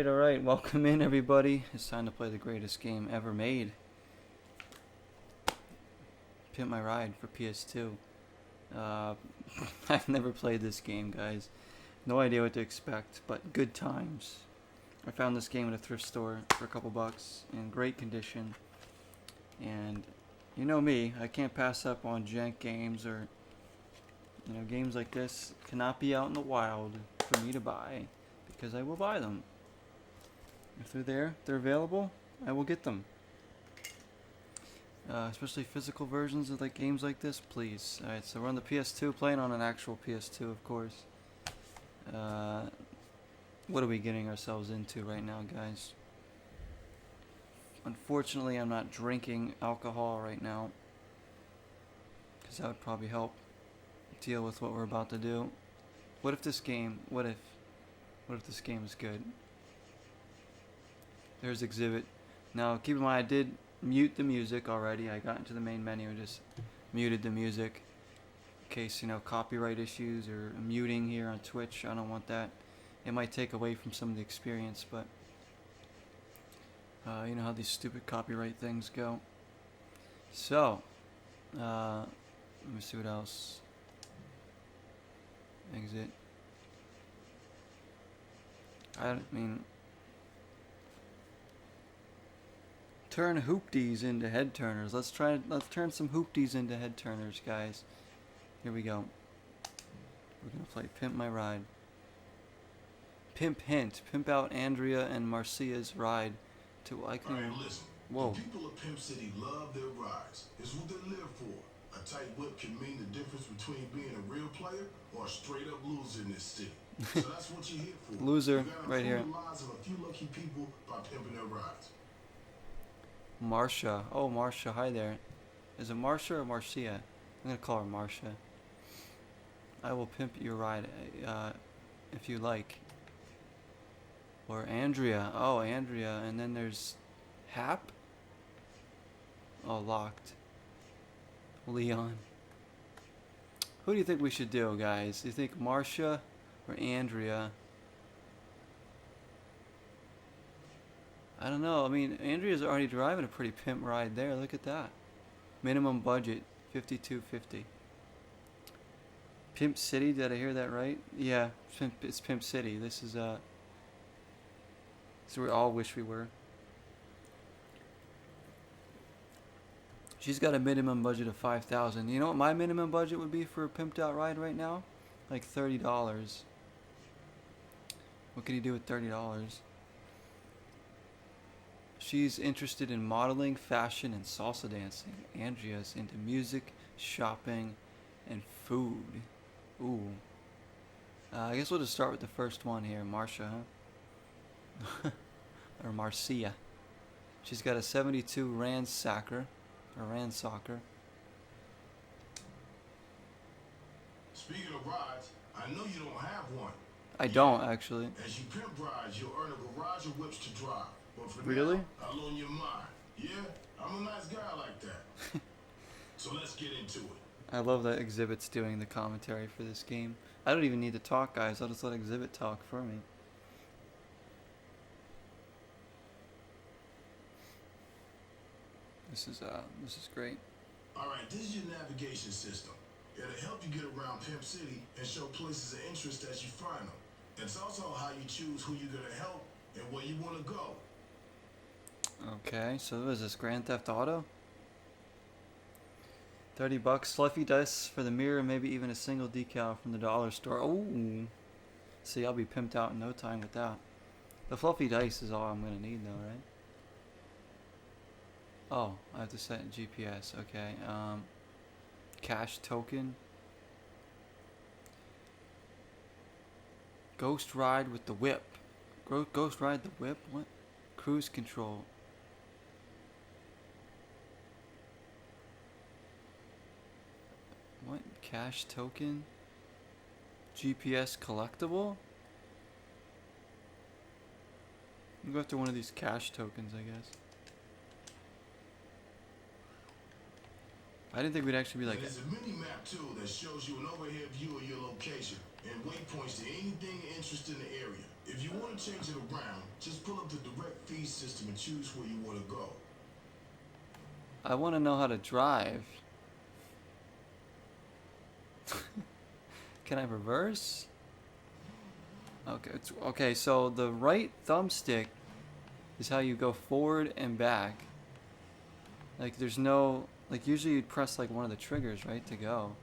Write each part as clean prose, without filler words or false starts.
Alright. Welcome in, everybody. It's time to play the greatest game ever made. Pimp My Ride for PS2. I've never played this game, guys. No idea what to expect, but good times. I found this game at a thrift store for a couple bucks in great condition. And you know me, I can't pass up on jank games or games like this cannot be out in the wild for me to buy, because I will buy them. If they're available, I will get them. Especially physical versions of games like this, please. Alright, so we're on the PS2, playing on an actual PS2, of course. What are we getting ourselves into right now, guys? Unfortunately, I'm not drinking alcohol right now, because that would probably help deal with what we're about to do. What if this game is good? There's Exhibit. Now, keep in mind, I did mute the music already. I got into the main menu and just muted the music in case, copyright issues or muting here on Twitch. I don't want that. It might take away from some of the experience, but you know how these stupid copyright things go. So, let me see what else. Exit. Turn hoopties into head turners. Let's turn some hoopties into head turners, guys. Here we go. We're gonna play Pimp My Ride. Pimp hint. Pimp out Andrea and Marcia's ride to Listen. Whoa. The people of Pimp City love their rides. It's what they live for. A tight whip can mean the difference between being a real player or a straight up loser in this city. So that's what you're here for. Loser, right here. The lives of a few lucky people by pimping their rides. Marcia. Oh, Marcia. Hi there. Is it Marcia or Marcia? I'm gonna call her Marcia. I will pimp your ride, if you like. Or Andrea. Oh, Andrea. And then there's Hap. Oh, locked. Leon. Who do you think we should do, guys? Do you think Marcia or Andrea? I don't know. I mean, Andrea's already driving a pretty pimp ride there. Look at that. Minimum budget, $52.50. Pimp City. Did I hear that right? Yeah, it's Pimp City. This is so we all wish we were. She's got a minimum budget of $5,000. You know what my minimum budget would be for a pimped out ride right now? Like $30. What can you do with $30? She's interested in modeling, fashion, and salsa dancing. Andrea's into music, shopping, and food. Ooh. I guess we'll just start with the first one here. Marcia, huh? Or Marcia. She's got a 72 Ransacker. Speaking of rides, I know you don't have one. I don't, actually. As you pimp rides, you'll earn a garage of whips to drive. But for Really? now, I'll loan your mind. Yeah, I'm a nice guy like that. So let's get into it. I love that Exhibit's doing the commentary for this game. I don't even need to talk, guys. I'll just let Exhibit talk for me. This is great. Alright, this is your navigation system. It'll help you get around Pimp City and show places of interest as you find them. It's also how you choose who you're gonna help and where you wanna go. Okay, so what is this, Grand Theft Auto? $30, fluffy dice for the mirror, maybe even a single decal from the dollar store. Oh, see, I'll be pimped out in no time with that. The fluffy dice is all I'm gonna need, though, right? Oh, I have to set GPS. Okay. Cash token. Ghost ride with the whip. Ghost ride the whip? What? Cruise control. What? Cash token? GPS collectible? I'll go after one of these cash tokens, I guess. I didn't think we'd actually be like... There's a mini map too that shows you an overhead view of your location and waypoints to anything of interest in the area. If you want to change it around, just pull up the direct feed system and choose where you want to go. I want to know how to drive. Can I reverse? Okay, okay, so the right thumbstick is how you go forward and back. Like there's no, like usually you'd press like one of the triggers, right, to go.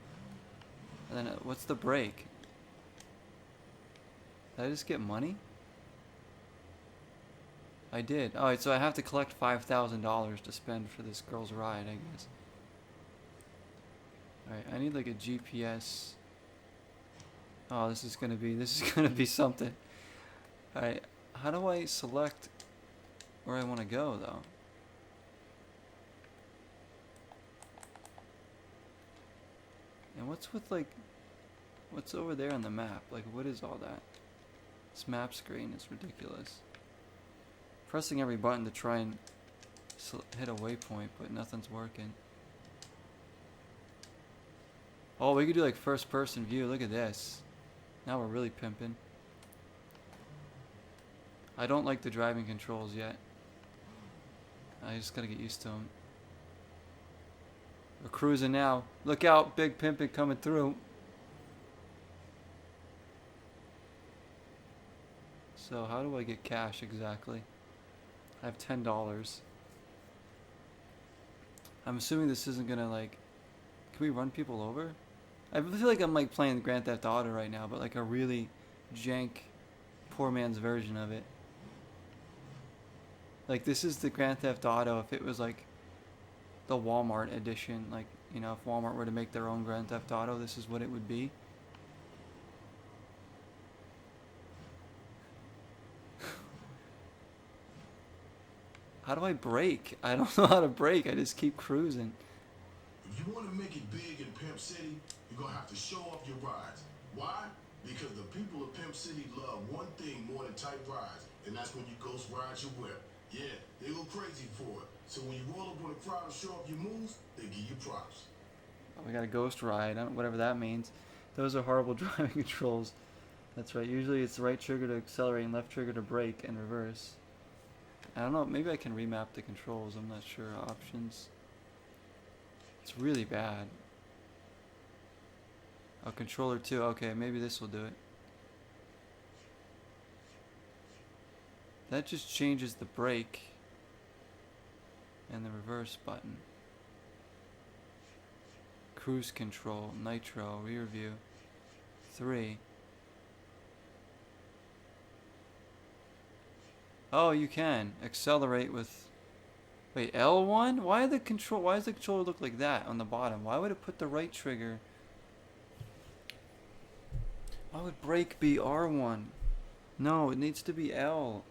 And then what's the brake? Did I just get money? I did. Alright, so I have to collect $5,000 to spend for this girl's ride, I guess. Alright, I need like a GPS. Oh, this is gonna be something. Alright, how do I select where I want to go, though? And what's with, like, what's over there on the map? Like, what is all that? This map screen is ridiculous. Pressing every button to try and hit a waypoint, but nothing's working. Oh, we could do, like, first-person view. Look at this. Now we're really pimping. I don't like the driving controls yet. I just gotta get used to them. We're cruising now. Look out, big pimping coming through. So how do I get cash exactly? I have $10. I'm assuming this isn't gonna like... Can we run people over? I feel like I'm like playing Grand Theft Auto right now, but like a really jank, poor man's version of it. Like this is the Grand Theft Auto if it was like the Walmart edition. Like, you know, if Walmart were to make their own Grand Theft Auto, this is what it would be. How do I brake? I don't know how to brake. I just keep cruising. If you want to make it big in Pimp City, you're going to have to show off your rides. Why? Because the people of Pimp City love one thing more than tight rides, and that's when you ghost ride your whip. Yeah, they go crazy for it. So when you roll up on a crowd and show off your moves, they give you props. Oh, we got a ghost ride, whatever that means. Those are horrible driving controls. That's right. Usually it's the right trigger to accelerate and left trigger to brake and reverse. I don't know. Maybe I can remap the controls. I'm not sure. Options. It's really bad. Oh, controller 2. Okay, maybe this will do it. That just changes the brake and the reverse button. Cruise control, nitro, rear view. 3. Oh, you can accelerate with. Wait, L1? Why does the controller look like that on the bottom? Why would it put the right trigger? Why would brake be R1? No, it needs to be L.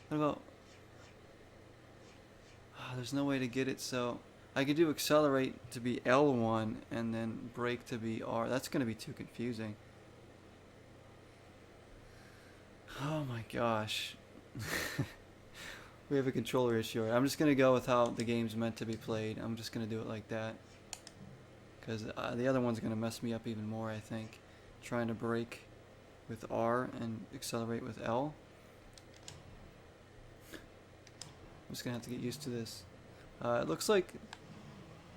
What about... Oh, there's no way to get it, so... I could do accelerate to be L1 and then brake to be R. That's going to be too confusing. Oh my gosh. We have a controller issue. I'm just going to go with how the game's meant to be played. I'm just going to do it like that. Because the other one's going to mess me up even more, I think. Trying to brake with R and accelerate with L. I'm just going to have to get used to this. It looks like...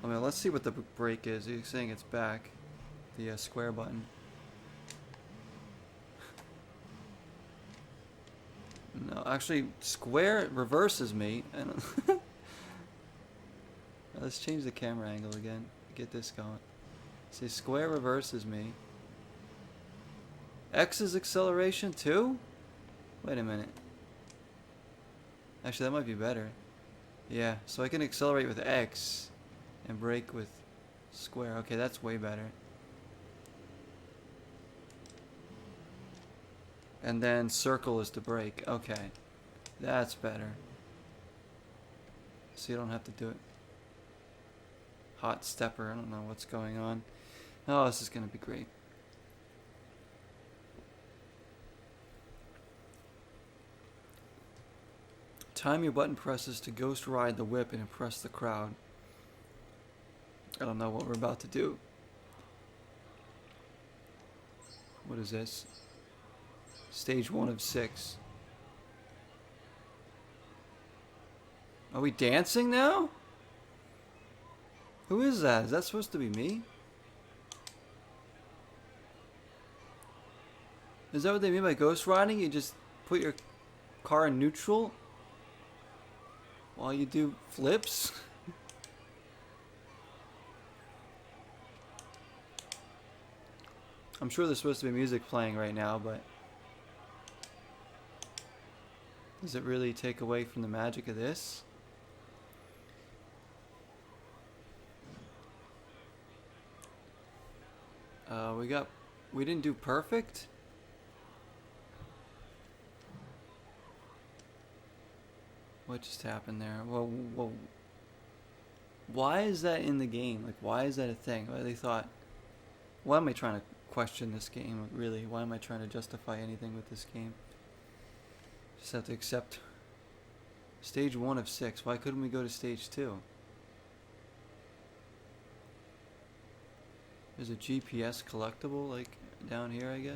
I mean, let's see what the brake is. He's saying it's back. The square button. No, actually, square reverses me. And let's change the camera angle again. Get this going. See, square reverses me. X is acceleration too? Wait a minute. Actually, that might be better. Yeah, so I can accelerate with X and brake with square. Okay, that's way better. And then circle is to brake. Okay, that's better. So you don't have to do it. Hot stepper, I don't know what's going on. Oh, this is going to be great. Time your button presses to ghost ride the whip and impress the crowd. I don't know what we're about to do. What is this? Stage 1 of 6. Are we dancing now? Who is that? Is that supposed to be me? Is that what they mean by ghost riding? You just put your car in neutral while you do flips? I'm sure there's supposed to be music playing right now, but does it really take away from the magic of this? We didn't do perfect? What just happened there? Well, why is that in the game? Like, why is that a thing? Why they thought, why am I trying to question this game, really? Why am I trying to justify anything with this game? Just have to accept stage 1 of 6. Why couldn't we go to stage 2? There's a GPS collectible, like, down here, I guess.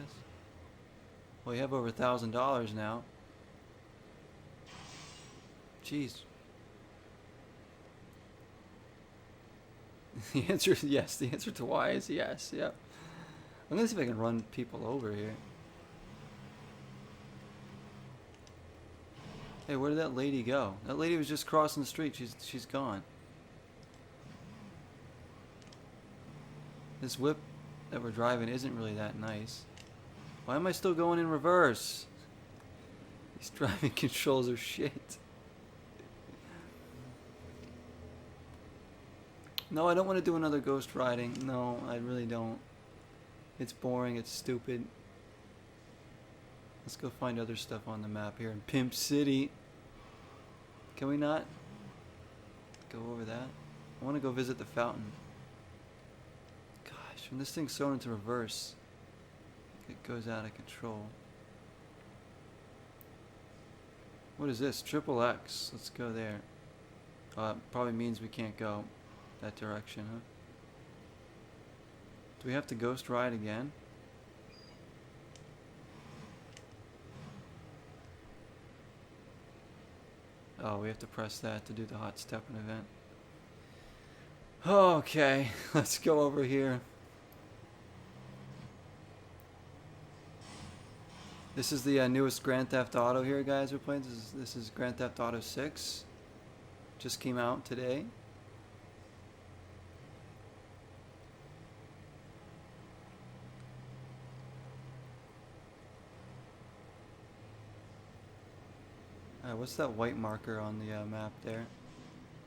Well, you have over $1,000 now. Jeez. The answer is yes. The answer to why is yes. Yep. I'm gonna see if I can run people over here. Hey, where did that lady go? That lady was just crossing the street. She's gone. This whip that we're driving isn't really that nice. Why am I still going in reverse? These driving controls are shit. No, I don't want to do another ghost riding. No, I really don't. It's boring. It's stupid. Let's go find other stuff on the map here in Pimp City. Can we not go over that? I want to go visit the fountain. Gosh, when this thing's thrown into reverse, it goes out of control. What is this? Triple X. Let's go there. Probably means we can't go that direction, huh? Do we have to ghost ride again? Oh, we have to press that to do the hot stepping event. Okay, let's go over here. This is the newest Grand Theft Auto here, guys. We're playing. This is Grand Theft Auto 6. Just came out today. What's that white marker on the map there?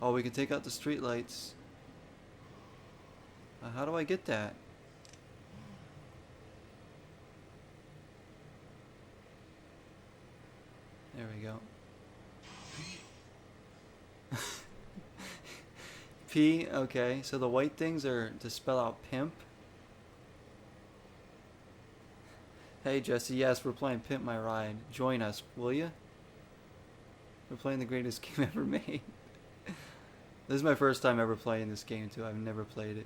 Oh, we can take out the street lights. How do I get that? There we go. P, okay. So the white things are to spell out pimp. Hey Jesse, yes, we're playing Pimp My Ride. Join us, will ya? We're playing the greatest game ever made. This is my first time ever playing this game too. I've never played it.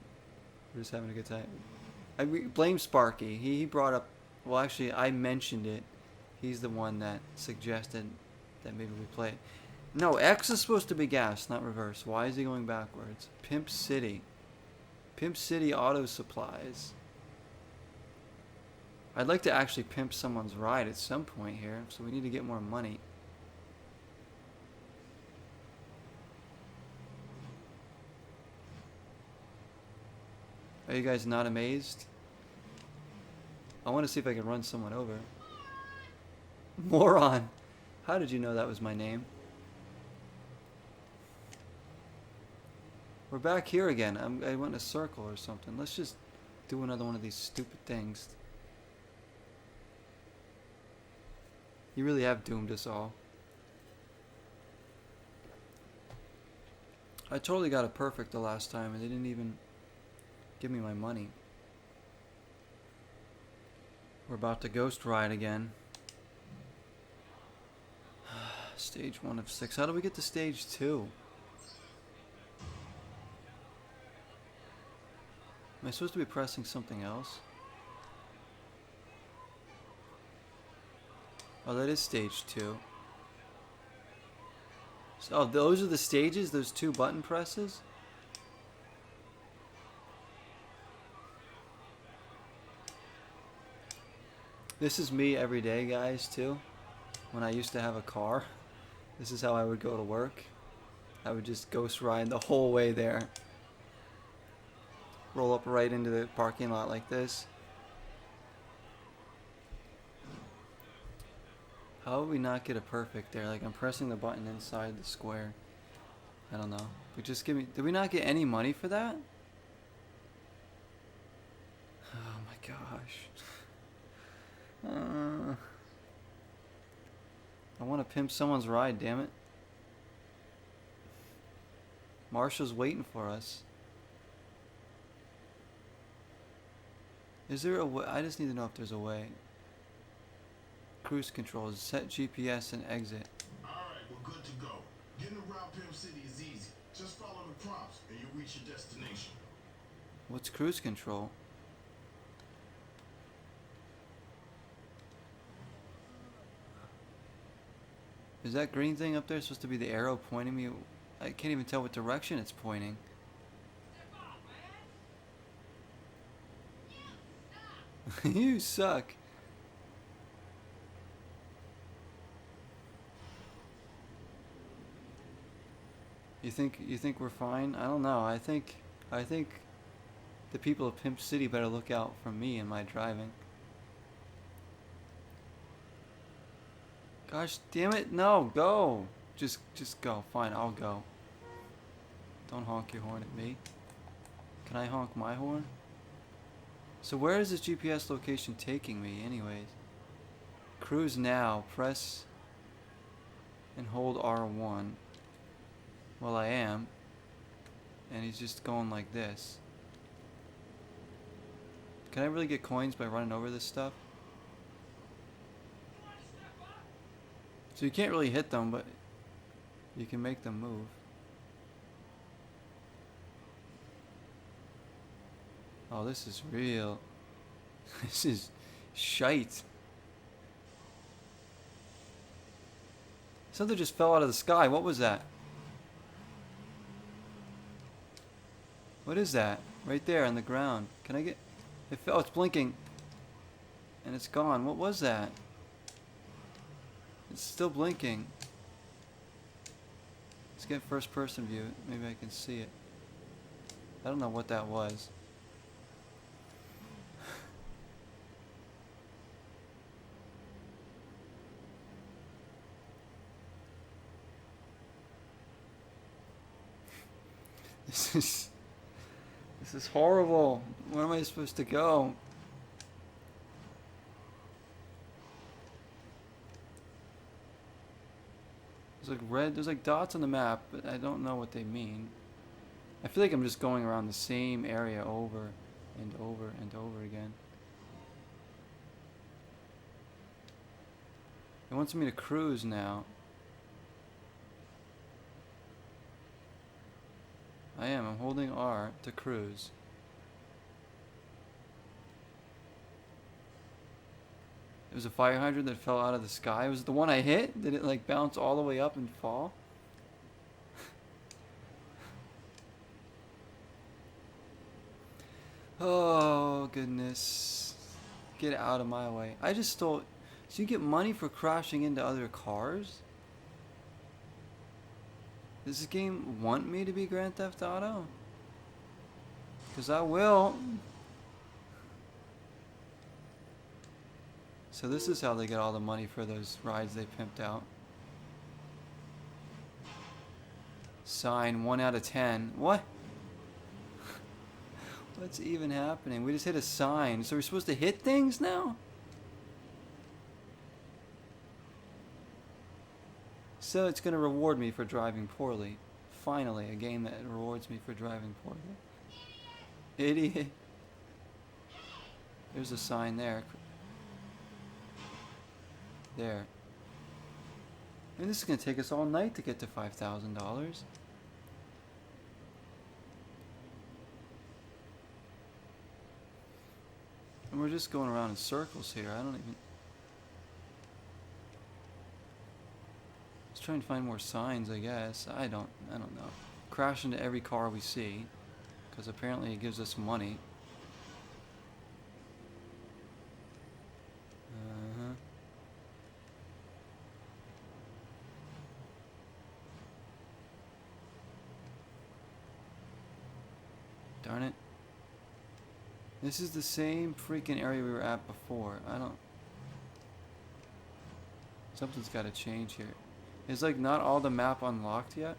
We're just having a good time. I blame Sparky. He brought up, well actually I mentioned it. He's the one that suggested that maybe we play it. No, X is supposed to be gas, not reverse. Why is he going backwards? Pimp City. Pimp City Auto Supplies. I'd like to actually pimp someone's ride at some point here, so we need to get more money. Are you guys not amazed? I want to see if I can run someone over. Moron! How did you know that was my name? We're back here again. I went in a circle or something. Let's just do another one of these stupid things. You really have doomed us all. I totally got it perfect the last time and they didn't even give me my money. We're about to ghost ride again. Stage 1 of 6. How do we get to stage 2? Am I supposed to be pressing something else? Oh, that is stage 2. Oh, those are the stages? Those 2 button presses? This is me every day, guys, too. When I used to have a car, this is how I would go to work. I would just ghost ride the whole way there. Roll up right into the parking lot like this. How would we not get a perfect there? Like, I'm pressing the button inside the square. I don't know. But just give me... Did we not get any money for that? Oh my gosh. I want to pimp someone's ride, damn it. Marsha's waiting for us. Is there a way? I just need to know if there's a way. Cruise control. Set GPS and exit. Alright, we're good to go. Getting around Pimp City is easy. Just follow the prompts and you'll reach your destination. What's cruise control? Is that green thing up there supposed to be the arrow pointing me? I can't even tell what direction it's pointing. You suck. You think we're fine? I don't know. I think the people of Pimp City better look out for me and my driving. Gosh damn it, no, go. Just go. Fine, I'll go. Don't honk your horn at me. Can I honk my horn? So where is this GPS location taking me anyways? Cruise now. Press and hold R1. Well, I am. And he's just going like this. Can I really get coins by running over this stuff? So you can't really hit them, but you can make them move. Oh, this is real. This is shite. Something just fell out of the sky. What was that? What is that? Right there on the ground. Can I get... It fell. It's blinking. And it's gone. What was that? It's still blinking. Let's get first person view. Maybe I can see it. I don't know what that was. This is horrible. Where am I supposed to go? There's like red, there's like dots on the map, but I don't know what they mean. I feel like I'm just going around the same area over and over and over again. It wants me to cruise now. I am. I'm holding R to cruise. It was a fire hydrant that fell out of the sky. Was it the one I hit? Did it like bounce all the way up and fall? Oh, goodness. Get out of my way. I just stole... So you get money for crashing into other cars? Does this game want me to be Grand Theft Auto? Because I will. So this is how they get all the money for those rides they pimped out. Sign 1 out of 10. What? What's even happening? We just hit a sign. So we're supposed to hit things now? So it's going to reward me for driving poorly. Finally, a game that rewards me for driving poorly. Idiot. There's a sign there. There. And this is going to take us all night to get to $5,000. And we're just going around in circles here. I don't even... try and find more signs, I guess. I don't know. Crash into every car we see, because apparently it gives us money. Uh-huh. Darn it. This is the same freaking area we were at before. I don't... Something's got to change here. Is like not all the map unlocked yet?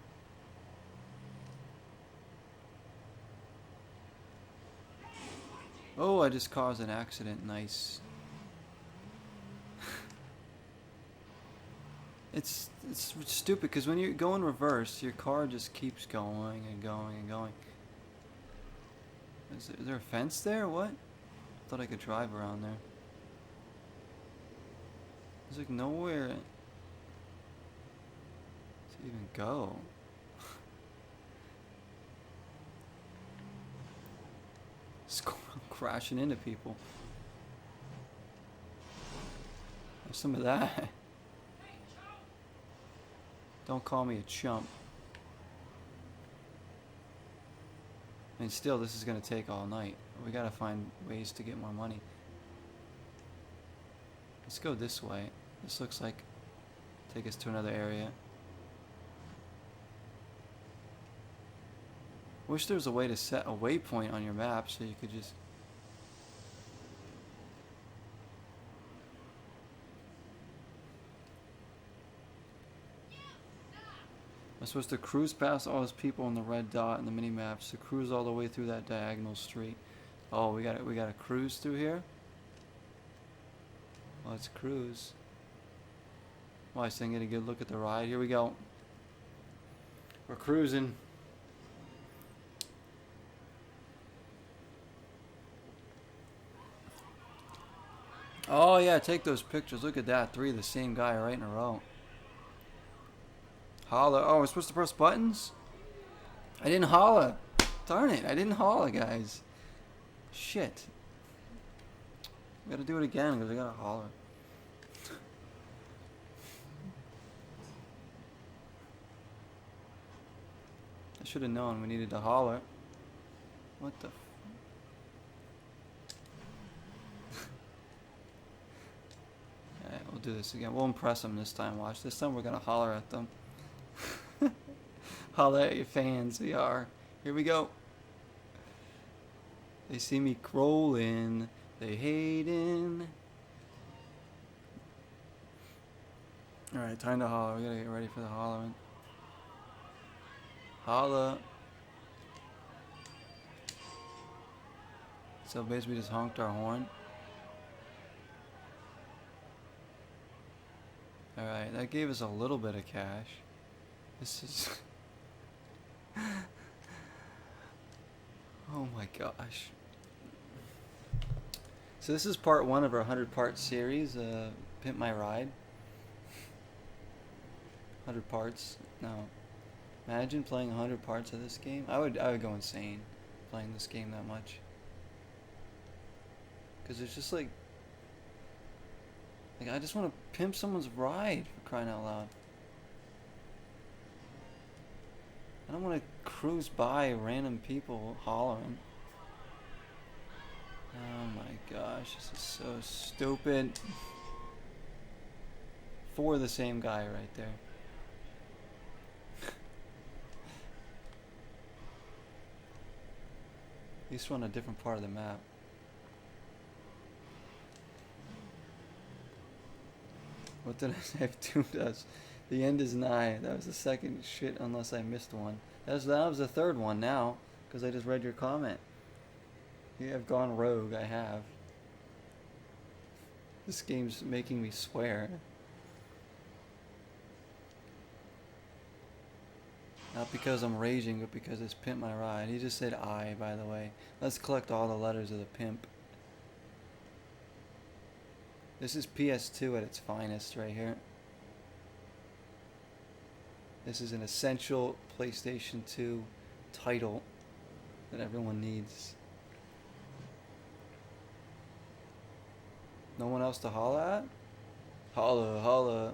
Oh, I just caused an accident. Nice. It's stupid because when you go in reverse, your car just keeps going and going and going. Is there a fence there? What? I thought I could drive around there. There's like nowhere to even go. Just crashing into people. There's some of that. Don't call me a chump. I mean, still, this is gonna take all night. We gotta find ways to get more money. Let's go this way. This looks like take us to another area. Wish there was a way to set a waypoint on your map so you could just... I'm supposed to cruise past all those people on the red dot in the mini maps to cruise all the way through that diagonal street. Oh, we gotta cruise through here? Let's cruise. Well, I didn't get a good look at the ride. Here we go. We're cruising. Oh yeah, take those pictures. Look at that. 3 of the same guy right in a row. Holla. Oh, we're supposed to press buttons? I didn't holla. Darn it, I didn't holla, guys. Shit. We gotta do it again because I gotta holler. I should have known we needed to holler. What the... Alright, we'll do this again. We'll impress them this time, watch. This time we're gonna holler at them. Holler at your fans, we are. Here we go. They see me crawling, they hating. Alright, time to holler. We gotta get ready for the hollering. Holla. So basically we just honked our horn. Alright, that gave us a little bit of cash. This is... Oh my gosh. So this is part 1 of our 100-part series, Pimp My Ride. 100 parts. No. Imagine playing 100 parts of this game. I would go insane playing this game that much. Because it's just like I just want to pimp someone's ride, for crying out loud. I don't want to cruise by random people hollering. Oh my gosh, this is so stupid. 4 of the same guy right there. At least we're on a different part of the map. What did I say? I've doomed us. The end is nigh. That was the second shit, unless I missed one. That was the third one now, because I just read your comment. You have gone rogue. I have. This game's making me swear. Not because I'm raging, but because it's Pimp My Ride. He just said I, by the way. Let's collect all the letters of the pimp. This is PS2 at its finest right here. This is an essential PlayStation 2 title that everyone needs. No one else to holla at? Holla, holla.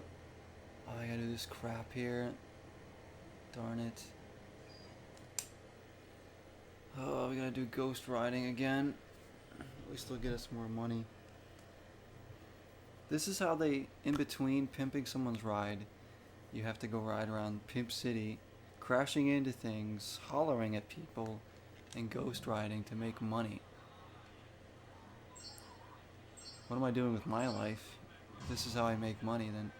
Oh, I gotta do this crap here. Darn it. Oh, we gotta do ghost riding again. At least they'll get us more money. This is how they, in between pimping someone's ride, you have to go ride around Pimp City, crashing into things, hollering at people, and ghost riding to make money. What am I doing with my life? If this is how I make money, then...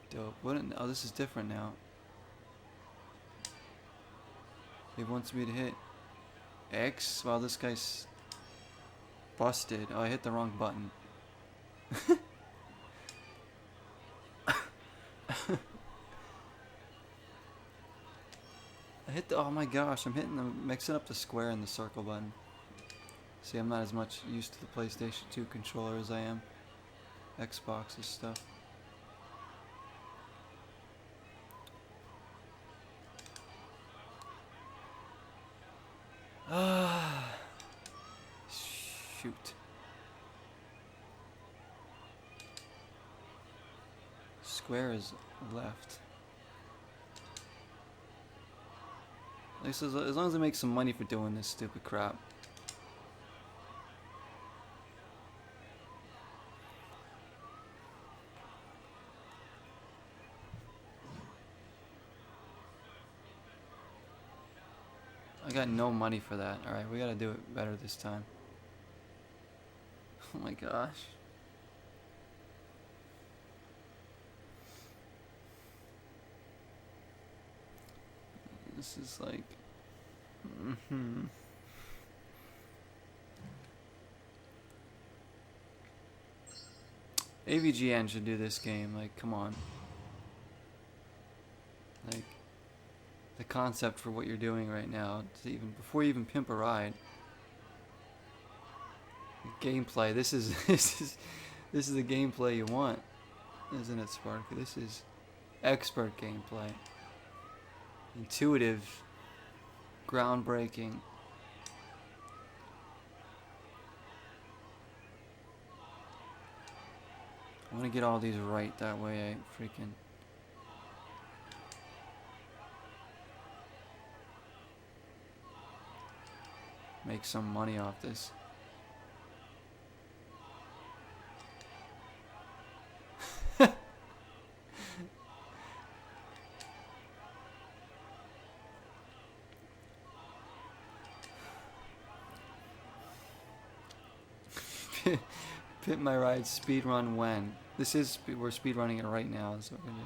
Dope. Oh, this is different now. It wants me to hit X while this guy's busted. Oh, I hit the wrong button. Oh my gosh, mixing up the square and the circle button. See, I'm not as much used to the PlayStation 2 controller as I am Xbox's stuff. Ah, shoot. Square is left. At least as long as I make some money for doing this stupid crap. I got no money for that. Alright, we gotta do it better this time. Oh my gosh. This is like... AVGN should do this game, like, come on. Like, the concept for what you're doing right now, before you even pimp a ride. The gameplay, this is the gameplay you want, isn't it, Sparky? This is expert gameplay. Intuitive, groundbreaking. I want to get all these right, that way I freaking... make some money off this. Pimp my ride speedrun when? This is, we're speedrunning it right now, so we're gonna...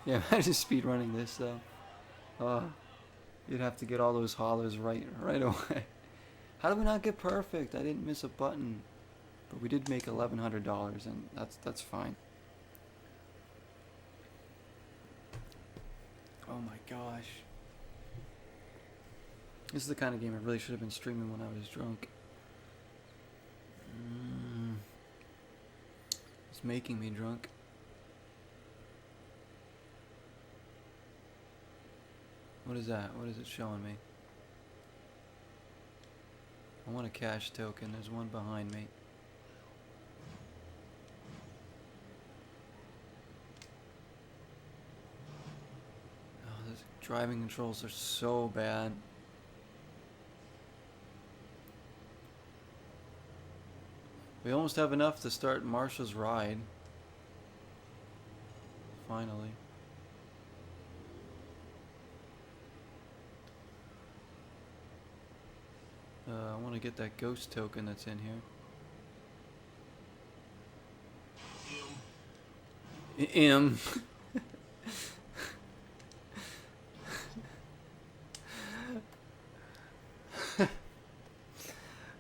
Yeah, imagine speedrunning this though. Oh, you'd have to get all those hollers right away. How did we not get perfect? I didn't miss a button. But we did make $1,100 and that's fine. Oh my gosh. This is the kind of game I really should have been streaming when I was drunk. It's making me drunk. What is that? What is it showing me? I want a cash token. There's one behind me. Oh, those driving controls are so bad. We almost have enough to start Marsha's ride. Finally. I want to get that ghost token that's in here. M.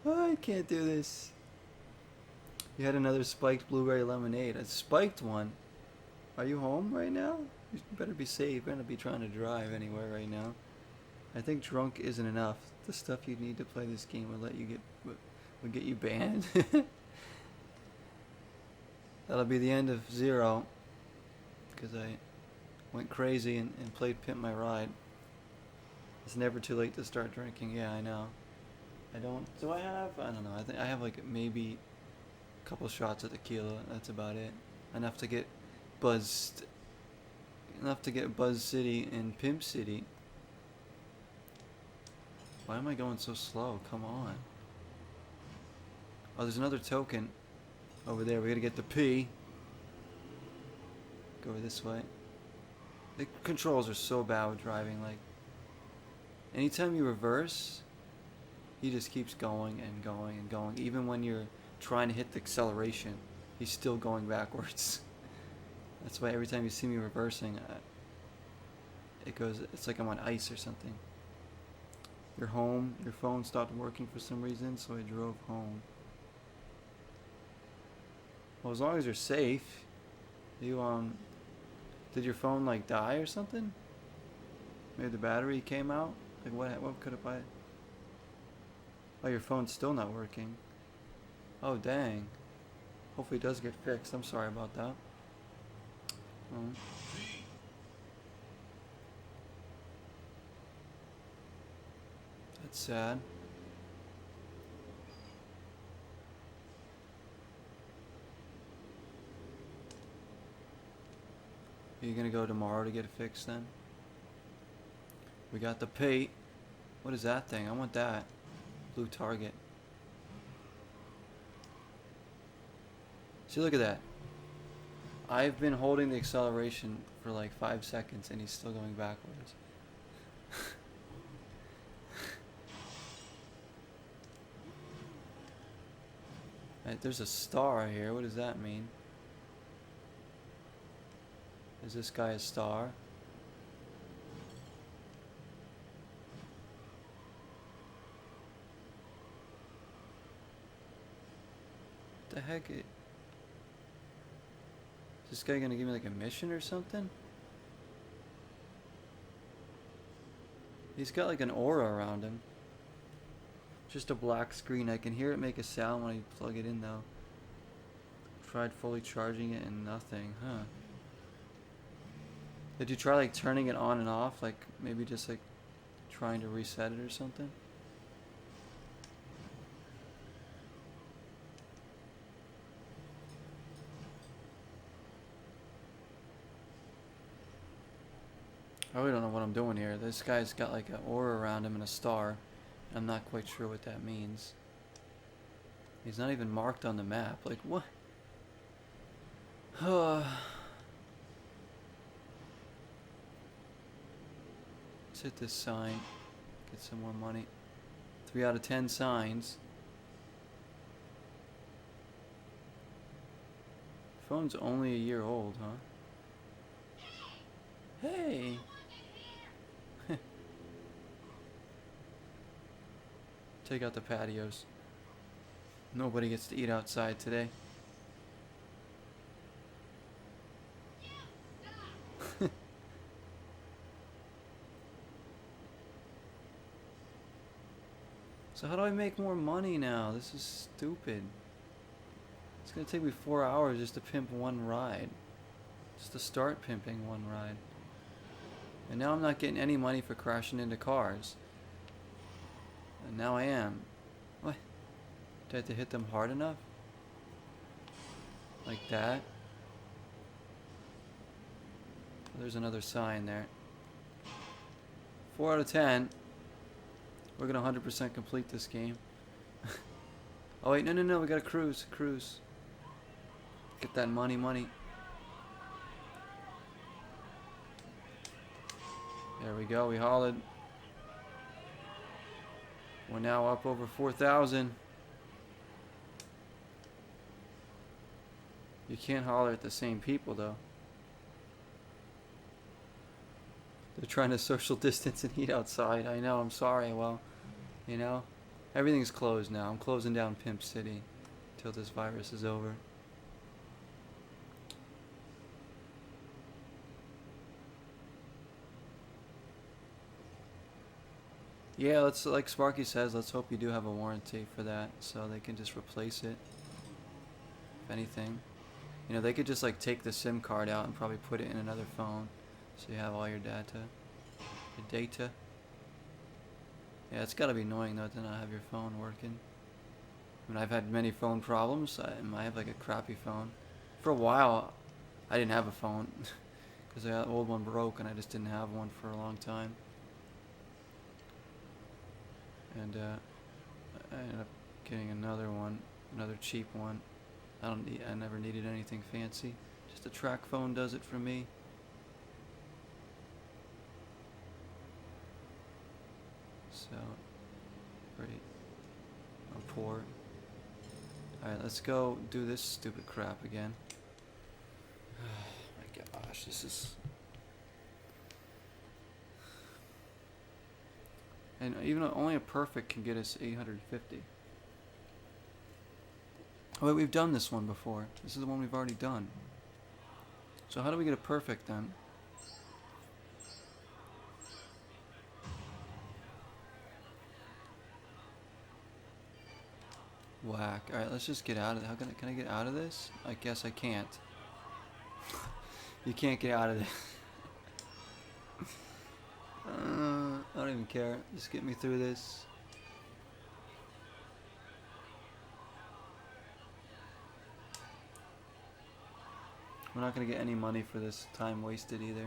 Oh, I can't do this. You had another spiked blueberry lemonade. A spiked one? Are you home right now? You better be safe. You better be trying to drive anywhere right now. I think drunk isn't enough. The stuff you need to play this game will get you banned. That'll be the end of 0. Because I went crazy and played Pimp My Ride. It's never too late to start drinking. Yeah, I know. I don't know. I think I have like maybe a couple shots of tequila. That's about it. enough to get buzzed, enough to get Buzz City and Pimp City. Why am I going so slow? Come on. Oh, there's another token over there. We gotta get the P. Go this way. The controls are so bad with driving. Like, anytime you reverse, he just keeps going and going and going. Even when you're trying to hit the acceleration, he's still going backwards. That's why every time you see me reversing, it goes. It's like I'm on ice or something. You're home. Your phone stopped working for some reason, so I drove home. Well, as long as you're safe. You did your phone like die or something? Maybe the battery came out? Like what could it be? Oh, your phone's still not working. Oh, dang. Hopefully it does get fixed. I'm sorry about that. That's sad. Are you gonna go tomorrow to get it fixed then? We got the Pate. What is that thing? I want that. Blue target. See, look at that. I've been holding the acceleration for like 5 seconds and he's still going backwards. Right, there's a star here. What does that mean? Is this guy a star? What the heck? Is this guy gonna give me like a mission or something? He's got like an aura around him. Just a black screen. I can hear it make a sound when I plug it in though. Tried fully charging it and nothing, huh? Did you try like turning it on and off? Like maybe just like trying to reset it or something? I really don't know what I'm doing here. This guy's got like an aura around him and a star. I'm not quite sure what that means. He's not even marked on the map. Like what? Let's hit this sign. Get some more money. 3 out of 10 signs. Phone's only a year old, huh? Hey! Take out the patios. Nobody gets to eat outside today. So how do I make more money now? This is stupid. It's gonna take me 4 hours just to pimp one ride. Just to start pimping one ride. And now I'm not getting any money for crashing into cars. And now I am. What? Do I have to hit them hard enough? Like that? There's another sign there. 4 out of 10. We're gonna 100% complete this game. Oh wait, no, we gotta cruise. Get that money. There we go, we hollered. We're now up over 4,000. You can't holler at the same people though. They're trying to social distance and eat outside. I know, I'm sorry. Well, you know, everything's closed now. I'm closing down Pimp City until this virus is over. Yeah, let's, like Sparky says, let's hope you do have a warranty for that so they can just replace it. If anything. You know, they could just like take the SIM card out and probably put it in another phone. So you have all your data. Yeah, it's gotta be annoying though to not have your phone working. I mean, I've had many phone problems. I have like a crappy phone. For a while, I didn't have a phone because the old one broke and I just didn't have one for a long time. And I ended up getting another one, another cheap one. I never needed anything fancy. Just a track phone does it for me. So, pretty. I'm poor. Alright, let's go do this stupid crap again. Oh my gosh, this is... And even only a perfect can get us 850. Oh wait, we've done this one before. This is the one we've already done. So how do we get a perfect then? Whack. Alright, let's just get out of it. Can I get out of this? I guess I can't. You can't get out of this. I don't even care. Just get me through this. We're not going to get any money for this time wasted either.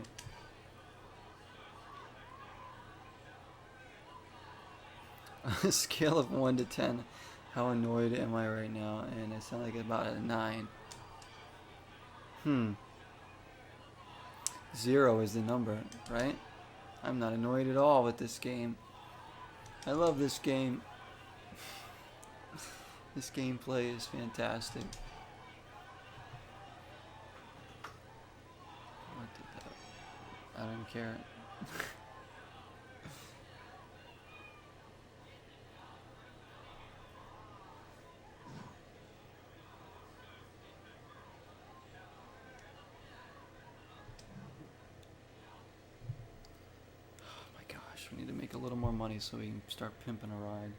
On a scale of 1 to 10, how annoyed am I right now? And I sound like about a 9. 0 is the number, right? I'm not annoyed at all with this game. I love this game. This gameplay is fantastic. What did that? I don't care. We need to make a little more money so we can start pimping a ride.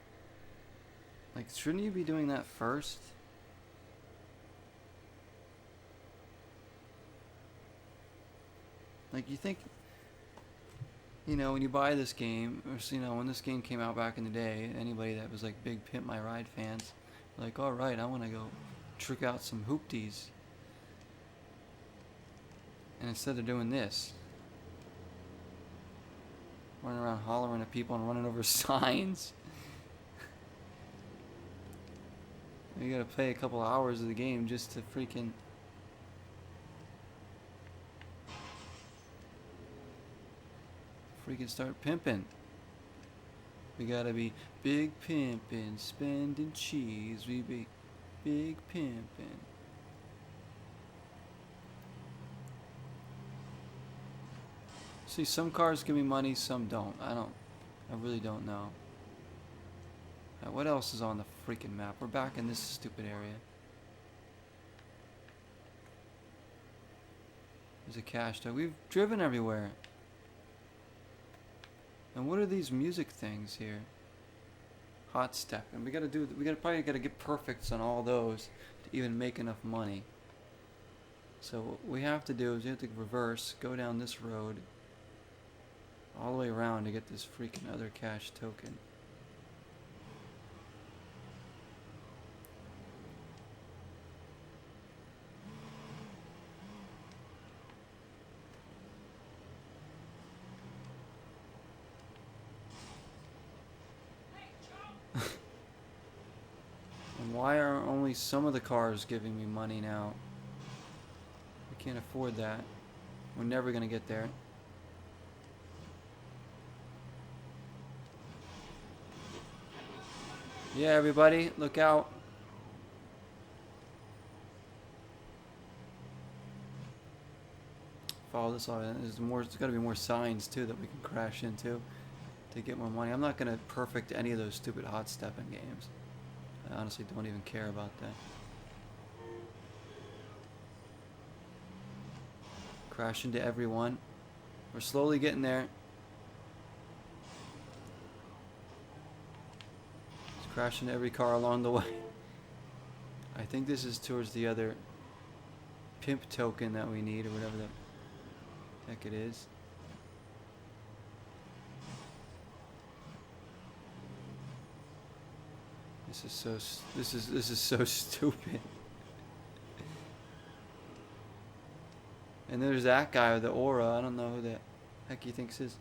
Like, shouldn't you be doing that first? Like, you think, you know, when you buy this game, or, you know, when this game came out back in the day, anybody that was like big Pimp My Ride fans, like, alright, I want to go trick out some hoopties. And instead of doing this, running around hollering at people and running over signs. You gotta play a couple hours of the game just to freaking... start pimping. We gotta be big pimping, spending cheese. We be big pimping. See, some cars give me money, some don't. I really don't know. What else is on the freaking map? We're back in this stupid area. There's a cash tag. We've driven everywhere. And what are these music things here? Hot step. And we probably gotta get perfects on all those to even make enough money. So what we have to do is we have to reverse, go down this road, all the way around to get this freaking other cash token. And why are only some of the cars giving me money now? I can't afford that. We're never gonna get there. Yeah, everybody, look out. Follow this on. There's got to be more signs too that we can crash into to get more money. I'm not gonna perfect any of those stupid hot stepping games. I honestly don't even care about that. Crash into everyone. We're slowly getting there. Crash into every car along the way. I think this is towards the other pimp token that we need, or whatever the heck it is. This is so stupid. And there's that guy with the aura. I don't know who the heck he thinks is.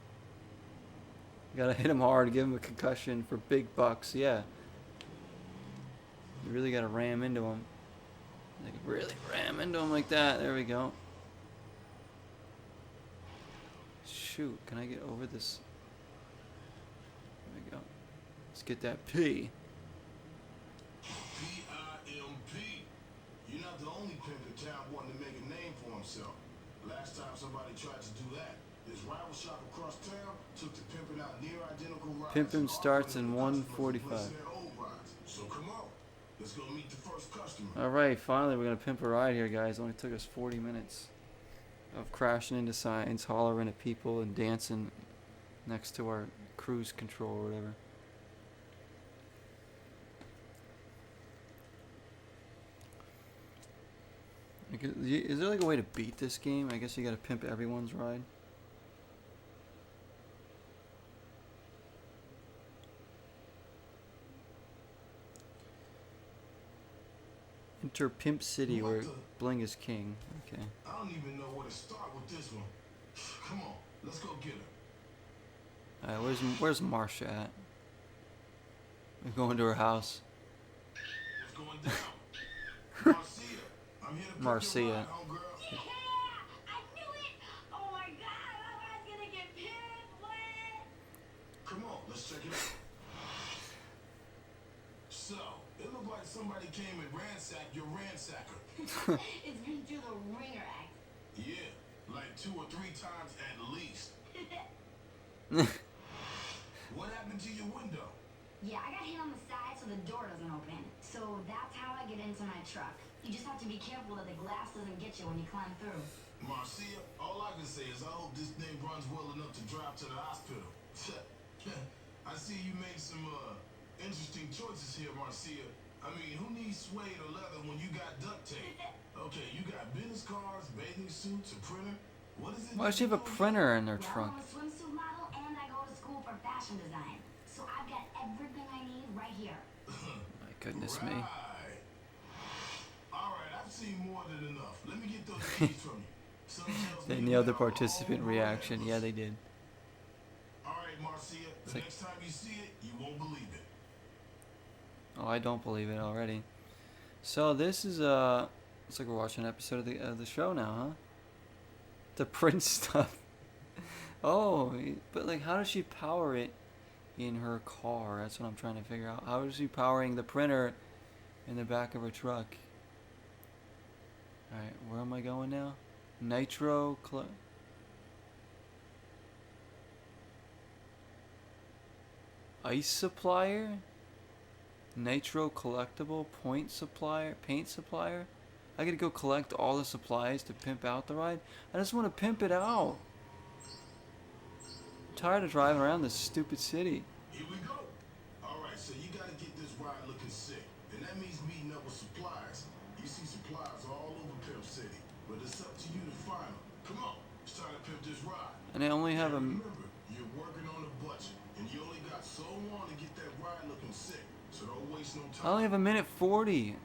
You gotta hit him hard, give him a concussion for big bucks. Yeah. You really gotta ram into him. Like really ram into him like that. There we go. Shoot, can I get over this? There we go. Let's get that P. P-I-M-P. You're not the only pimp in town wanting to make a name for himself. Last time somebody tried to do that, this rival shop across town took to pimping out near identical rides. Pimping starts in 1:45. So come on, let's go meet the first customer. Alright, finally we're gonna pimp a ride here, guys. It only took us 40 minutes of crashing into signs, hollering at people, and dancing next to our cruise control or whatever. Is there like a way to beat this game? I guess you gotta pimp everyone's ride. Enter Pimp City where bling is king. Okay. I don't even know where to start with this one. Come on, let's go get her. Alright, where's Marsha at? We're going to her house. What's going down? Marcia, I'm here to Marcia. pick your ride, homegirl. Yeah! I knew it! Oh my god, I was gonna get pissed! What? Come on, let's check it out. So, it looked like somebody came and ransacked your ransacker. It's been through the ringer act. Yeah, like 2 or 3 times at least. What happened to your window? Yeah, I got hit on the side so the door doesn't open. So that's how I get into my truck. You just have to be careful that the glass doesn't get you when you climb through. Marcia, all I can say is I hope this thing runs well enough to drive to the hospital. I see you made some interesting choices here, Marcia. I mean, who needs suede or leather when you got duct tape? Okay, you got business cards, bathing suits, a printer. What is it? Why does she have a printer in her Well, trunk? I'm a swimsuit model and I go to school for fashion design. So I've got everything I need right here. My goodness me. Right. All right, I've seen more than enough. Let me get those keys from you. Some tells me And the you other got all participant the reaction. handles. Yeah, they did. All right, Marcia. The like- next time you see it, you won't believe it. Oh, I don't believe it already. So this is looks like we're watching an episode of the show now, huh? The print stuff. Oh, but like, how does she power it in her car? That's what I'm trying to figure out. How is she powering the printer in the back of her truck? All right, where am I going now? Nitro. Ice supplier. Nitro collectible paint supplier. I gotta go collect all the supplies to pimp out the ride. I just want to pimp it out. I'm tired of driving around this stupid city. Here we go. All right, so you got to get this ride looking sick. And that means meeting up with supplies. You see supplies all over Pimp City. But it's up to you to find them. Come on, it's time to pimp this ride. And I only have a. Remember, you're working on a budget. And you only got so long to get that ride looking sick. So don't waste no time. I only have a minute 40.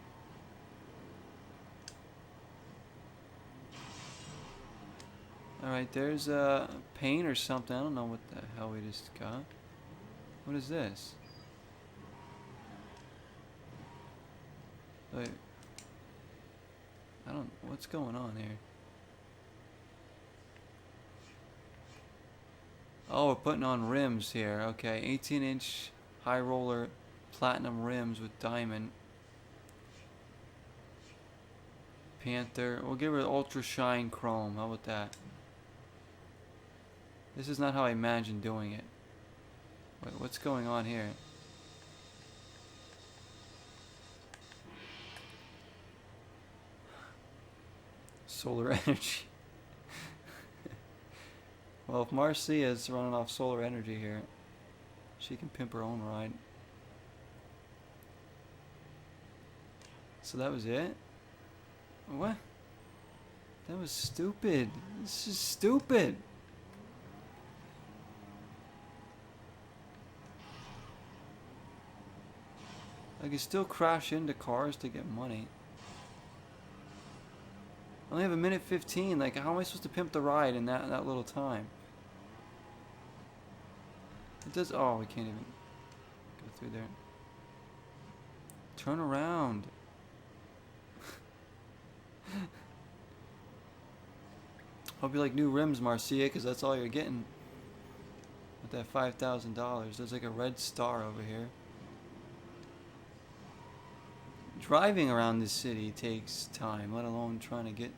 Alright, there's paint or something. I don't know what the hell we just got. What is this? Wait. I don't. What's going on here? Oh, we're putting on rims here. Okay, 18-inch high roller platinum rims with diamond. Panther. We'll give her ultra shine chrome. How about that? This is not how I imagined doing it. Wait, what's going on here? Solar energy. Well, if Marcia is running off solar energy here, she can pimp her own ride. So that was it? What? That was stupid. This is stupid. I can still crash into cars to get money. I only have a minute 15. Like, how am I supposed to pimp the ride in that little time? It does. Oh, we can't even go through there. Turn around. Hope you like new rims, Marcia, because that's all you're getting with that $5,000. There's like a red star over here. Driving around this city takes time, let alone trying to get...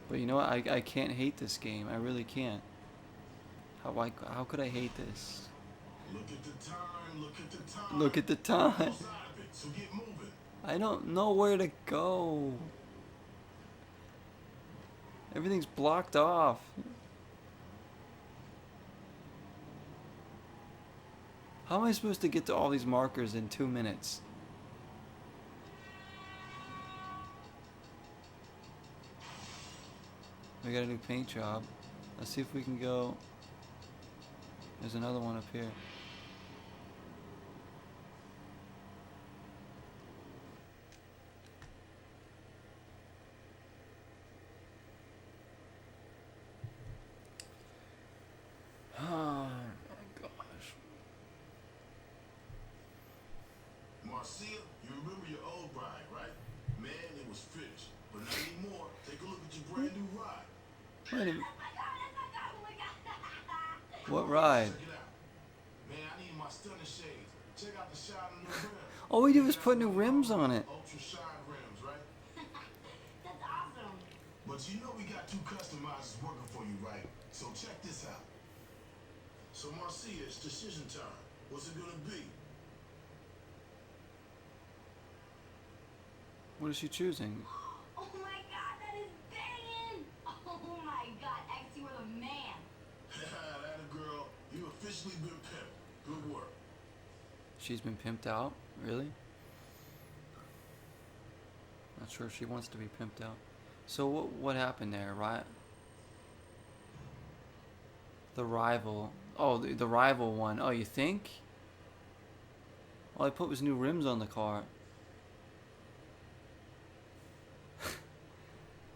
But you know what? I can't hate this game. I really can't. How could I hate this? Look at the time. Look at the time. Look at the time. Outside of it, so get moving. I don't know where to go. Everything's blocked off. How am I supposed to get to all these markers in 2 minutes? We got a new paint job. Let's see if we can go. There's another one up here. Oh my gosh. Marcia, you remember your old ride, right? Man, it was finished. But not anymore. Take a look at your brand new ride. Wait a minute. Oh my god, oh my god. What ride? Check it out. Man, I need my stunning shades. Check out the shine on the rim. All we do is put new rims on it. Ultra shine rims, right? That's awesome. But you know we got 2 customizers working for you, right? So check this out. So Marcia, it's decision time. What's it gonna be? What is she choosing? Oh my god, that is banging! Oh my god, X, you are the man. That a girl. You officially been pimped. Good work. She's been pimped out? Really? Not sure if she wants to be pimped out. So what happened there, right? The rival. Oh, the rival one. Oh, you think? All I put was new rims on the car.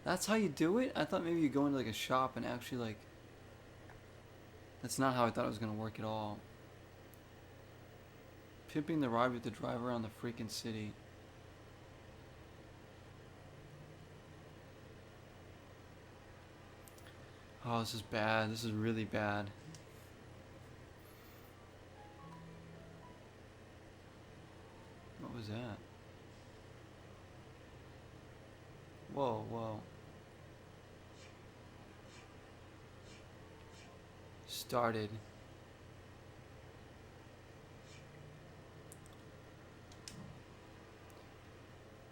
That's how you do it? I thought maybe you go into like a shop and actually like... That's not how I thought it was going to work at all. Pimping the ride with the drive around the freaking city. Oh, this is bad. This is really bad. What was that? Whoa, whoa. Started.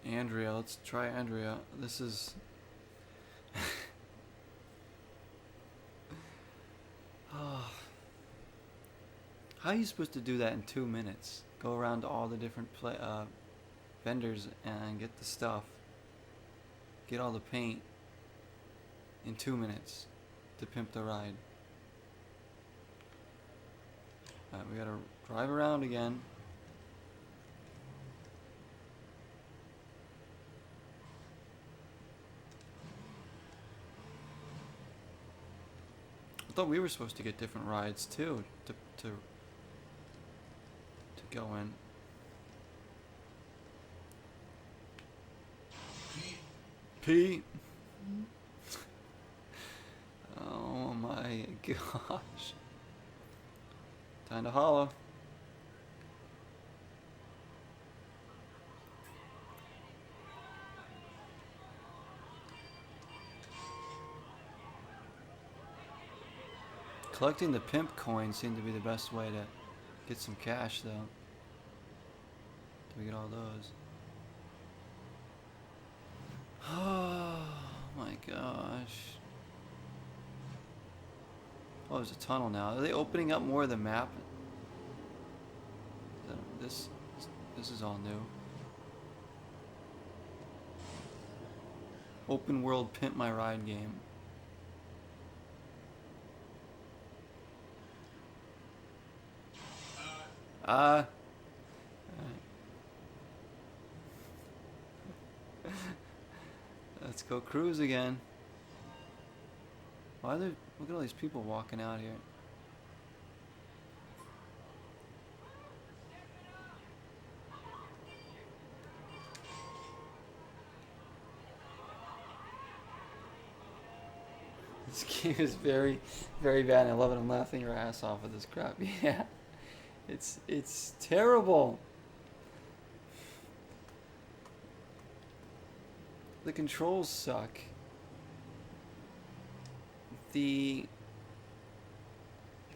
Andrea, let's try Andrea. This is... Oh. How are you supposed to do that in 2 minutes? Go around to all the different vendors and get the stuff. Get all the paint in 2 minutes to pimp the ride. Alright, we gotta drive around again. I thought we were supposed to get different rides too to go in. Pete. Oh my gosh. Time to holla. Collecting the pimp coins seemed to be the best way to get some cash though. Do we get all those? Oh my gosh. Oh, there's a tunnel now. Are they opening up more of the map? This is all new. Open world Pimp My Ride game. Uh, let's go cruise again. Why are there? Look at all these people walking out here. This game is very, very bad. And I love it. I'm laughing your ass off with this crap. Yeah, it's terrible. The controls suck. The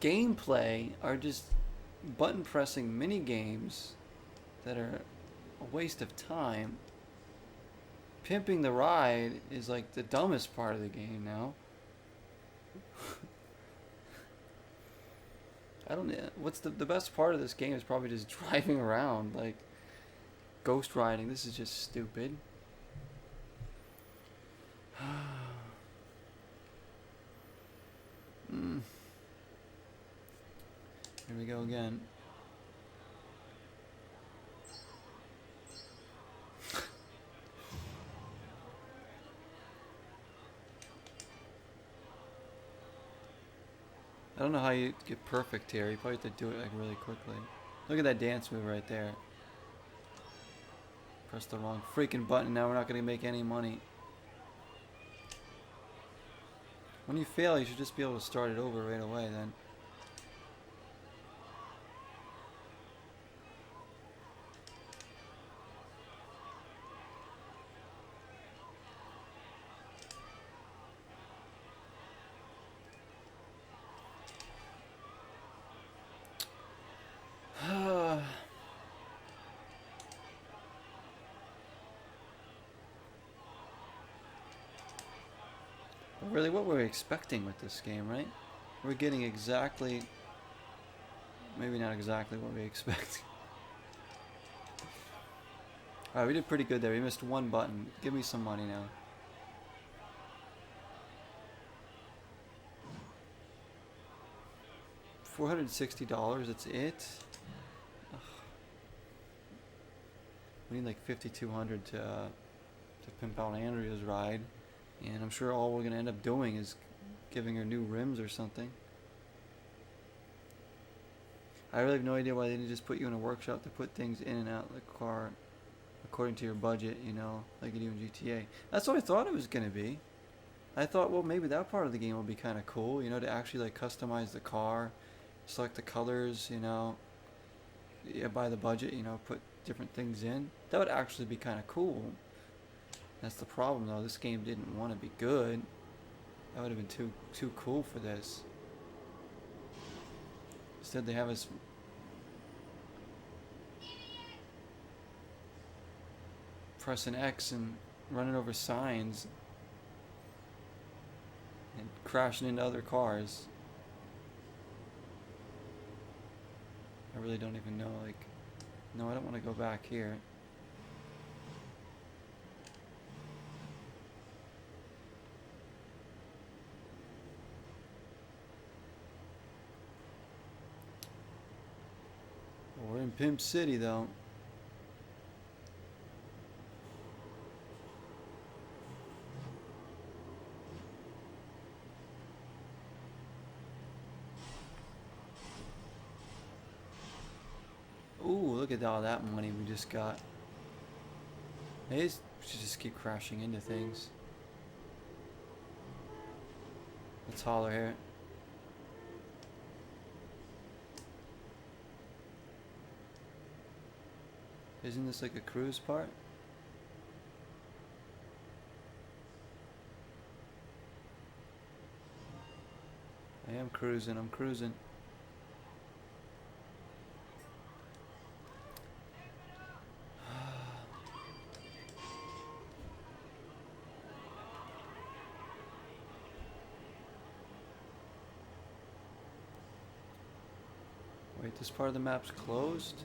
gameplay are just button pressing mini games that are a waste of time. Pimping the ride is like the dumbest part of the game now. I don't know. What's the best part of this game is probably just driving around, like ghost riding. This is just stupid. Here we go again. I don't know how you get perfect here. You probably have to do it like really quickly. Look at that dance move right there. Press the wrong freaking button. Now we're not going to make any money. When you fail, you should just be able to start it over right away then. Really, what were we expecting with this game, right? We're getting exactly, maybe not exactly what we expect. Alright, we did pretty good there. We missed one button. Give me some money now. $460, that's it? Ugh. We need like $5,200 to pimp out Andrea's ride. And I'm sure all we're going to end up doing is giving her new rims or something. I really have no idea why they didn't just put you in a workshop to put things in and out of the car according to your budget, you know, like you do in GTA. That's what I thought it was going to be. I thought, well, maybe that part of the game would be kind of cool, you know, to actually like customize the car, select the colors, you know, yeah, by the budget, you know, put different things in. That would actually be kind of cool. That's the problem, though. This game didn't want to be good. That would have been too cool for this. Instead, they have us pressing X and running over signs and crashing into other cars. I really don't even know. Like, no, I don't want to go back here. We're in Pimp City, though. Ooh, look at all that money we just got. Maybe we should just keep crashing into things. Let's holler here. Isn't this like a cruise part? I am cruising, I'm cruising. Wait, this part of the map's closed?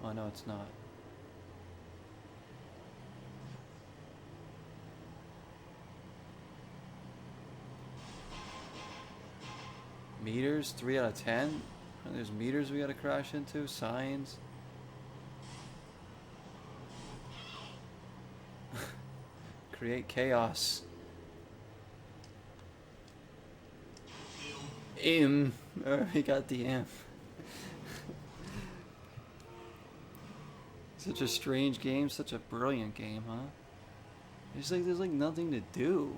Oh, no, it's not. Meters, 3 out of 10? There's meters we gotta crash into, signs. Create chaos. He got the M. Such a strange game, such a brilliant game, huh? There's like nothing to do.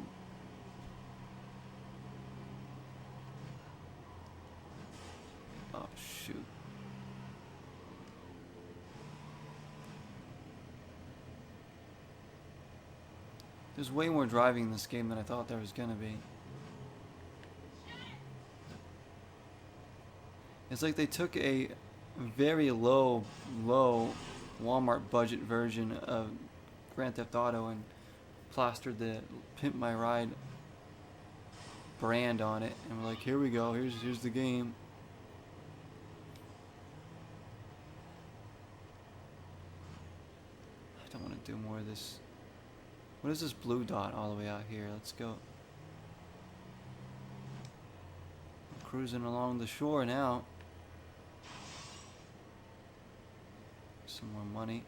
Oh shoot. There's way more driving in this game than I thought there was gonna be. It's like they took a very low Walmart budget version of Grand Theft Auto and plastered the Pimp My Ride brand on it, and we're like, here we go, here's the game. I don't want to do more of this. What is this blue dot all the way out here? Let's go. I'm cruising along the shore now. Some more money.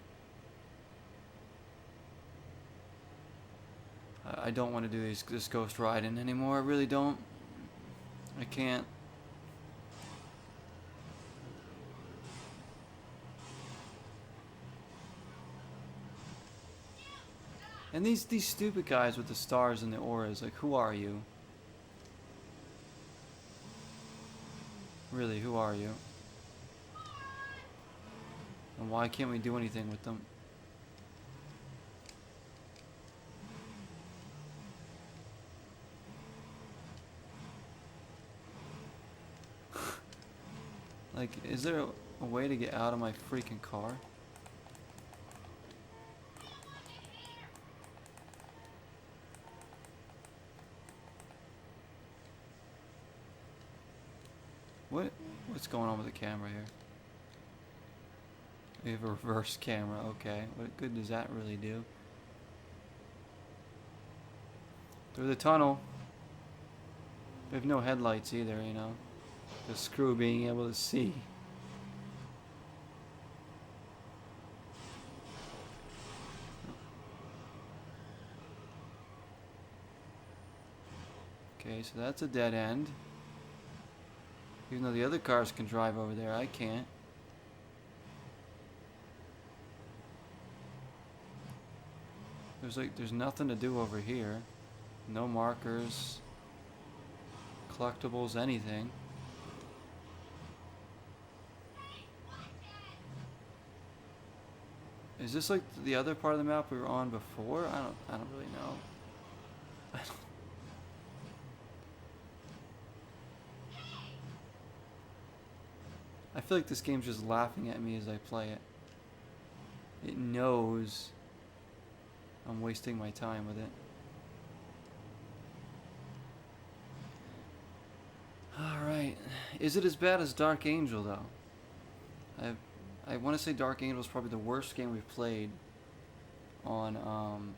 I don't want to do this ghost riding anymore. I really don't. I can't. And these stupid guys with the stars and the auras, like, who are you? Really, who are you? And why can't we do anything with them? Like, is there a way to get out of my freaking car? What's going on with the camera here? We have a reverse camera, okay. What good does that really do? Through the tunnel. We have no headlights either, you know. Just screw being able to see. Okay, so that's a dead end. Even though the other cars can drive over there, I can't. There's nothing to do over here. No markers, collectibles, anything. Is this like the other part of the map we were on before? I don't really know. I feel like this game's just laughing at me as I play it. It knows I'm wasting my time with it. Alright. Is it as bad as Dark Angel, though? I want to say Dark Angel is probably the worst game we've played on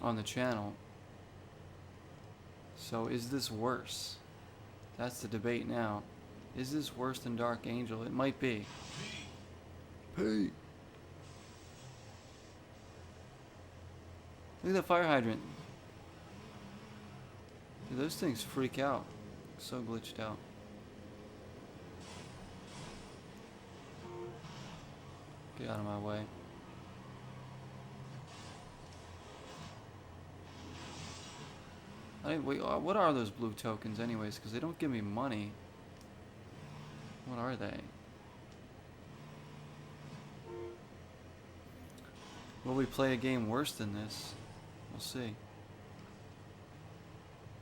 the channel. So is this worse? That's the debate now. Is this worse than Dark Angel? It might be. Hey! Look at that fire hydrant. Dude, those things freak out. So glitched out. Get out of my way. Wait, what are those blue tokens anyways? Because they don't give me money. What are they? Will we play a game worse than this? We'll see.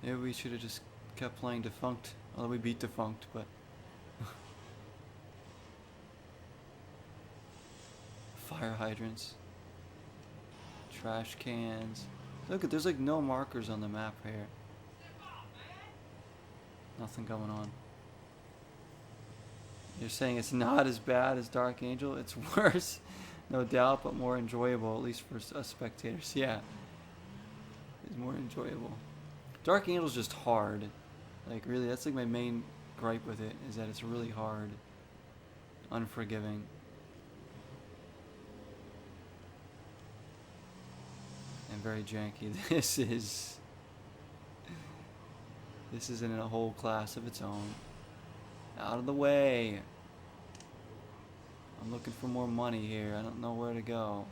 Maybe we should have just kept playing Defunct. Although we beat Defunct, but... Fire hydrants. Trash cans. Look, there's like no markers on the map here. Nothing going on. You're saying it's not as bad as Dark Angel? It's worse, no doubt, but more enjoyable, at least for us spectators. Yeah. It's more enjoyable. Dark Angel's just hard. Like, really, that's like my main gripe with it, is that it's really hard. Unforgiving. And very janky. This is in a whole class of its own. Out of the way. I'm looking for more money here. I don't know where to go.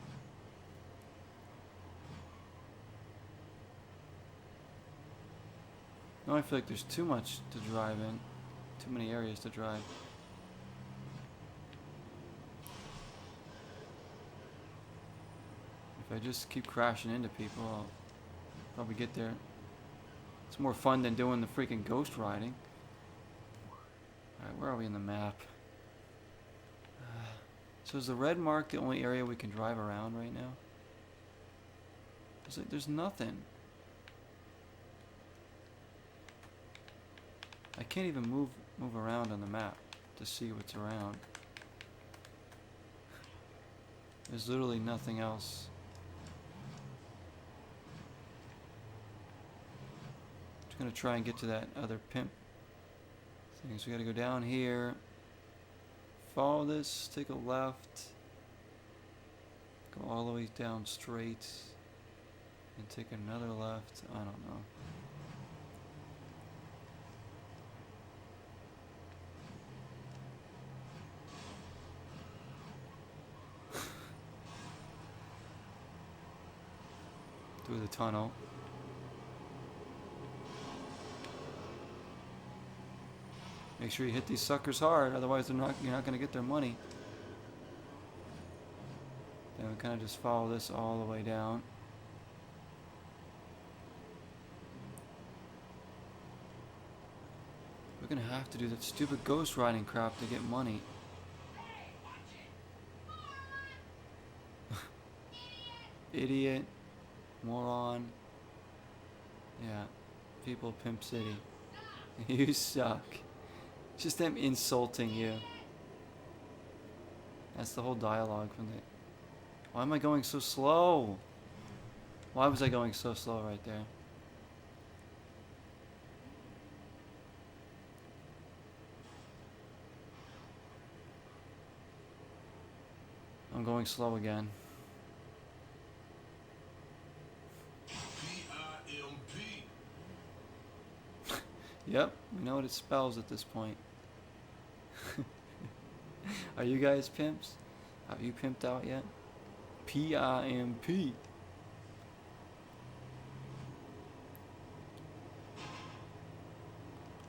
No, I feel like there's too much to drive in. Too many areas to drive. If I just keep crashing into people, I'll probably get there. It's more fun than doing the freaking ghost riding. Alright, where are we in the map? So is the red mark the only area we can drive around right now? There's nothing. I can't even move around on the map to see what's around. There's literally nothing else. Just gonna try and get to that other pimp thing. So we gotta go down here. Follow this, take a left. Go all the way down straight. And take another left. I don't know. Through the tunnel. Make sure you hit these suckers hard, otherwise you're not going to get their money. Then we kind of just follow this all the way down. We're going to have to do that stupid ghost riding crap to get money. Idiot. Moron. Yeah. People of Pimp City. You suck. Just them insulting you. That's the whole dialogue from the... Why am I going so slow? Why was I going so slow right there? I'm going slow again. Yep, we know what it spells at this point. Are you guys pimps? Have you pimped out yet? P-I-M-P.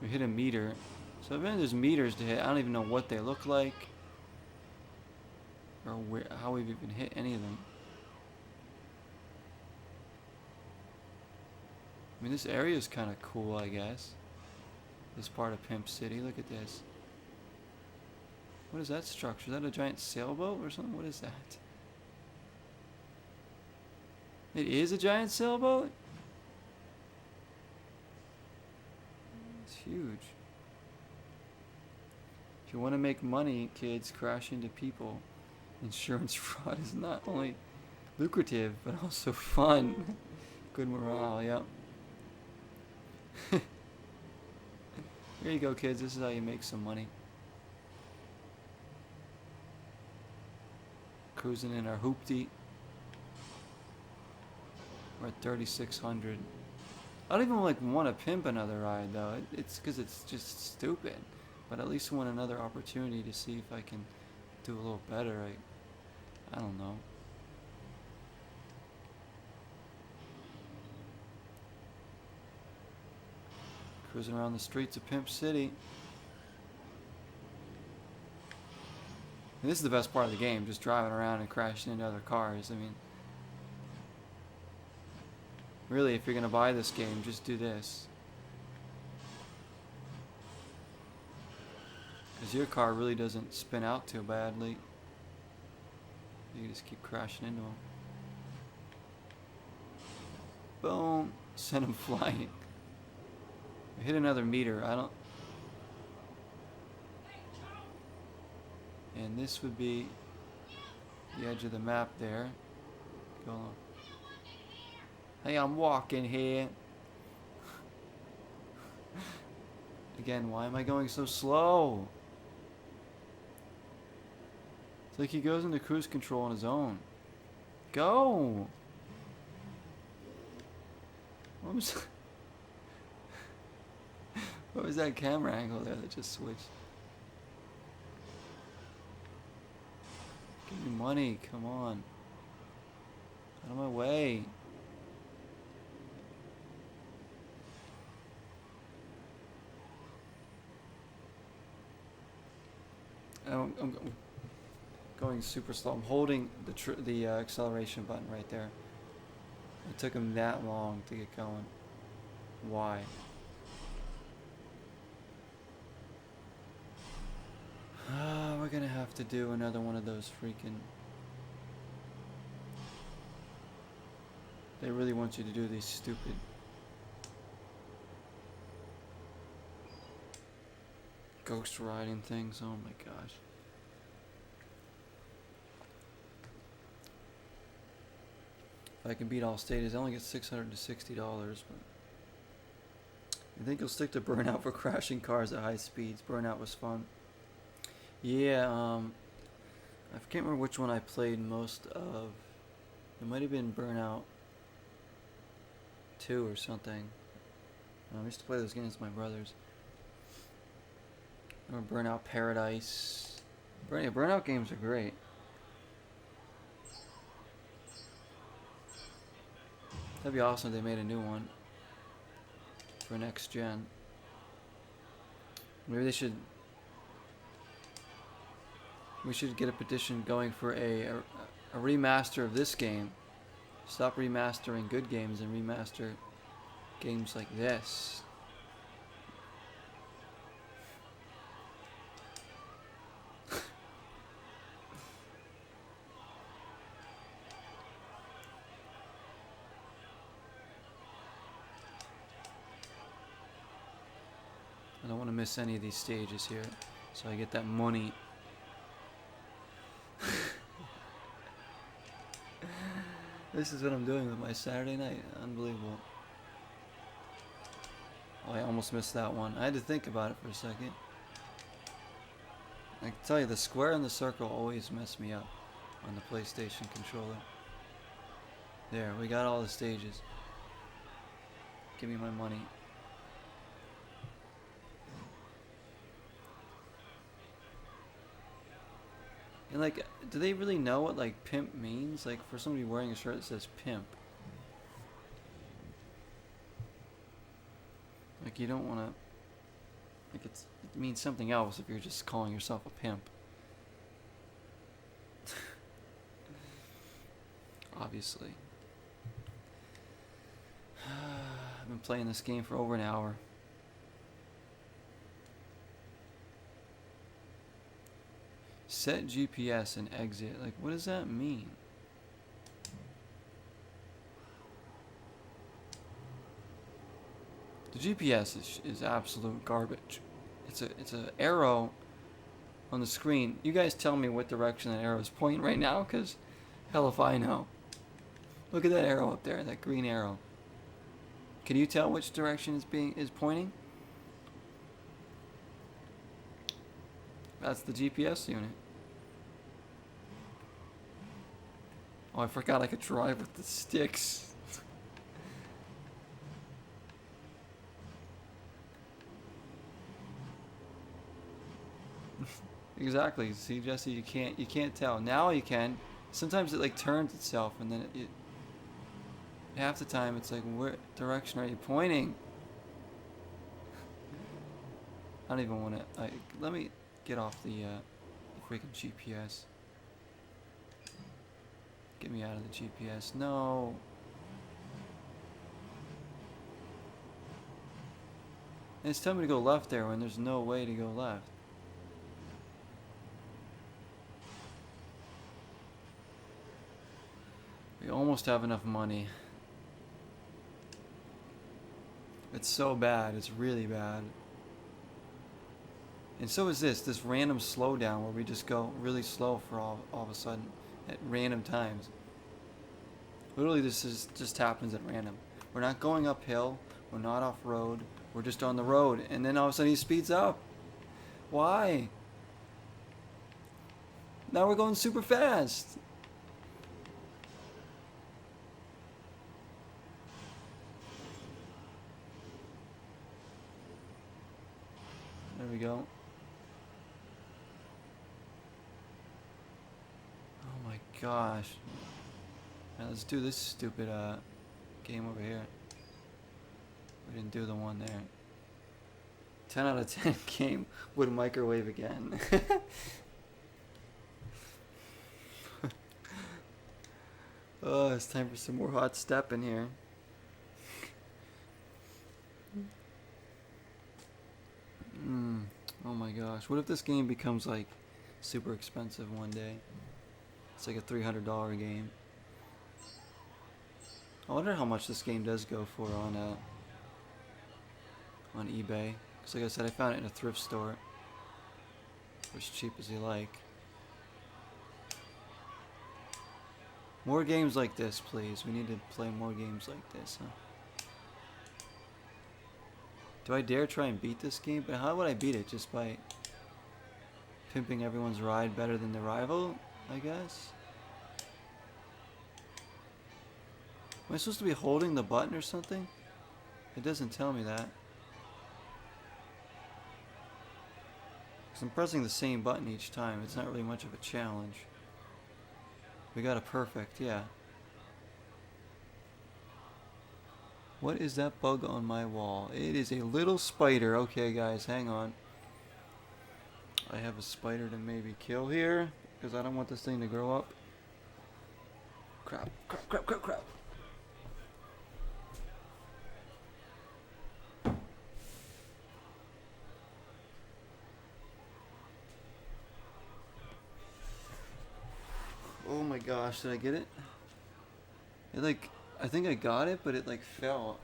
We hit a meter. So even there's meters to hit, I don't even know what they look like. Or where, how we've even hit any of them. I mean, this area is kind of cool, I guess. This part of Pimp City. Look at this. What is that structure? Is that a giant sailboat or something? What is that? It is a giant sailboat? It's huge. If you want to make money, kids, crash into people. Insurance fraud is not only lucrative, but also fun. Good morale, yep. Here you go, kids. This is how you make some money. Cruising in our hoopty. We're at 3,600. I don't even want to pimp another ride though. It's because it's just stupid. But at least I want another opportunity to see if I can do a little better. I don't know. Cruising around the streets of Pimp City. And this is the best part of the game, just driving around and crashing into other cars. I mean, really, if you're going to buy this game, just do this. Because your car really doesn't spin out too badly. You just keep crashing into them. Boom. Send them flying. I hit another meter. I don't... And this would be the edge of the map there. Go on. Hey, I'm walking here. again. Why am I going so slow? It's like he goes into cruise control on his own. Go! What was... what was that camera angle there that just switched? Give me money, come on. Out of my way. I'm going super slow. I'm holding the acceleration button right there. It took him that long to get going. Why? We're gonna have to do another one of those freaking... They really want you to do these stupid... ghost riding things. Oh my gosh. If I can beat all stages, I only get $660, but I think he'll stick to Burnout for crashing cars at high speeds. Burnout was fun. Yeah, I can't remember which one I played most of. It might have been Burnout 2 or something. I used to play those games with my brothers. Or Burnout Paradise. Burnout games are great. That'd be awesome if they made a new one for next gen. Maybe they should... We should get a petition going for a remaster of this game. Stop remastering good games and remaster games like this. I don't want to miss any of these stages here, so I get that money. This is what I'm doing with my Saturday night. Unbelievable. Oh, I almost missed that one. I had to think about it for a second. I can tell you, the square and the circle always mess me up on the PlayStation controller. There, we got all the stages. Give me my money. And like, do they really know what like pimp means? Like for somebody wearing a shirt that says pimp. Like you don't want to, like it means something else if you're just calling yourself a pimp. Obviously. I've been playing this game for over an hour. Set GPS and exit. Like, what does that mean? The GPS is absolute garbage. It's a arrow on the screen. You guys tell me what direction that arrow is pointing right now, because hell if I know. Look at that arrow up there, that green arrow. Can you tell which direction is pointing? That's the GPS unit. Oh, I forgot I could drive with the sticks. Exactly. See, Jesse, you can't tell. Now you can. Sometimes it like turns itself, and then it half the time it's like, where direction are you pointing? I don't even want to. Let me get off the freaking GPS. Get me out of the GPS. No. And it's telling me to go left there when there's no way to go left. We almost have enough money. It's so bad. It's really bad. And so is this random slowdown where we just go really slow for all of a sudden at random times. Literally, just happens at random. We're not going uphill. We're not off road. We're just on the road, and then all of a sudden he speeds up. Why? Now we're going super fast. There we go. Oh my gosh. Now let's do this stupid game over here. We didn't do the one there. 10 out of 10 game would microwave again. Oh, it's time for some more hot step in here. Oh my gosh. What if this game becomes like super expensive one day? It's like a $300 game. I wonder how much this game does go for on eBay. Because like I said, I found it in a thrift store. For as cheap as you like. More games like this, please. We need to play more games like this, huh? Do I dare try and beat this game? But how would I beat it? Just by pimping everyone's ride better than the rival, I guess? Am I supposed to be holding the button or something? It doesn't tell me that. Because I'm pressing the same button each time. It's not really much of a challenge. We got a perfect, yeah. What is that bug on my wall? It is a little spider. Okay, guys, hang on. I have a spider to maybe kill here, because I don't want this thing to grow up. Crap, crap, crap, crap, crap. Oh my gosh, did I get it? It like, I think I got it, but it like fell.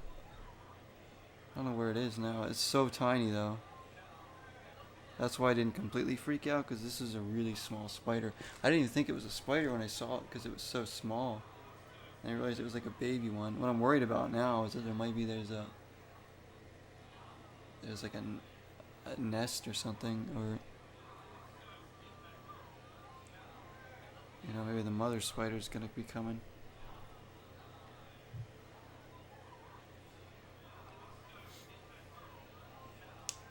I don't know where it is now. It's so tiny though. That's why I didn't completely freak out, because this is a really small spider. I didn't even think it was a spider when I saw it, because it was so small. And I realized it was like a baby one. What I'm worried about now is that there might be, there's like a nest or something, or you know, maybe the mother spider's gonna be coming.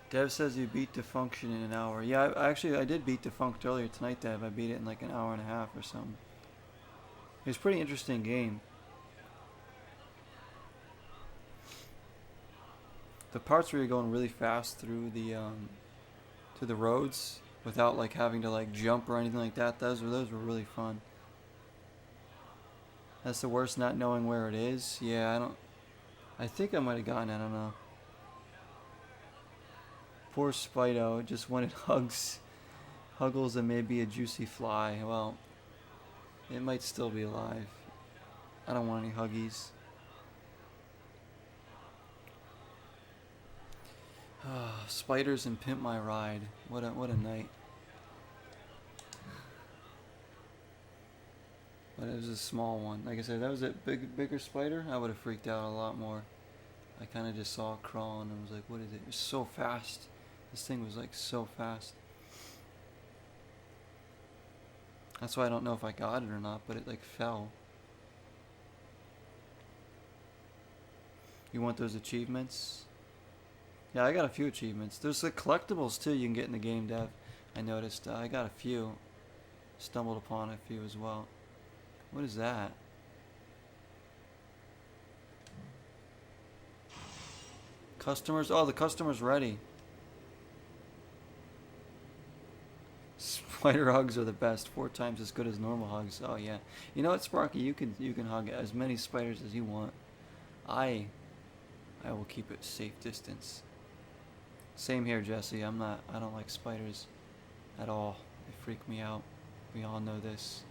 Dev says you beat Defunction in an hour. Yeah, I did beat Defunct earlier tonight, Dev. I beat it in like an hour and a half or something. It was a pretty interesting game. The parts where you're going really fast through the roads without like having to like jump or anything like that, those were really fun. That's the worst, not knowing where it is. Yeah, I think I might have gotten it, I don't know. Poor Spido just wanted hugs. Huggles and maybe a juicy fly. Well, it might still be alive. I don't want any huggies. Spiders and Pimp My Ride. What a night. But it was a small one. Like I said, that was a bigger spider. I would have freaked out a lot more. I kind of just saw it crawling and was like, what is it? It was so fast. This thing was like so fast. That's why I don't know if I got it or not, but it like fell. You want those achievements? Yeah, I got a few achievements. There's like collectibles too you can get in the game, Dev. I noticed. I got a few. Stumbled upon a few as well. What is that? Customers? Oh, the customer's ready. Spider hugs are the best. 4 times as good as normal hugs. Oh yeah. You know what, Sparky? You can hug as many spiders as you want. I will keep it safe distance. Same here, Jesse. I don't like spiders at all. They freak me out. We all know this.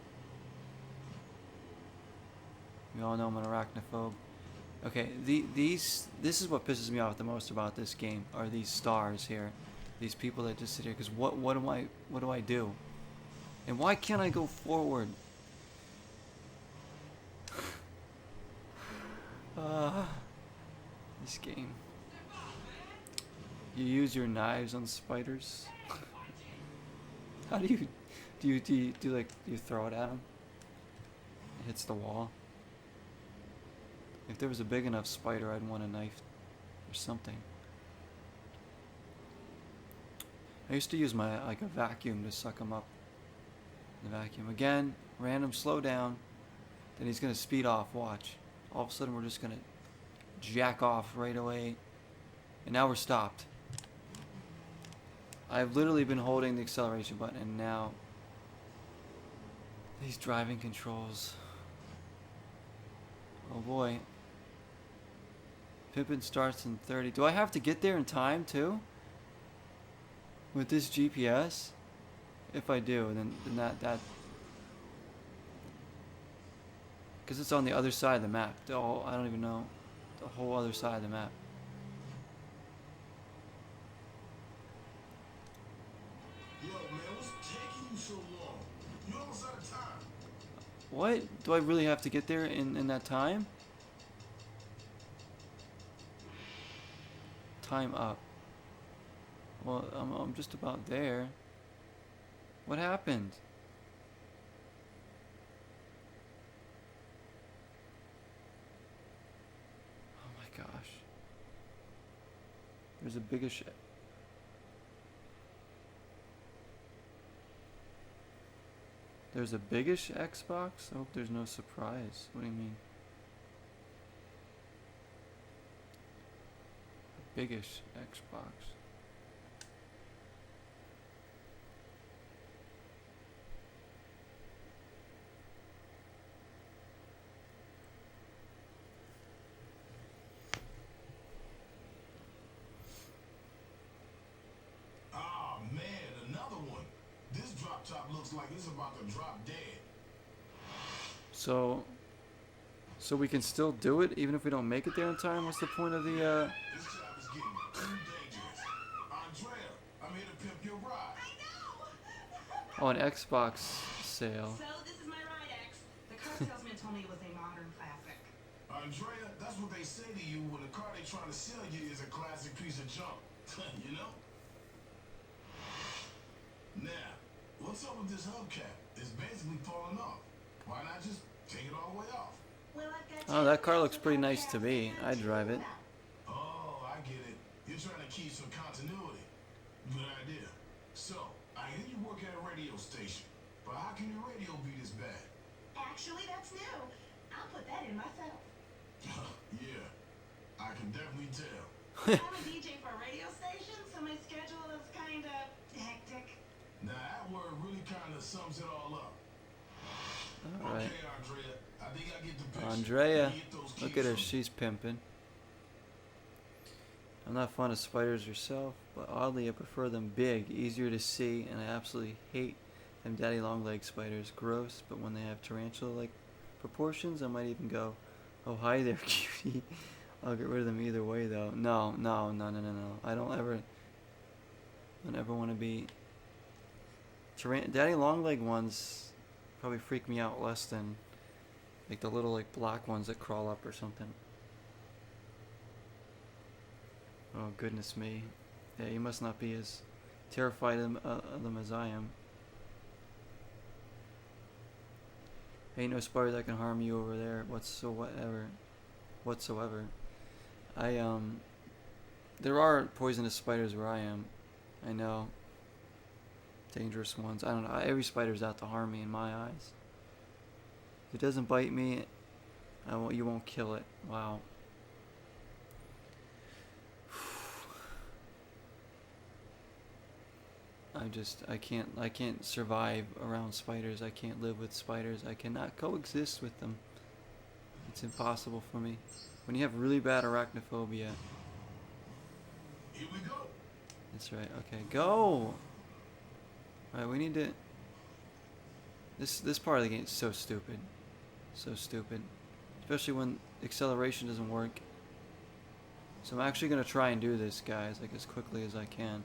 We all know I'm an arachnophobe. Okay, this is what pisses me off the most about this game, are these stars here. These people that just sit here, because what do I do? And why can't I go forward? This game. You use your knives on spiders. How do you do you throw it at them? It hits the wall. If there was a big enough spider, I'd want a knife or something. I used to use my like a vacuum to suck them up. The vacuum again, random slow down. Then he's gonna speed off. Watch. All of a sudden, we're just gonna jack off right away, and now we're stopped. I've literally been holding the acceleration button, and now these driving controls. Oh boy. Pippin starts in 30. Do I have to get there in time too? With this GPS? If I do, then that because it's on the other side of the map. I don't even know. The whole other side of the map. Yo, man, what's taking you so long? You almost out of time. What? Do I really have to get there in that time? Time up. Well, I'm just about there. What happened? Oh my gosh. There's a biggish... There's a biggish Xbox? I hope there's no surprise. What do you mean? A biggish Xbox. Ah, man, another one. This drop top looks like it's about to drop dead. So we can still do it even if we don't make it there in time? What's the point of the This job is getting too dangerous. Andrea, I'm here to pimp your ride. oh, an Xbox sale? So this is my ride, X. The car salesman told me it was a modern classic. Andrea, that's what they say to you when the car they're trying to sell you is a classic piece of junk. You know? Now, what's up with this hubcap? It's basically falling off. Why not just take it all the way off? Well, I've got Oh, that car looks pretty nice to me. I'd drive it. Oh, I get it. You're trying to keep some continuity. Good idea. So, I hear you work at a radio station, but how can your radio be this bad? Actually, that's new. I'll put that in myself. Yeah, I can definitely tell. I'm a DJ for a radio station, so my schedule is kind of hectic. Now, that word really kind of sums it all up. Alright. Okay, Andrea, I think I get the picture. Andrea, Get those look keys at her, from me. she's pimping. I'm not fond of spiders yourself, but oddly I prefer them big, easier to see, and I absolutely hate them daddy long leg spiders. Gross, but when they have tarantula-like proportions, I might even go, oh hi there, cutie. I'll get rid of them either way though. No. I don't ever want to be... daddy long leg ones probably freak me out less than like the little like black ones that crawl up or something. Oh goodness me. Yeah, you must not be as terrified of them as I am. Ain't no spider that can harm you over there whatsoever. There are poisonous spiders where I am. I know. Dangerous ones. I don't know. Every spider's out to harm me in my eyes. If it doesn't bite me, you won't kill it. Wow. I can't survive around spiders. I can't live with spiders. I cannot coexist with them. It's impossible for me. When you have really bad arachnophobia. Here we go. That's right. Okay, go. Alright, we need to... This part of the game is so stupid. So stupid. Especially when acceleration doesn't work. So I'm actually going to try and do this, guys, like as quickly as I can.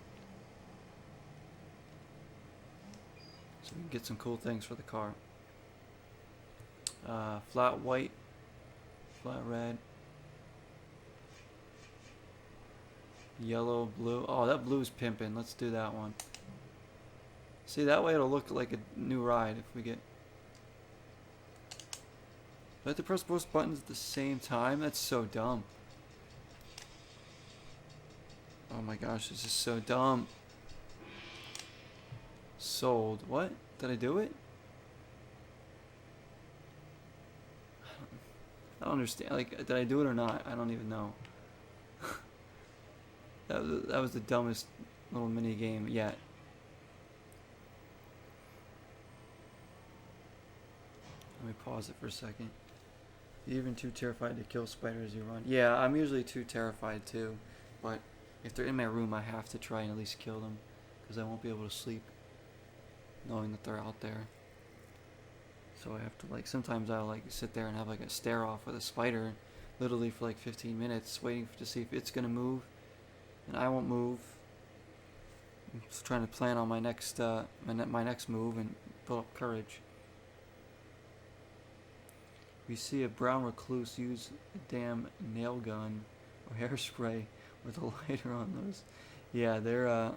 So we can get some cool things for the car. Flat white. Flat red. Yellow, blue. Oh, that blue's pimping. Let's do that one. See, that way it'll look like a new ride if we get... Do I have to press both buttons at the same time? That's so dumb. Oh my gosh, this is so dumb. Sold. What? Did I do it? I don't understand. Like, did I do it or not? I don't even know. That was the dumbest little mini game yet. Let me pause it for a second. You're even too terrified to kill spiders as you run. Yeah, I'm usually too terrified too. But if they're in my room, I have to try and at least kill them. Because I won't be able to sleep knowing that they're out there. So I have to, like, sometimes I'll like sit there and have like a stare off with a spider literally for like 15 minutes waiting to see if it's gonna move, and I won't move. I'm just trying to plan on my next my next move and build up courage. We see a brown recluse use a damn nail gun or hairspray with a lighter on those. Yeah, they're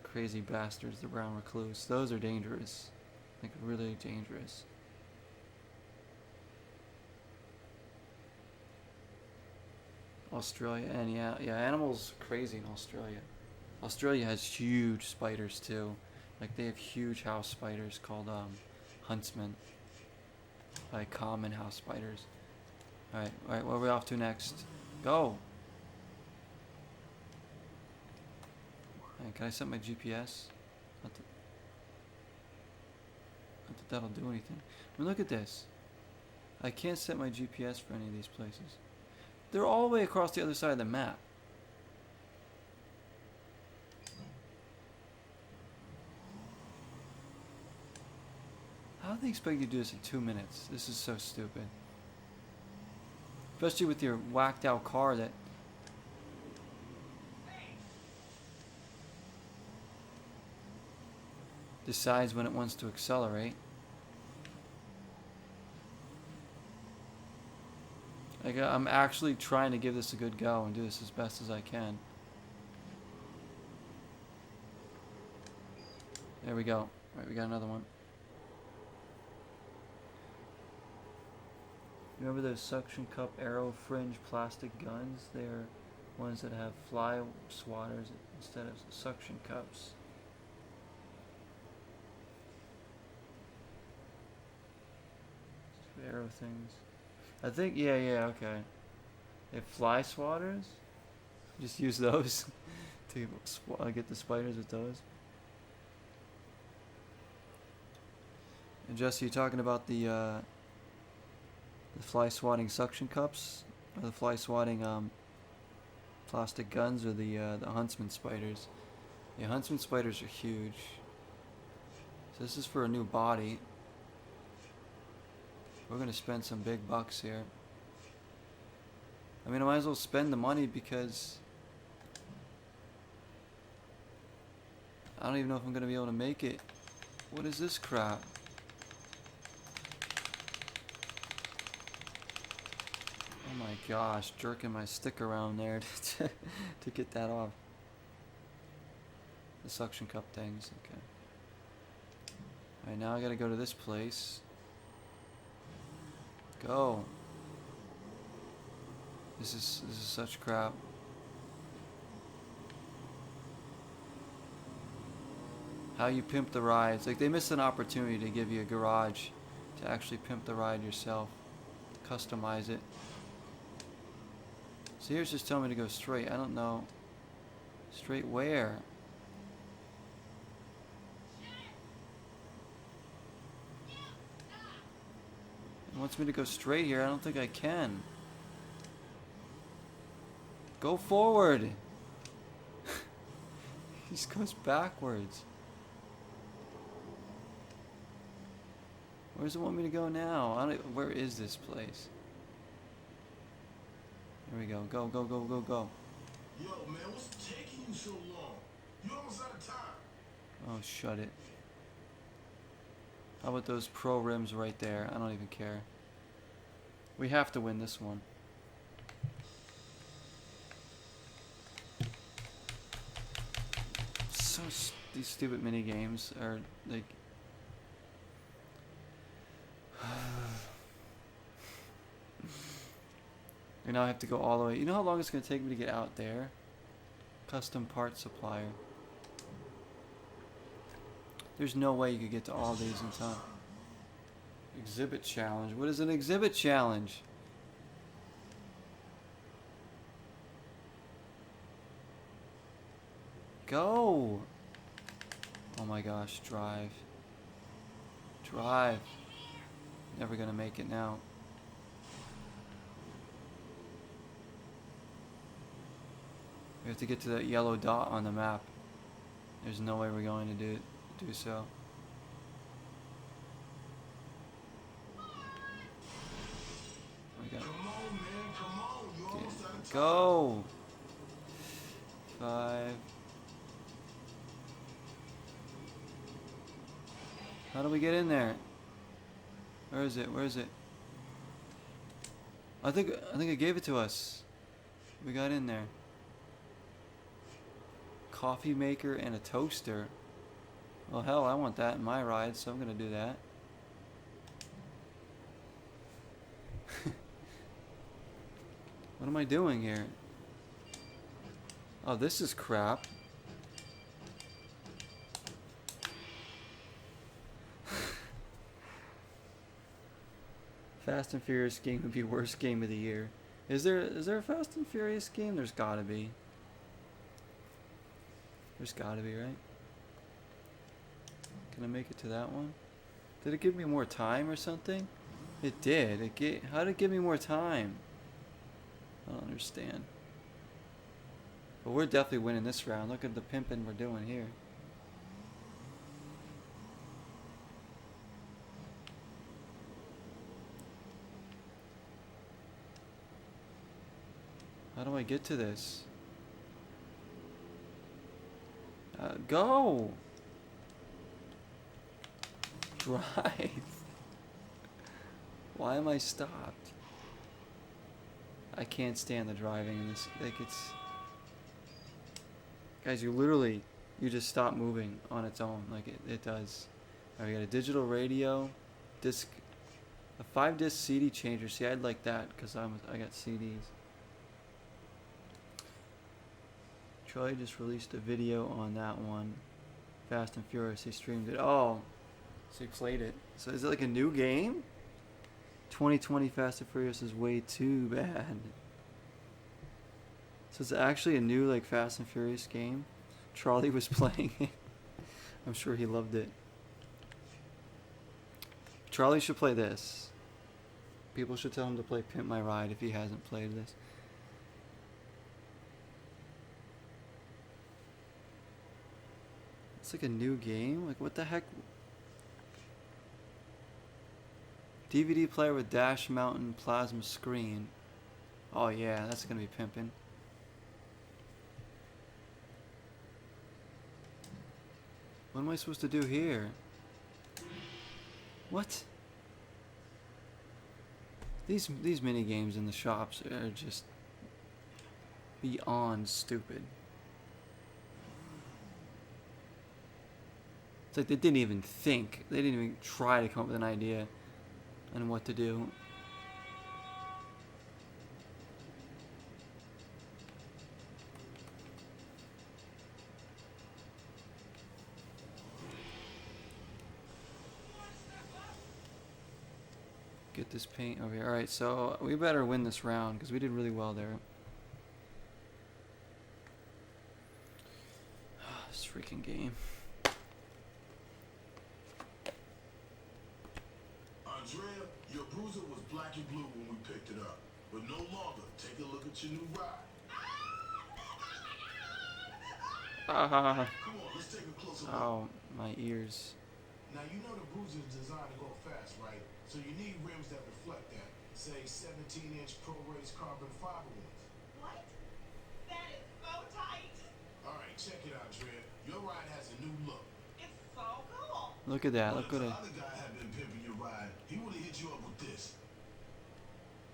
crazy bastards, the brown recluse. Those are dangerous. Like, really dangerous. Australia, and yeah, animals are crazy in Australia. Australia has huge spiders too. Like, they have huge house spiders called huntsmen. Like common house spiders. Alright, what are we off to next? Go! Hey, can I set my GPS? Not that that'll do anything. I mean, look at this. I can't set my GPS for any of these places. They're all the way across the other side of the map. How do they expect you to do this in 2 minutes? This is so stupid. Especially with your whacked out car that... decides when it wants to accelerate. Like, I'm actually trying to give this a good go and do this as best as I can. There we go. Alright, we got another one. Remember those suction cup arrow fringe plastic guns? They're ones that have fly swatters instead of suction cups. Arrow things. I think, yeah, okay. They have fly swatters? Just use those to get the spiders with those. And Jesse, you talking about the fly swatting suction cups, or the fly swatting plastic guns, or the huntsman spiders? The huntsman spiders are huge. So this is for a new body. We're gonna spend some big bucks here. I mean, I might as well spend the money because I don't even know if I'm gonna be able to make it. What is this crap? Oh my gosh, jerking my stick around there to get that off. The suction cup things, okay. Alright, now I gotta go to this place. Go. This is such crap. How you pimp the rides. Like, they missed an opportunity to give you a garage to actually pimp the ride yourself. Customize it. So here's just telling me to go straight. I don't know. Straight where? It wants me to go straight here. I don't think I can. Go forward. He just goes backwards. Where does it want me to go now? Where is this place? Here we go. Go, go, go, go, go. Yo, man, what's taking you so long? You almost out of time. Oh, shut it. How about those pro rims right there? I don't even care. We have to win this one. these stupid mini games are like. And now I have to go all the way. You know how long it's gonna take me to get out there? Custom parts supplier. There's no way you could get to all these in time. Exhibit challenge. What is an exhibit challenge? Go! Oh my gosh, drive. Drive. Never gonna make it now. We have to get to that yellow dot on the map. There's no way we're going to do so. We got Come on, man, come on. You almost out of time. go. 5. How do we get in there? Where is it? Where is it? I think it gave it to us. We got in there. Coffee maker and a toaster. Well, hell, I want that in my ride, so I'm gonna do that. What am I doing here? Oh, this is crap. Fast and Furious game would be worst game of the year. Is there a Fast and Furious game? There's gotta be. There's gotta be, right? Can I make it to that one? Did it give me more time or something? It did. How did it give me more time? I don't understand. But we're definitely winning this round. Look at the pimping we're doing here. How do I get to this? Go! Drive! Why am I stopped? I can't stand the driving in this. Like, it's... Guys, you just stop moving on its own. Like, it does. Alright, we got a digital radio, disc... A 5-disc CD changer. See, I'd like that, because I got CDs. Charlie just released a video on that one. Fast and Furious, he streamed it. Oh, so he played it. So is it like a new game? 2020 Fast and Furious is way too bad. So it's actually a new like Fast and Furious game. Charlie was playing it. I'm sure he loved it. Charlie should play this. People should tell him to play Pimp My Ride if he hasn't played this. It's like a new game? Like, what the heck? DVD player with dash mountain plasma screen. Oh yeah, that's gonna be pimpin'. What am I supposed to do here? What? These mini games in the shops are just beyond stupid. It's like they didn't even think. They didn't even try to come up with an idea on what to do. Get this paint over here. Alright, so we better win this round because we did really well there. This freaking game. Andrea, your bruiser was black and blue when we picked it up, but no longer. Take a look at your new ride. Come on, let's take a closer look. Oh, my ears. Now you know the bruiser is designed to go fast, right? So you need rims that reflect that. Say 17-inch Pro Race carbon fiber ones. What? That is so tight. All right, check it out, Andrea. Your ride has a new look. It's so cool. Look at that. Look If at the it. other guy had been pimping your ride, he would have hit you up with this.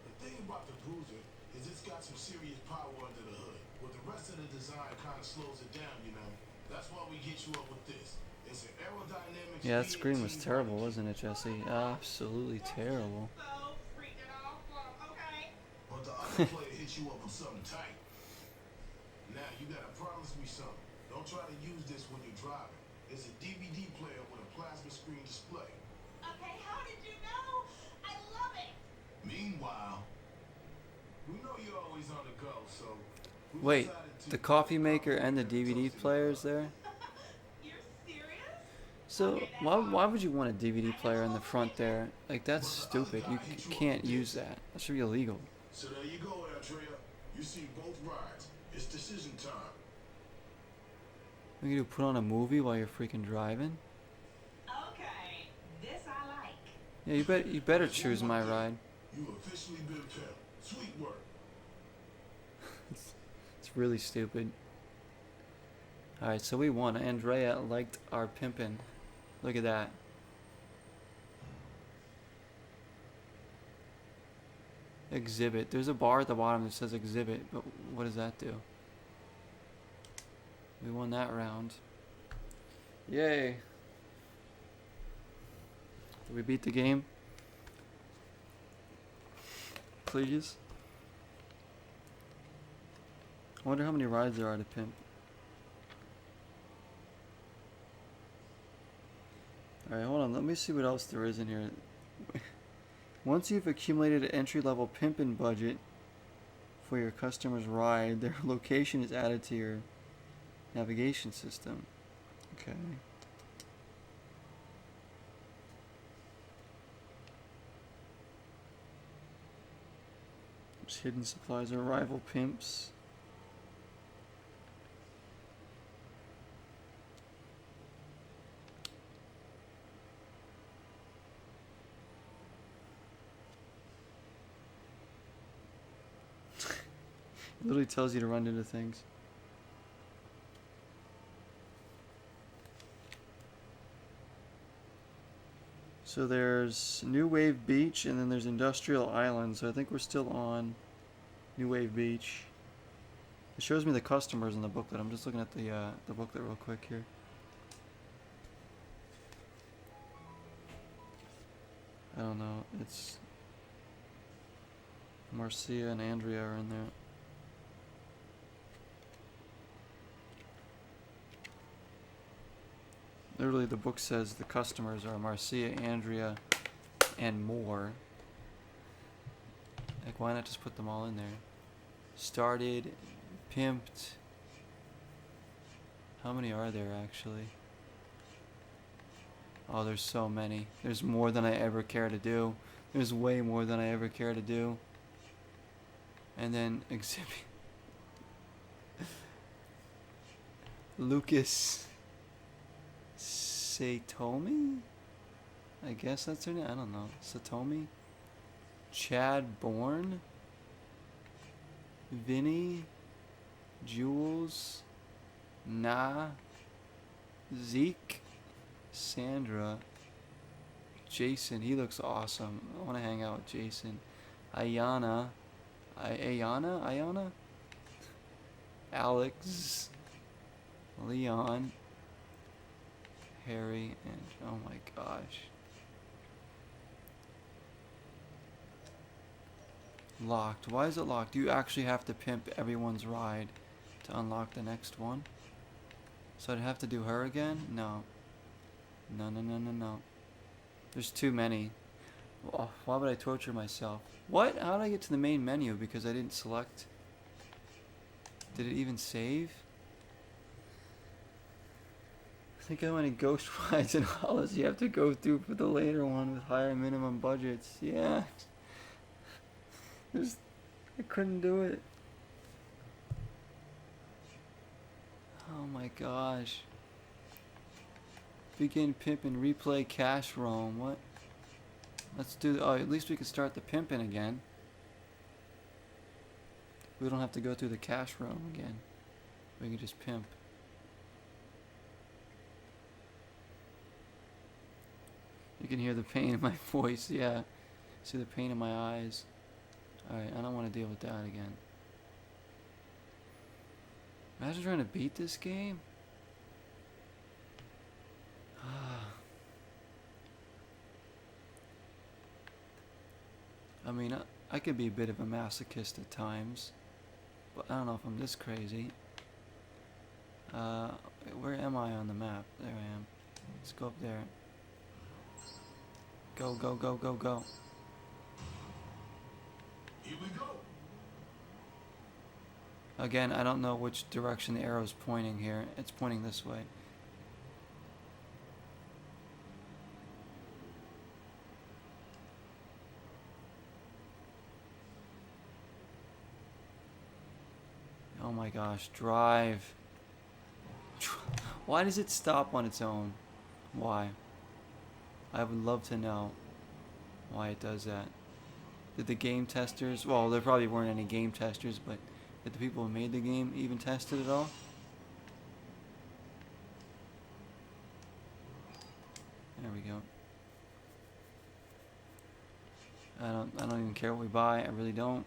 The thing about the bruiser is it's got some serious power under the hood. But the rest of the design kind of slows it down, you know. That's why we hit you up with this. Yeah, that screen was terrible, wasn't it, Jesse? Absolutely terrible. So freaking awesome. Okay. But the other player hit you up with something tight. Now you gotta promise me something. Don't try to use this when you're driving. It's a DVD player with a plasma screen display. Okay, how did you know? I love it. Meanwhile, we know you're always on the go, so we Wait, decided to the coffee maker and the DVD player is there? You're serious? So why would you want a DVD player in the front there? Like, that's stupid. You can't use that. That should be illegal. So there you go, Andrea. You see both rides. It's decision time. What you do, put on a movie while you're freaking driving? Okay, this I like. Yeah, you better choose my ride. You officially been Pimp. Sweet work. It's really stupid. Alright, so we won. Andrea liked our pimpin'. Look at that. Exhibit. There's a bar at the bottom that says exhibit, but what does that do? We won that round. Yay. Did we beat the game? Please? I wonder how many rides there are to Pimp. Alright, hold on. Let me see what else there is in here. Once you've accumulated an entry-level Pimpin' budget for your customer's ride, their location is added to your navigation system. Okay. There's hidden supplies or rival pimps. It literally tells you to run into things. So there's New Wave Beach and then there's Industrial Island. So I think we're still on New Wave Beach. It shows me the customers in the booklet. I'm just looking at the booklet real quick here. I don't know. It's Marcia and Andrea are in there. Literally, the book says the customers are Marcia, Andrea, and more. Like, why not just put them all in there? Started, pimped. How many are there actually? Oh, there's so many. There's more than I ever care to do. There's way more than I ever care to do. And then exhibit. Lucas Satomi? I guess that's her name. I don't know. Satomi? Chad Bourne? Vinny? Jules? Nah? Zeke? Sandra? Jason, he looks awesome. I want to hang out with Jason. Ayana? Ayana? Alex? Leon? Harry, and oh my gosh. Locked. Why is it locked? You actually have to pimp everyone's ride to unlock the next one? So I'd have to do her again? No. No. There's too many. Oh, why would I torture myself? What? How did I get to the main menu? Because I didn't select. Did it even save? I think how many ghost rides and hollows you have to go through for the later one with higher minimum budgets. Yeah. I couldn't do it. Oh my gosh. Begin pimp and replay cash roam. What? Let's do. Oh, at least we can start the pimping again. We don't have to go through the cash roam again. We can just pimp. You can hear the pain in my voice, yeah. See the pain in my eyes. Alright, I don't want to deal with that again. Imagine trying to beat this game. I mean, I could be a bit of a masochist at times, but I don't know if I'm this crazy. Where am I on the map? There I am. Let's go up there. Go, go, go, go, go. Here we go. Again, I don't know which direction the arrow's pointing here. It's pointing this way. Oh my gosh, drive. Why does it stop on its own? Why? I would love to know why it does that. Did the game testers, well, there probably weren't any game testers, but did the people who made the game even test it at all? There we go. I don't even care what we buy. I really don't.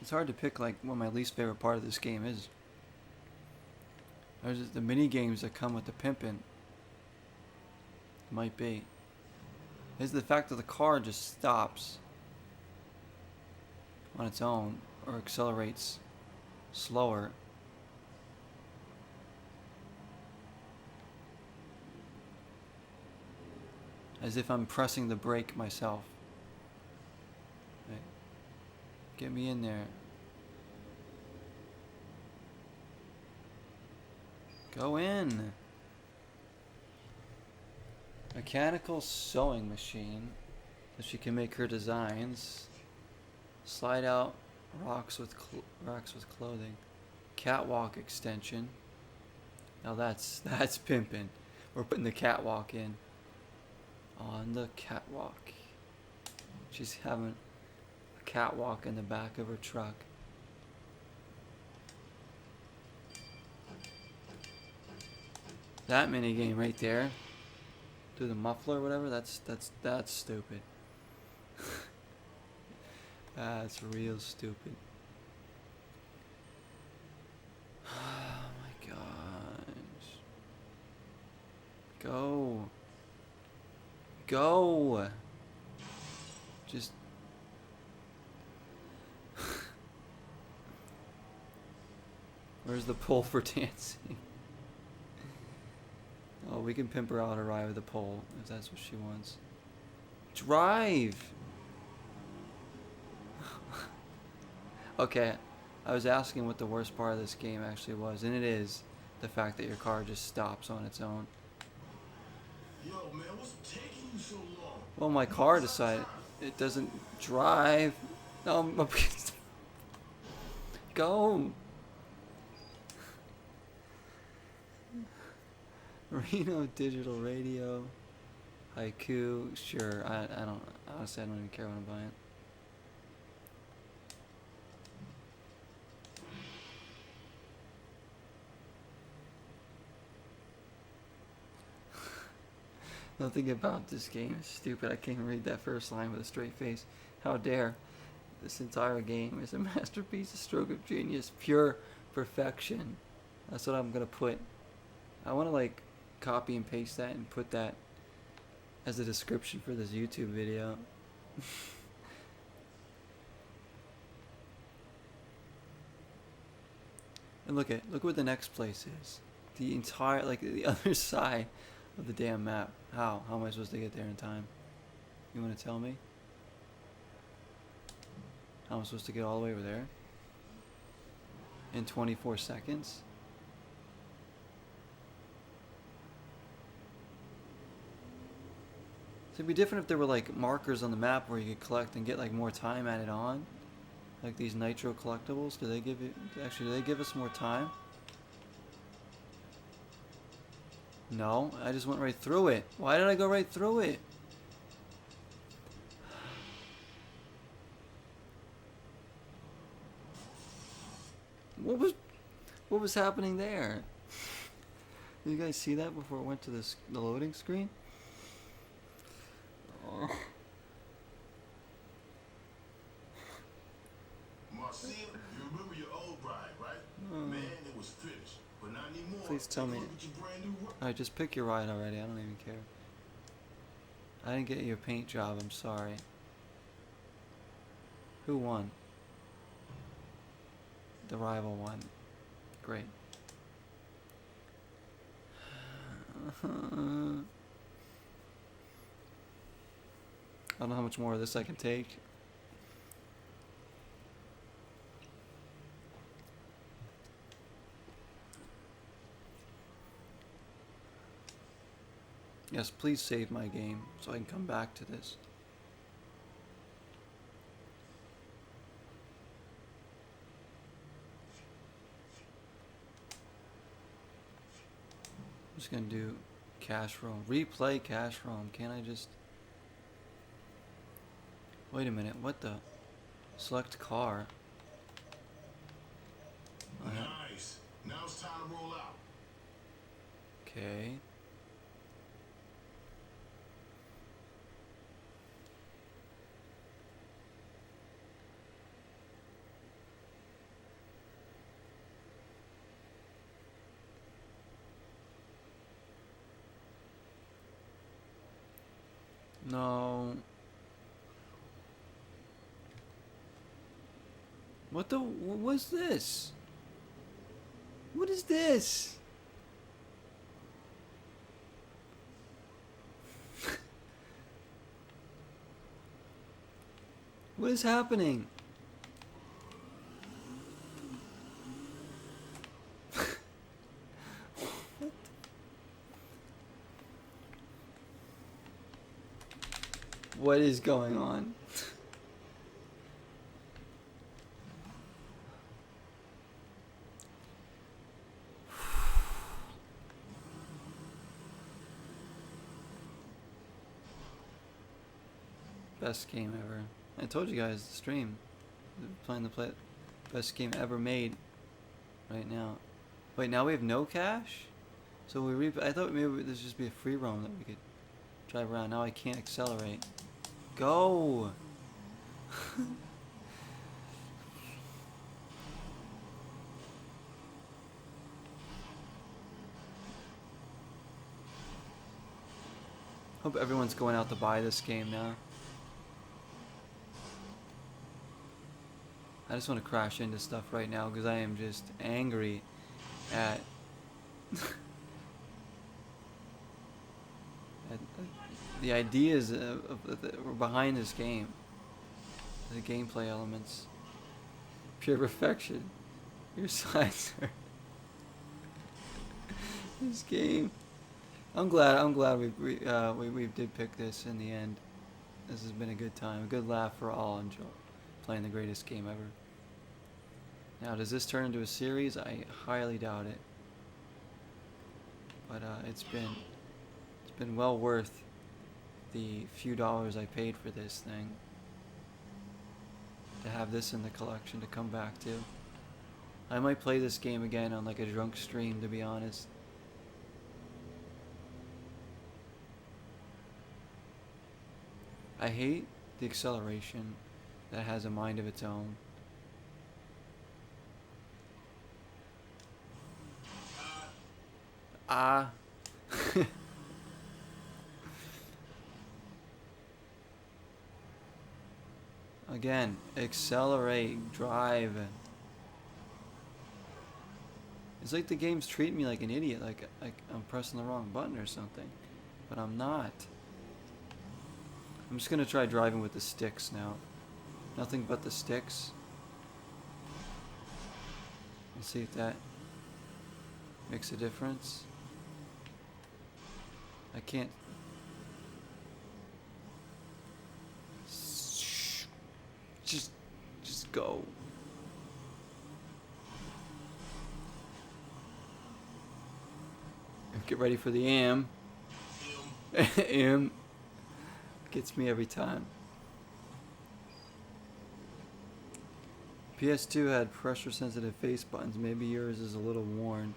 It's hard to pick like what my least favorite part of this game is. There's just the mini games that come with the pimping. Might be. Is the fact that the car just stops on its own or accelerates slower. As if I'm pressing the brake myself. Right. Get me in there. Go in. Mechanical sewing machine. So she can make her designs. Slide out racks with clothing. Catwalk extension. Now that's pimping. We're putting the catwalk in. On the catwalk. She's having a catwalk in the back of her truck. That mini game right there. Do the muffler or whatever. That's stupid. That's real stupid. Oh my gosh. Go. Go. Just. Where's the pole for dancing? Oh, we can pimp her out to ride with the pole if that's what she wants. Drive! Okay, I was asking what the worst part of this game actually was, and it is the fact that your car just stops on its own. Yo, man, what's taking you so long? Well, my car decided it doesn't drive. No, I'm go. Reno digital radio, haiku. Sure, I don't honestly. I don't even care what I'm buying. Nothing about this game is stupid. I can't read that first line with a straight face. How dare! This entire game is a masterpiece, a stroke of genius, pure perfection. That's what I'm gonna put. I want to like copy and paste that and put that as a description for this YouTube video. And look what the next place is. The entire, like the other side of the damn map. How am I supposed to get there in time? You want to tell me? How am I supposed to get all the way over there? In 24 seconds? So it'd be different if there were like markers on the map where you could collect and get like more time added on. Like these nitro collectibles. Do they give us more time? No, I just went right through it. Why did I go right through it? What was happening there? Did you guys see that before it went to the loading screen? Oh. Marcia, you remember your old ride, right? Man, it was finished. but not anymore. Please tell Take a me. look at your brand new Alright, just pick your ride already. I don't even care. I didn't get you a paint job. I'm sorry. Who won? The rival won. Great. I don't know how much more of this I can take. Yes, please save my game so I can come back to this. I'm just gonna do cash roam. Replay cash roam. Can't I just... Wait a minute, what the? Select car. Nice. Now it's time to roll out. Okay. No. What the? What was this? What is this? What is happening? What is going on? Best game ever. I told you guys the stream. Playing the best game ever made. Right now. Wait, now we have no cash? So I thought maybe this would just be a free roam that we could drive around. Now I can't accelerate. Go! Hope everyone's going out to buy this game now. I just want to crash into stuff right now because I am just angry at, at the ideas that were behind this game. The gameplay elements. Pure perfection. Your sides are... This game. I'm glad we did pick this in the end. This has been a good time. A good laugh for all. Enjoy playing the greatest game ever. Now, does this turn into a series? I highly doubt it. But it's been well worth the few dollars I paid for this thing. To have this in the collection to come back to. I might play this game again on like a drunk stream, to be honest. I hate the acceleration that has a mind of its own. Again, accelerate, drive. It's like the game's treating me like an idiot, like I'm pressing the wrong button or something. But I'm not. I'm just gonna try driving with the sticks now. Nothing but the sticks. Let's see if that makes a difference. I can't. Just go. Get ready for the AM. AM gets me every time. PS2 had pressure sensitive face buttons. Maybe yours is a little worn.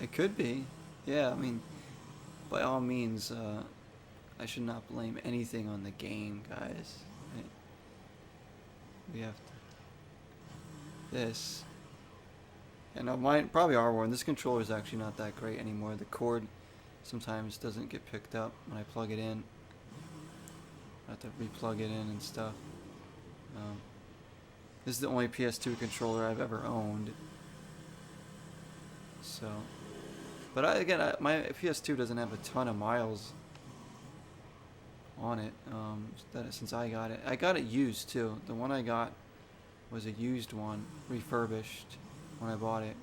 It could be. Yeah, I mean, by all means, I should not blame anything on the game, guys. We have to... This Yeah, no, mine probably are worn. This controller is actually not that great anymore. The cord sometimes doesn't get picked up when I plug it in. I have to replug it in and stuff. This is the only PS2 controller I've ever owned. So, but my PS2 doesn't have a ton of miles on it. Since I got it used too. The one I got was a used one, refurbished when I bought it.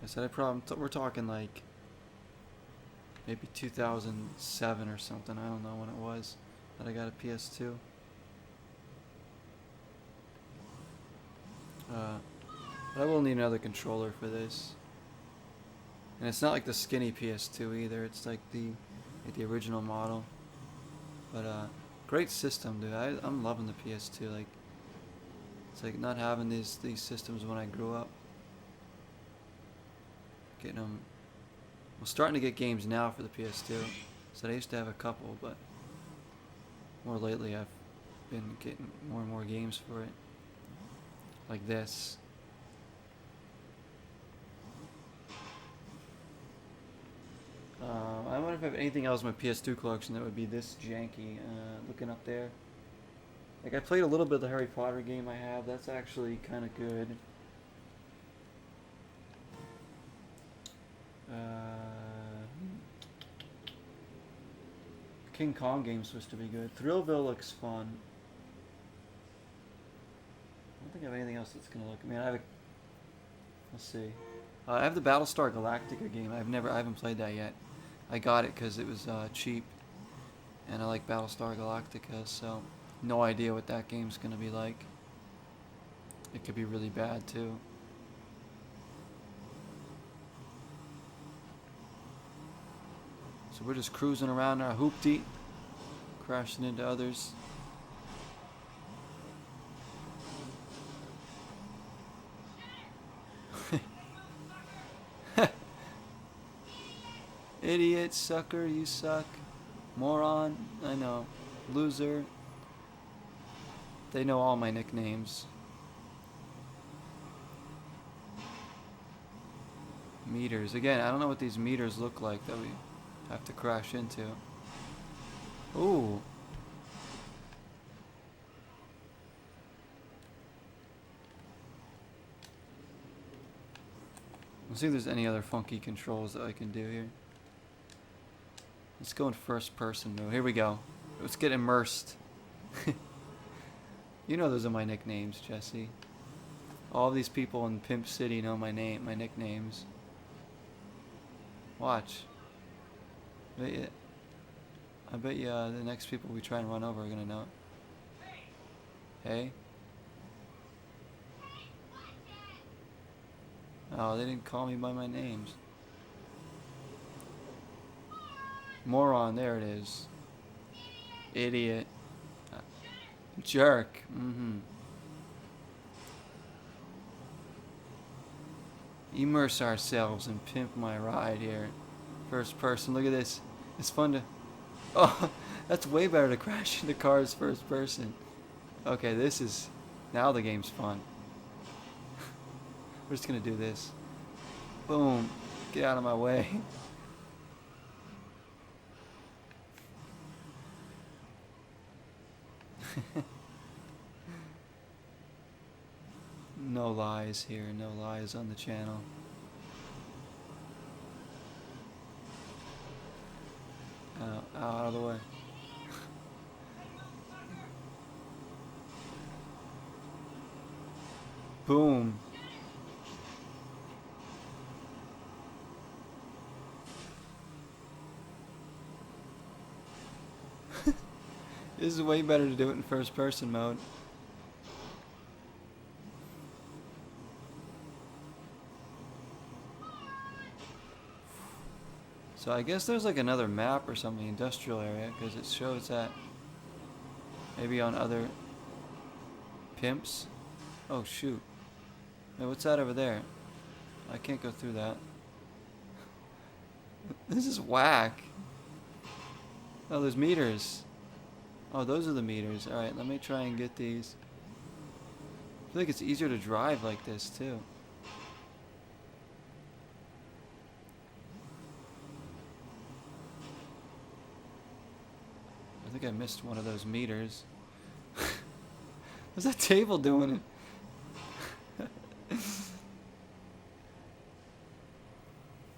I said we're talking like maybe 2007 or something. I don't know when it was that I got a PS2. But I will need another controller for this. And it's not like the skinny PS2 either. It's like the original model. But great system, dude. I'm loving the PS2. Like, it's like not having these systems when I grew up. Getting them. Well, starting to get games now for the PS2. So I used to have a couple, but more lately I've been getting more and more games for it. Like this. I wonder if I have anything else in my PS2 collection that would be this janky. Looking up there. Like, I played a little bit of the Harry Potter game I have. That's actually kind of good. King Kong game's supposed to be good. Thrillville looks fun. I don't think I have anything else that's gonna look. I mean, let's see. I have the Battlestar Galactica game. I haven't played that yet. I got it because it was cheap, and I like Battlestar Galactica. So, no idea what that game's gonna be like. It could be really bad too. So we're just cruising around our hoopty, crashing into others. Idiot, sucker, you suck. Moron, I know. Loser. They know all my nicknames. Meters. Again, I don't know what these meters look like that we have to crash into. Ooh. Let's see if there's any other funky controls that I can do here. Let's go in first person mode. Here we go. Let's get immersed. You know those are my nicknames, Jesse. All these people in Pimp City know my nicknames. Watch. I bet you the next people we try and run over are gonna know it. Hey? Oh, they didn't call me by my names. Moron, there it is. Idiot. Jerk. Immerse ourselves and pimp my ride here. First person, look at this. It's fun to... Oh, that's way better to crash into cars first person. Okay, this is... Now the game's fun. We're just gonna do this. Boom. Get out of my way. No lies here, no lies on the channel. Out of the way. Boom. This is way better to do it in first person mode. So I guess there's like another map or something, industrial area, because it shows that maybe on other pimps. Oh shoot. Hey, what's that over there? I can't go through that. This is whack. Oh, there's meters. Oh, those are the meters. Alright, let me try and get these. I feel like it's easier to drive like this too. I think I missed one of those meters. What's that table doing?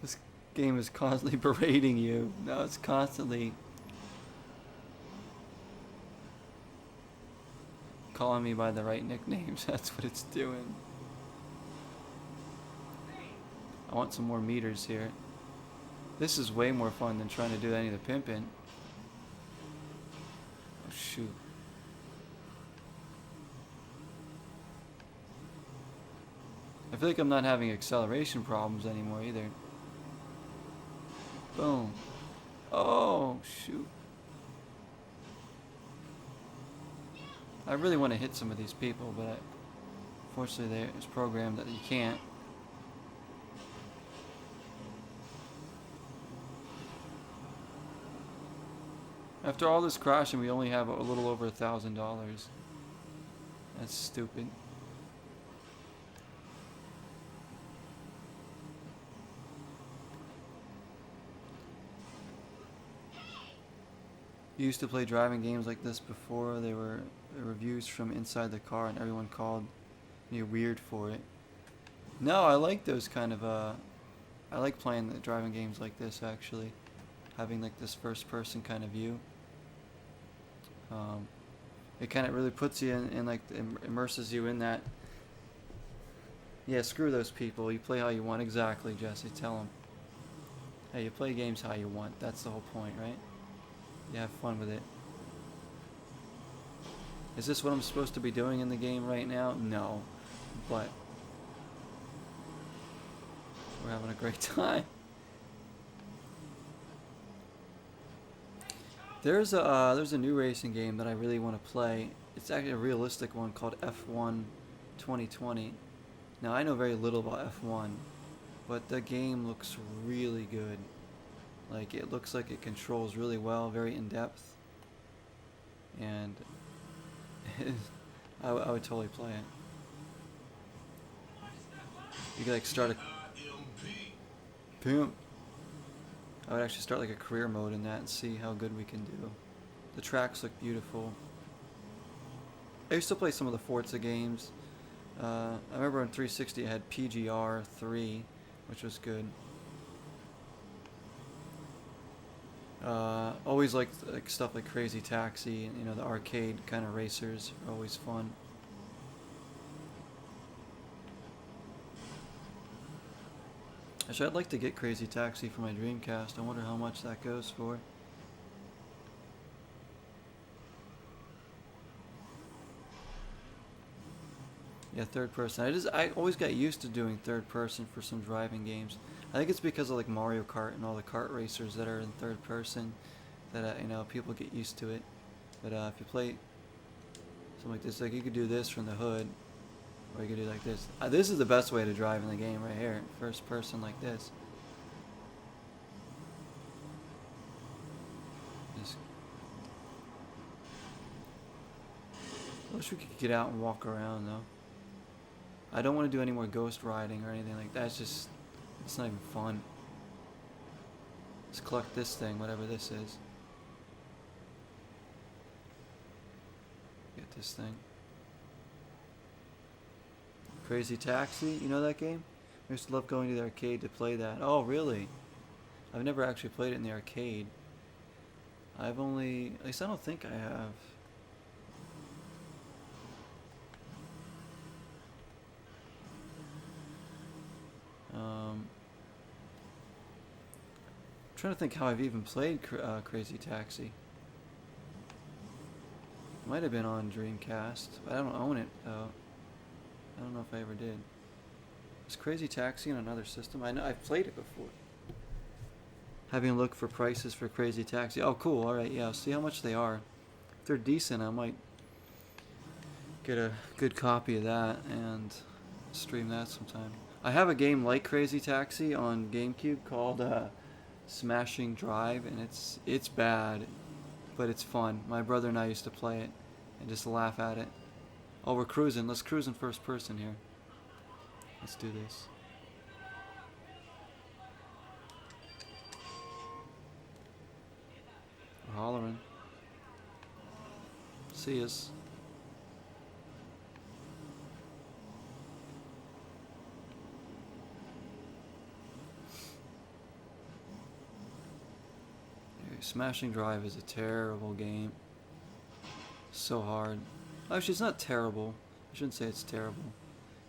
This game is constantly berating you. No, it's constantly calling me by the right nicknames. That's what it's doing. I want some more meters here. This is way more fun than trying to do any of the pimping. Oh shoot. I feel like I'm not having acceleration problems anymore either. Boom. Oh shoot. I really want to hit some of these people, but unfortunately it's programmed that you can't. After all this crashing, we only have a little over $1,000. That's stupid. You used to play driving games like this before. They were reviews from inside the car, and everyone called me weird for it. No, I like those kind of I like playing the driving games like this actually, having like this first-person kind of view. It kind of really puts you in like immerses you in that. Yeah, screw those people. You play how you want. Exactly, Jesse. Tell them. Hey, you play games how you want. That's the whole point, right? You have fun with it. Is this what I'm supposed to be doing in the game right now? No, but we're having a great time. There's a new racing game that I really want to play. It's actually a realistic one called F1 2020. Now I know very little about F1, but the game looks really good. Like it looks like it controls really well, very in depth, and I would totally play it. You could like start a Pimp. I would actually start like a career mode in that and see how good we can do. The tracks look beautiful. I used to play some of the Forza games. I remember on 360 I had PGR 3, which was good. Always liked like stuff like Crazy Taxi, and you know, the arcade kind of racers are always fun. Actually, I'd like to get Crazy Taxi for my Dreamcast. I wonder how much that goes for. Yeah, third person. I always got used to doing third person for some driving games. I think it's because of like Mario Kart and all the kart racers that are in third person that you know, people get used to it. But if you play something like this, like you could do this from the hood, or you could do like this. This is the best way to drive in the game right here, first person like this. Just I wish we could get out and walk around though. I don't want to do any more ghost riding or anything like that. It's not even fun. Let's collect this thing, whatever this is. Get this thing. Crazy Taxi, you know that game? I used to love going to the arcade to play that. Oh, really? I've never actually played it in the arcade. I've only, at least I don't think I have. I'm trying to think how I've even played Crazy Taxi. It might have been on Dreamcast, but I don't own it though. I don't know if I ever did. Is Crazy Taxi on another system? I know I've played it before. Having a look for prices for Crazy Taxi. Oh, cool. All right, yeah. I'll see how much they are. If they're decent, I might get a good copy of that and stream that sometime. I have a game like Crazy Taxi on GameCube called Smashing Drive, and it's bad, but it's fun. My brother and I used to play it and just laugh at it. Oh, we're cruising. Let's cruise in first person here. Let's do this. We're hollering. See us. Smashing Drive is a terrible game. So hard. Actually, it's not terrible. I shouldn't say it's terrible.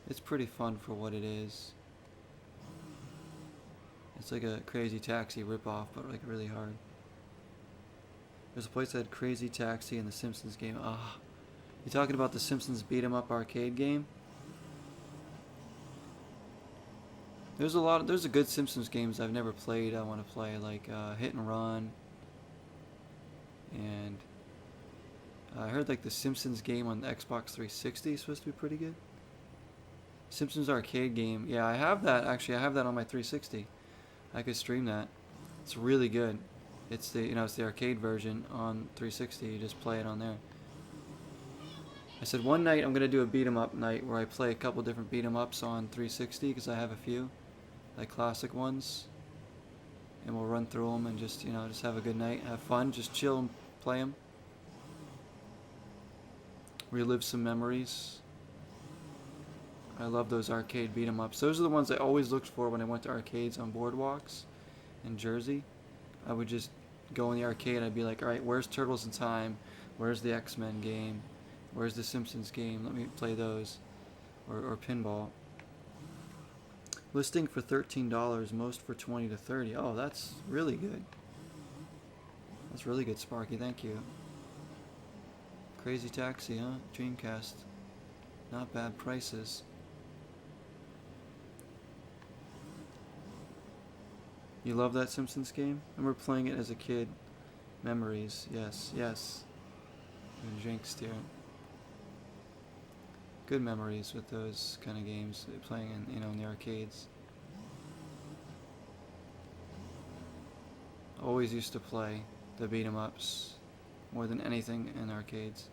It's pretty fun for what it is. It's like a Crazy Taxi ripoff, but like really hard. There's a place that had Crazy Taxi and the Simpsons game. Ah, you talking about the Simpsons beat 'em up arcade game? There's a good Simpsons games I've never played. I want to play, like Hit and Run. And I heard like the Simpsons game on the Xbox 360 is supposed to be pretty good. Simpsons arcade game. Yeah, I have that actually. I have that on my 360. I could stream that. It's really good. It's the it's the arcade version on 360. You just play it on there. I said one night I'm gonna do a beat 'em up night where I play a couple different beat 'em ups on 360 because I have a few, like classic ones. And we'll run through them and just just have a good night, have fun, just chill and play them. Relive some memories. I love those arcade beat 'em ups. Those are the ones I always looked for when I went to arcades on boardwalks in Jersey. I would just go in the arcade. I'd be like, all right, where's Turtles in Time? Where's the X-Men game? Where's the Simpsons game? Let me play those. Or pinball. Listing for $13, most for $20 to $30. Oh, that's really good. That's really good, Sparky. Thank you. Crazy Taxi, huh? Dreamcast. Not bad prices. You love that Simpsons game? I remember playing it as a kid. Memories. Yes, yes. And jinxed here. Good memories with those kind of games, playing in in the arcades. Always used to play the beat 'em ups more than anything in arcades.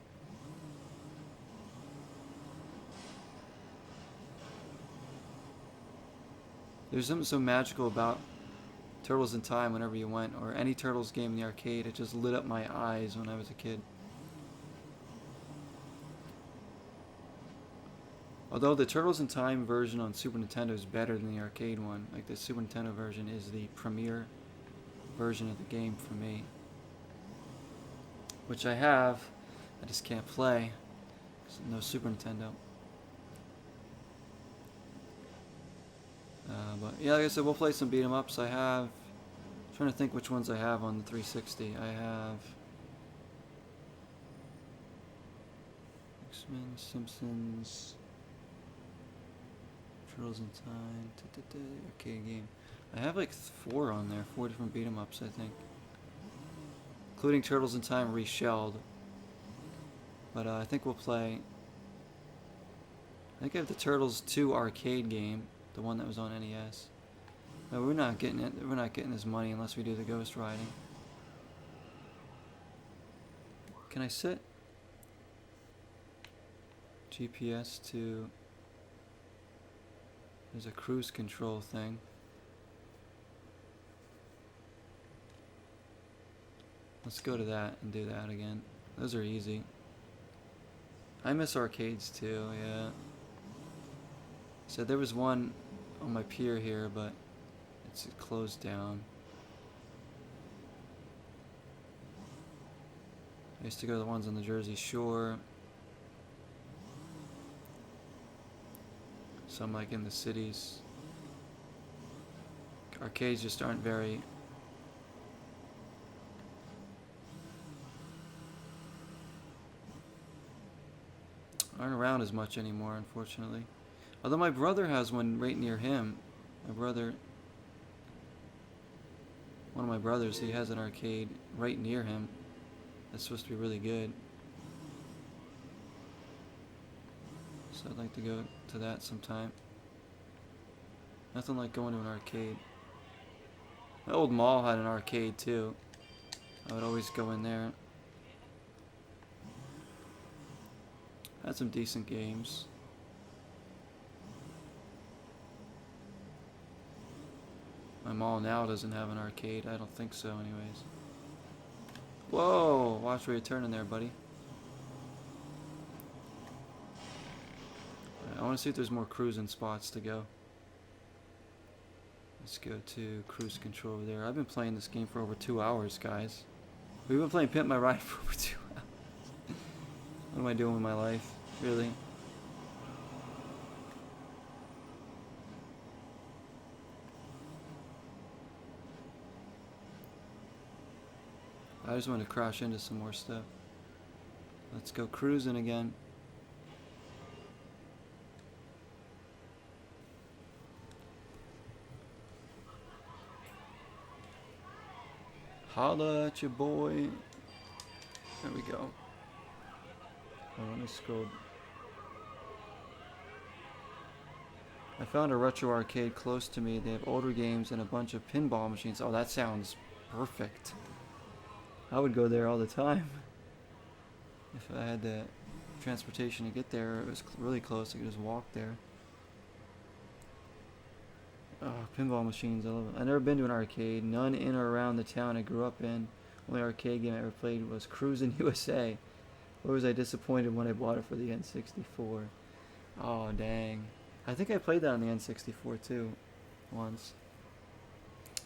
There's something so magical about Turtles in Time whenever you went, or any Turtles game in the arcade. It just lit up my eyes when I was a kid. Although the Turtles in Time version on Super Nintendo is better than the arcade one. Like the Super Nintendo version is the premier version of the game for me. Which I have, I just can't play. 'Cause no Super Nintendo. But yeah, like I said, we'll play some beat 'em ups. I'm trying to think which ones I have on the 360. I have X-Men, Simpsons, Turtles in Time, arcade game. I have like 4 on there, 4 different beat 'em ups, I think, including Turtles in Time reshelled. But I think we'll play. I think I have the Turtles 2 arcade game, the one that was on NES. No, we're not getting it. We're not getting this money unless we do the ghost riding. Can I set GPS to? There's a cruise control thing. Let's go to that and do that again. Those are easy. I miss arcades too, yeah. So there was one on my pier here, but it's closed down. I used to go to the ones on the Jersey Shore. Some like in the cities. Arcades just aren't around as much anymore, unfortunately. Although my brother has one right near him. One of my brothers, he has an arcade right near him. That's supposed to be really good. So I'd like to go to that sometime. Nothing like going to an arcade. My old mall had an arcade too. I would always go in there. Had some decent games. My mall now doesn't have an arcade. I don't think so, anyways. Whoa! Watch where you're turning there, buddy. I want to see if there's more cruising spots to go. Let's go to cruise control over there. I've been playing this game for over 2 hours, guys. We've been playing Pimp My Ride for over 2 hours. What am I doing with my life? Really? I just want to crash into some more stuff. Let's go cruising again. Holla at your boy. There we go. Oh, let me scroll. I found a retro arcade close to me. They have older games and a bunch of pinball machines. Oh, that sounds perfect. I would go there all the time. If I had the transportation to get there, it was really close. I could just walk there. Oh, pinball machines, I love it. I've never been to an arcade. None in or around the town I grew up in. Only arcade game I ever played was Cruisin' USA. Or was I disappointed when I bought it for the N64? Oh, dang. I think I played that on the N64 too, once.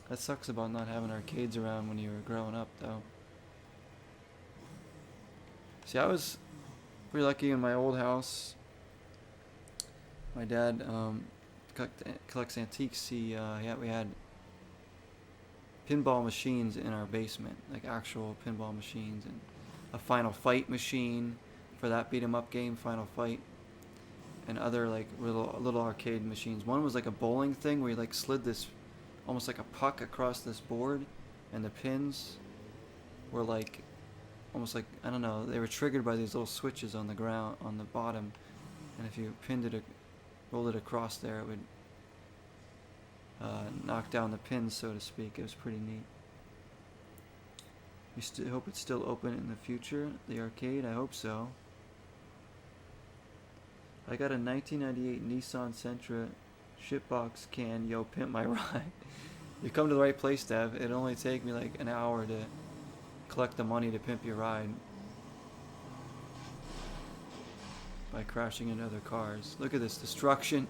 That sucks about not having arcades around when you were growing up, though. See, I was pretty lucky in my old house. My dad collects antiques. We had pinball machines in our basement, like actual pinball machines, and a Final Fight machine for that beat 'em up game, Final Fight, and other like little arcade machines. One was like a bowling thing where you like slid this almost like a puck across this board, and the pins were like almost like, I don't know, they were triggered by these little switches on the ground on the bottom, and if you pinned it, rolled it across there, it would knock down the pins, so to speak. It was pretty neat. You hope it's still open in the future, the arcade? I hope so. I got a 1998 Nissan Sentra shitbox can. Yo, Pimp My Ride. You come to the right place, Dev. It'd only take me like an hour to collect the money to pimp your ride by crashing into other cars. Look at this destruction.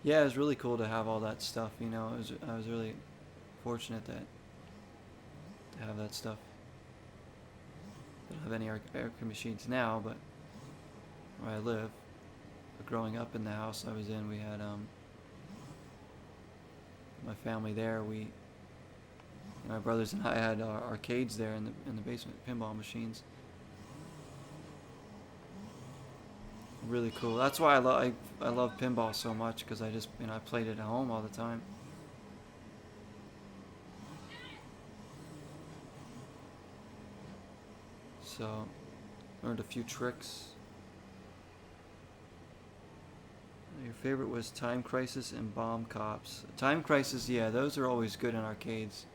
Yeah, it was really cool to have all that stuff, you know. I was really fortunate to have that stuff. I don't have any arcade machines now, but where I live. But growing up in the house I was in, we had my family there. My brothers and I had arcades there in the basement, pinball machines. Really cool. That's why I love pinball so much, because I just I played it at home all the time. So learned a few tricks. Your favorite was Time Crisis and Bomb Cops. Time Crisis, yeah, those are always good in arcades.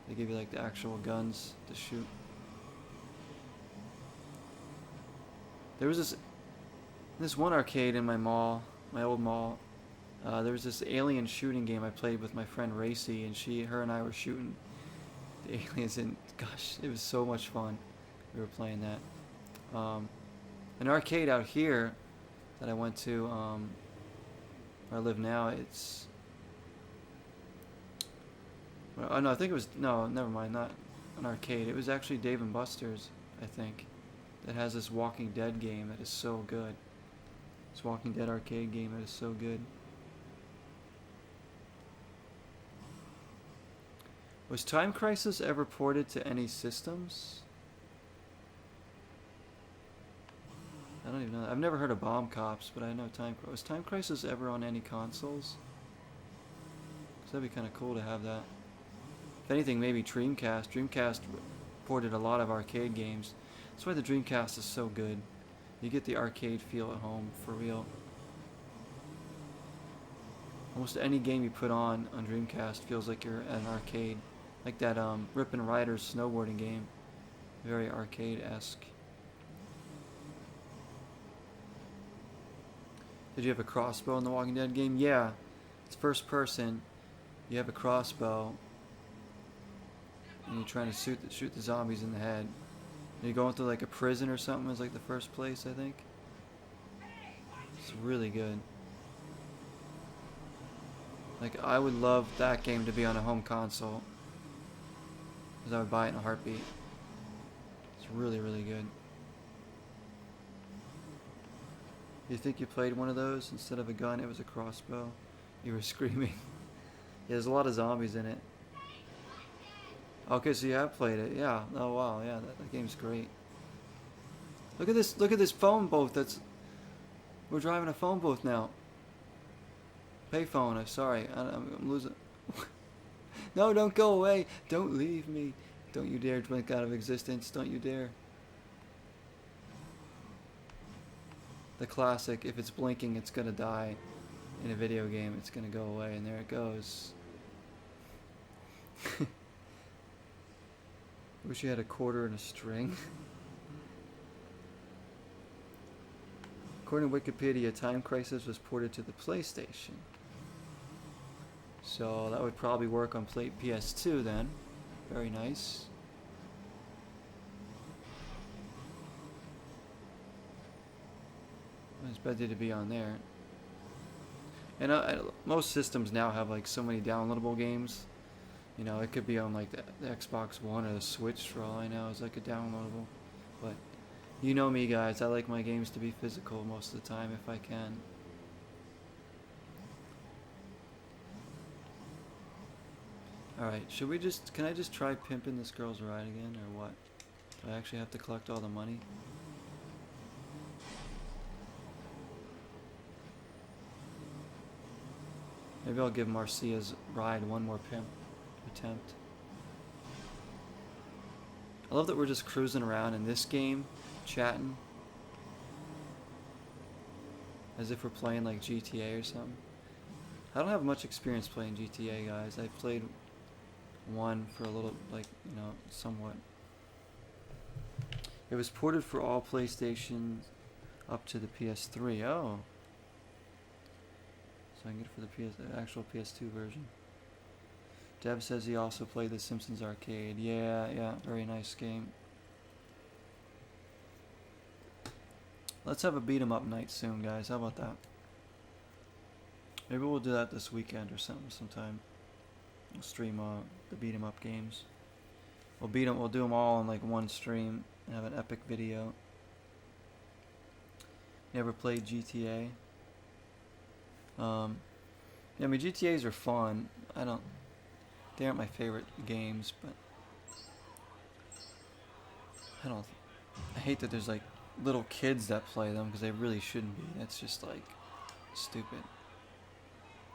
They give you like the actual guns to shoot. There was this one arcade in my mall, my old mall. There was this alien shooting game I played with my friend Racy, and her and I were shooting the aliens, and gosh, it was so much fun. We were playing that. An arcade out here that I went to, where I live now, it's... Oh no, I think it was... No, never mind, not an arcade. It was actually Dave & Buster's, I think, that has this Walking Dead game that is so good. This Walking Dead arcade game that is so good. Was Time Crisis ever ported to any systems? I don't even know. I've never heard of Bomb Cops, but I know was Time Crisis ever on any consoles? Because that'd be kind of cool to have that. If anything, maybe Dreamcast. Dreamcast ported a lot of arcade games. That's why the Dreamcast is so good. You get the arcade feel at home, for real. Almost any game you put on Dreamcast feels like you're at an arcade. Like that Rip and Riders snowboarding game. Very arcade-esque. Did you have a crossbow in the Walking Dead game? Yeah. It's first person. You have a crossbow. And you're trying to shoot the zombies in the head. And you're going through like a prison or something is like the first place, I think. It's really good. Like, I would love that game to be on a home console. Because I would buy it in a heartbeat. It's really, really good. You think you played one of those? Instead of a gun, it was a crossbow. You were screaming. Yeah, there's a lot of zombies in it. Okay, so you have played it. Yeah. Oh, wow. Yeah, that game's great. Look at this phone booth. We're driving a phone booth now. Payphone. I'm sorry. I'm losing. No, don't go away. Don't leave me. Don't you dare blink out of existence. Don't you dare. The classic, if it's blinking, it's gonna die. In a video game, it's gonna go away, and there it goes. Wish you had a quarter and a string. According to Wikipedia, Time Crisis was ported to the PlayStation. So that would probably work on PS2 then. Very nice. I expected to be on there. And most systems now have like so many downloadable games. You know, it could be on like the Xbox One or the Switch for all I know. It's like a downloadable. But you know me, guys. I like my games to be physical most of the time if I can. Alright, can I just try pimping this girl's ride again, or what? Do I actually have to collect all the money? Maybe I'll give Marcia's ride one more pimp attempt. I love that we're just cruising around in this game, chatting. As if we're playing like GTA or something. I don't have much experience playing GTA, guys. I played one for a little, like, you know, somewhat. It was ported for all PlayStations up to the PS3. Oh. So I can get it for the actual PS2 version. Deb says he also played The Simpsons Arcade. Yeah, very nice game. Let's have a beat 'em up night soon, guys. How about that? Maybe we'll do that this weekend or something sometime. We'll stream the beat 'em up games. We'll do them all in like one stream and have an epic video. You ever played GTA? Yeah, I mean, GTAs are fun. They aren't my favorite games, but I hate that there's like little kids that play them because they really shouldn't be. That's just like stupid.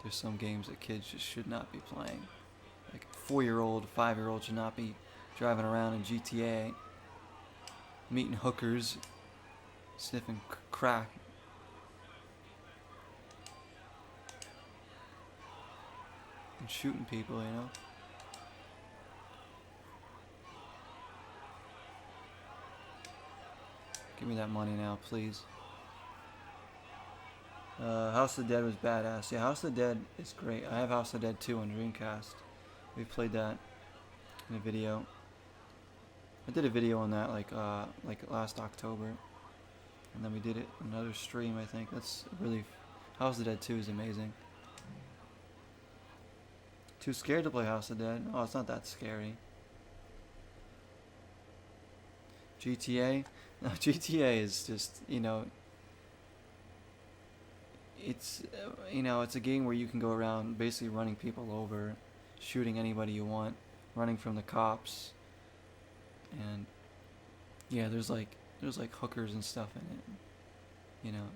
There's some games that kids just should not be playing. Like a 4-year-old, 5-year-old should not be driving around in GTA, meeting hookers, sniffing crack. And shooting people, you know? Give me that money now, please. House of the Dead was badass. Yeah, House of the Dead is great. I have House of the Dead 2 on Dreamcast. We played that in a video. I did a video on that like last October. And then we did it in another stream, I think. That's really... House of the Dead 2 is amazing. Too scared to play House of the Dead? Oh, it's not that scary. GTA? No, GTA is just, you know... It's, you know, it's a game where you can go around basically running people over, shooting anybody you want, running from the cops. And, yeah, there's like hookers and stuff in it. You know.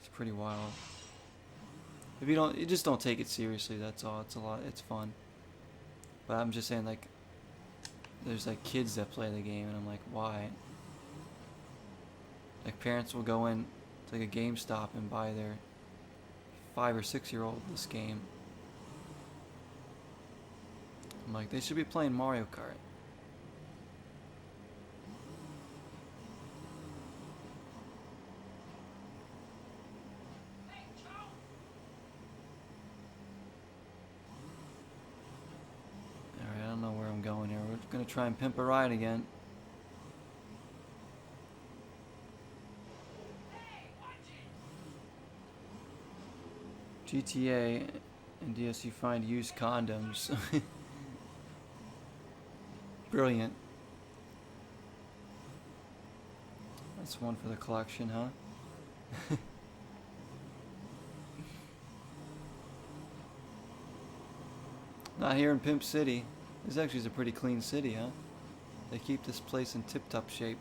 It's pretty wild. If you just don't take it seriously, that's all. It's fun. But I'm just saying, like, there's like kids that play the game, and I'm like, why? Like, parents will go in to like a GameStop and buy their 5 or 6-year-old this game. I'm like, they should be playing Mario Kart. Alright, I don't know where I'm going here. We're gonna try and pimp a ride again. GTA and DS, you find used condoms. Brilliant. That's one for the collection, huh? Not here in Pimp City. This actually is a pretty clean city, huh? They keep this place in tip-top shape.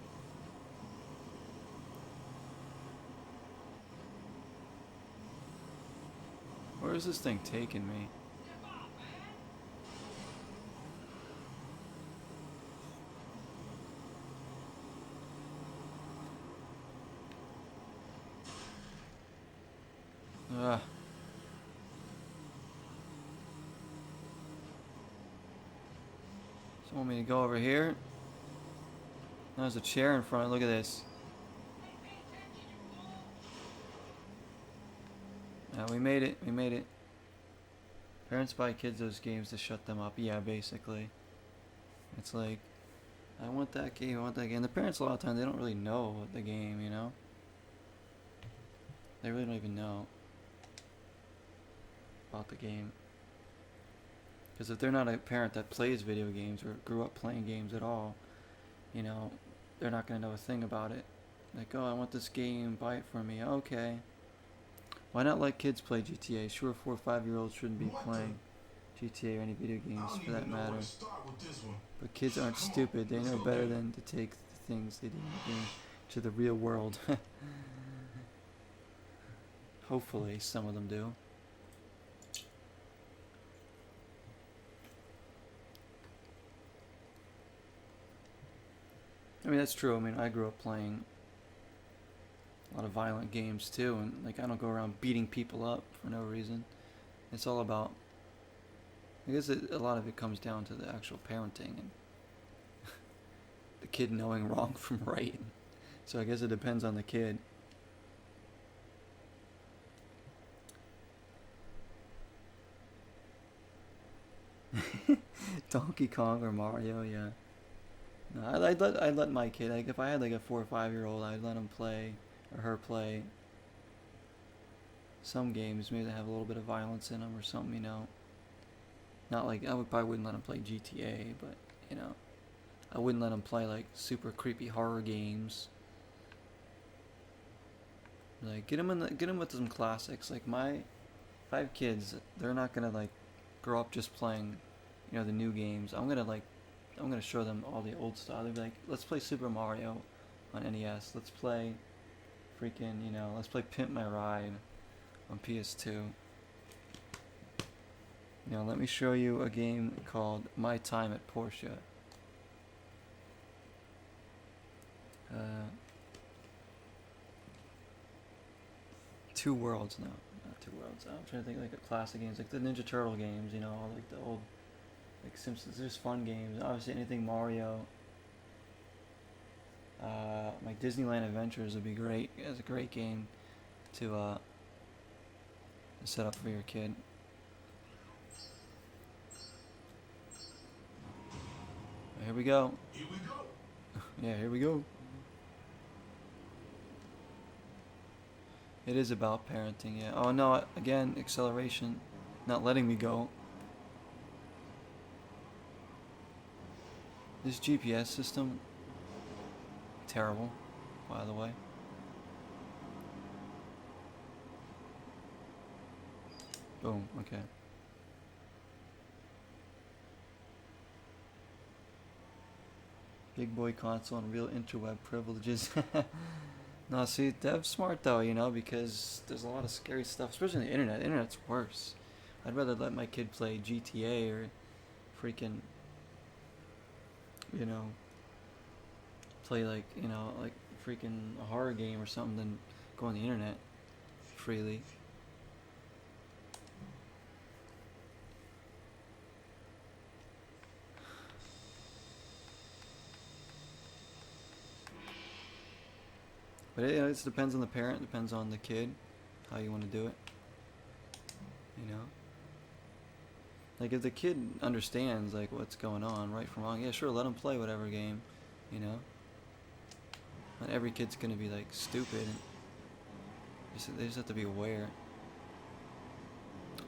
Where is this thing taking me? Ugh. So want me to go over here? There's a chair in front. Look at this. We made it. We made it. Parents buy kids those games to shut them up. Yeah, basically. It's like, I want that game, I want that game. The parents, a lot of times, they don't really know the game, you know? They really don't even know about the game. Because if they're not a parent that plays video games or grew up playing games at all, you know, they're not going to know a thing about it. Like, oh, I want this game, buy it for me. Okay. Why not let kids play GTA? Sure, 4 or 5-year-olds shouldn't be playing GTA or any video games for that matter. But kids aren't stupid. They know better than to take the things they do in the game to the real world. Hopefully, some of them do. I mean, that's true. I mean, I grew up playing a lot of violent games too, and like I don't go around beating people up for no reason. It's all about, I guess a lot of it comes down to the actual parenting and the kid knowing wrong from right. So I guess it depends on the kid. Donkey Kong or Mario, yeah. No, I'd let my kid, like if I had like a 4 or 5-year-old, I'd let him play or her play some games, maybe they have a little bit of violence in them or something, you know. Not like, probably wouldn't let them play GTA, but, you know, I wouldn't let them play like super creepy horror games. Like, get them with some classics. Like if I have kids, they're not gonna like grow up just playing, you know, the new games. I'm gonna show them all the old stuff. They'll be like, let's play Super Mario on NES. Let's play freaking, you know, let's play Pimp My Ride on PS2. You know, let me show you a game called My Time at Porsche. Two Worlds now. Not Two Worlds. I'm trying to think like a classic games, like the Ninja Turtle games, you know, like the old, like Simpsons. There's fun games. Obviously anything Mario. Like Disneyland Adventures would be great. It's a great game to set up for your kid. Here we go. Here we go. Yeah, here we go. It is about parenting, yeah. Oh no, again, acceleration. Not letting me go. This GPS system, terrible, by the way. Boom, okay. Big boy console and real interweb privileges. No, see, that's smart though, you know, because there's a lot of scary stuff, especially on the internet. The internet's worse. I'd rather let my kid play GTA or freaking, you know, play like, you know, like freaking a horror game or something than go on the internet freely. But it, it depends on the parent, depends on the kid, how you want to do it. You know? Like if the kid understands like what's going on, right from wrong, yeah, sure, let them play whatever game, you know? Not every kid's gonna be like stupid. They just have to be aware.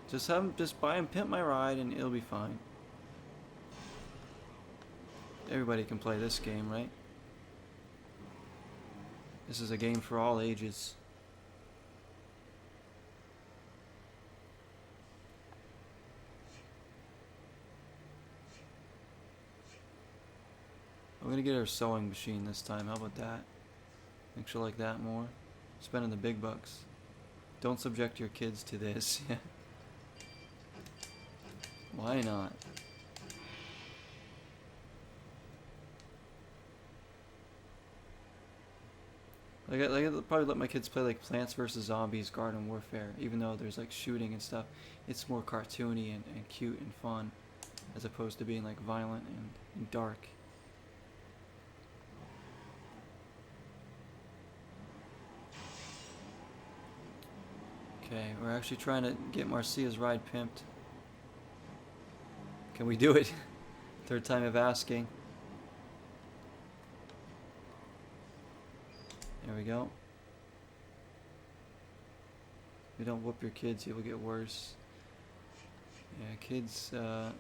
Just buy him Pimp My Ride and it'll be fine. Everybody can play this game, right? This is a game for all ages. We're gonna get our sewing machine this time. How about that? Make sure like that more. Spending the big bucks. Don't subject your kids to this. Why not? I'd probably let my kids play like Plants vs. Zombies Garden Warfare, even though there's like shooting and stuff. It's more cartoony and cute and fun, as opposed to being like violent and dark. Okay, we're actually trying to get Marcia's ride pimped. Can we do it? Third time of asking. There we go. If you don't whoop your kids, it will get worse. Yeah, kids need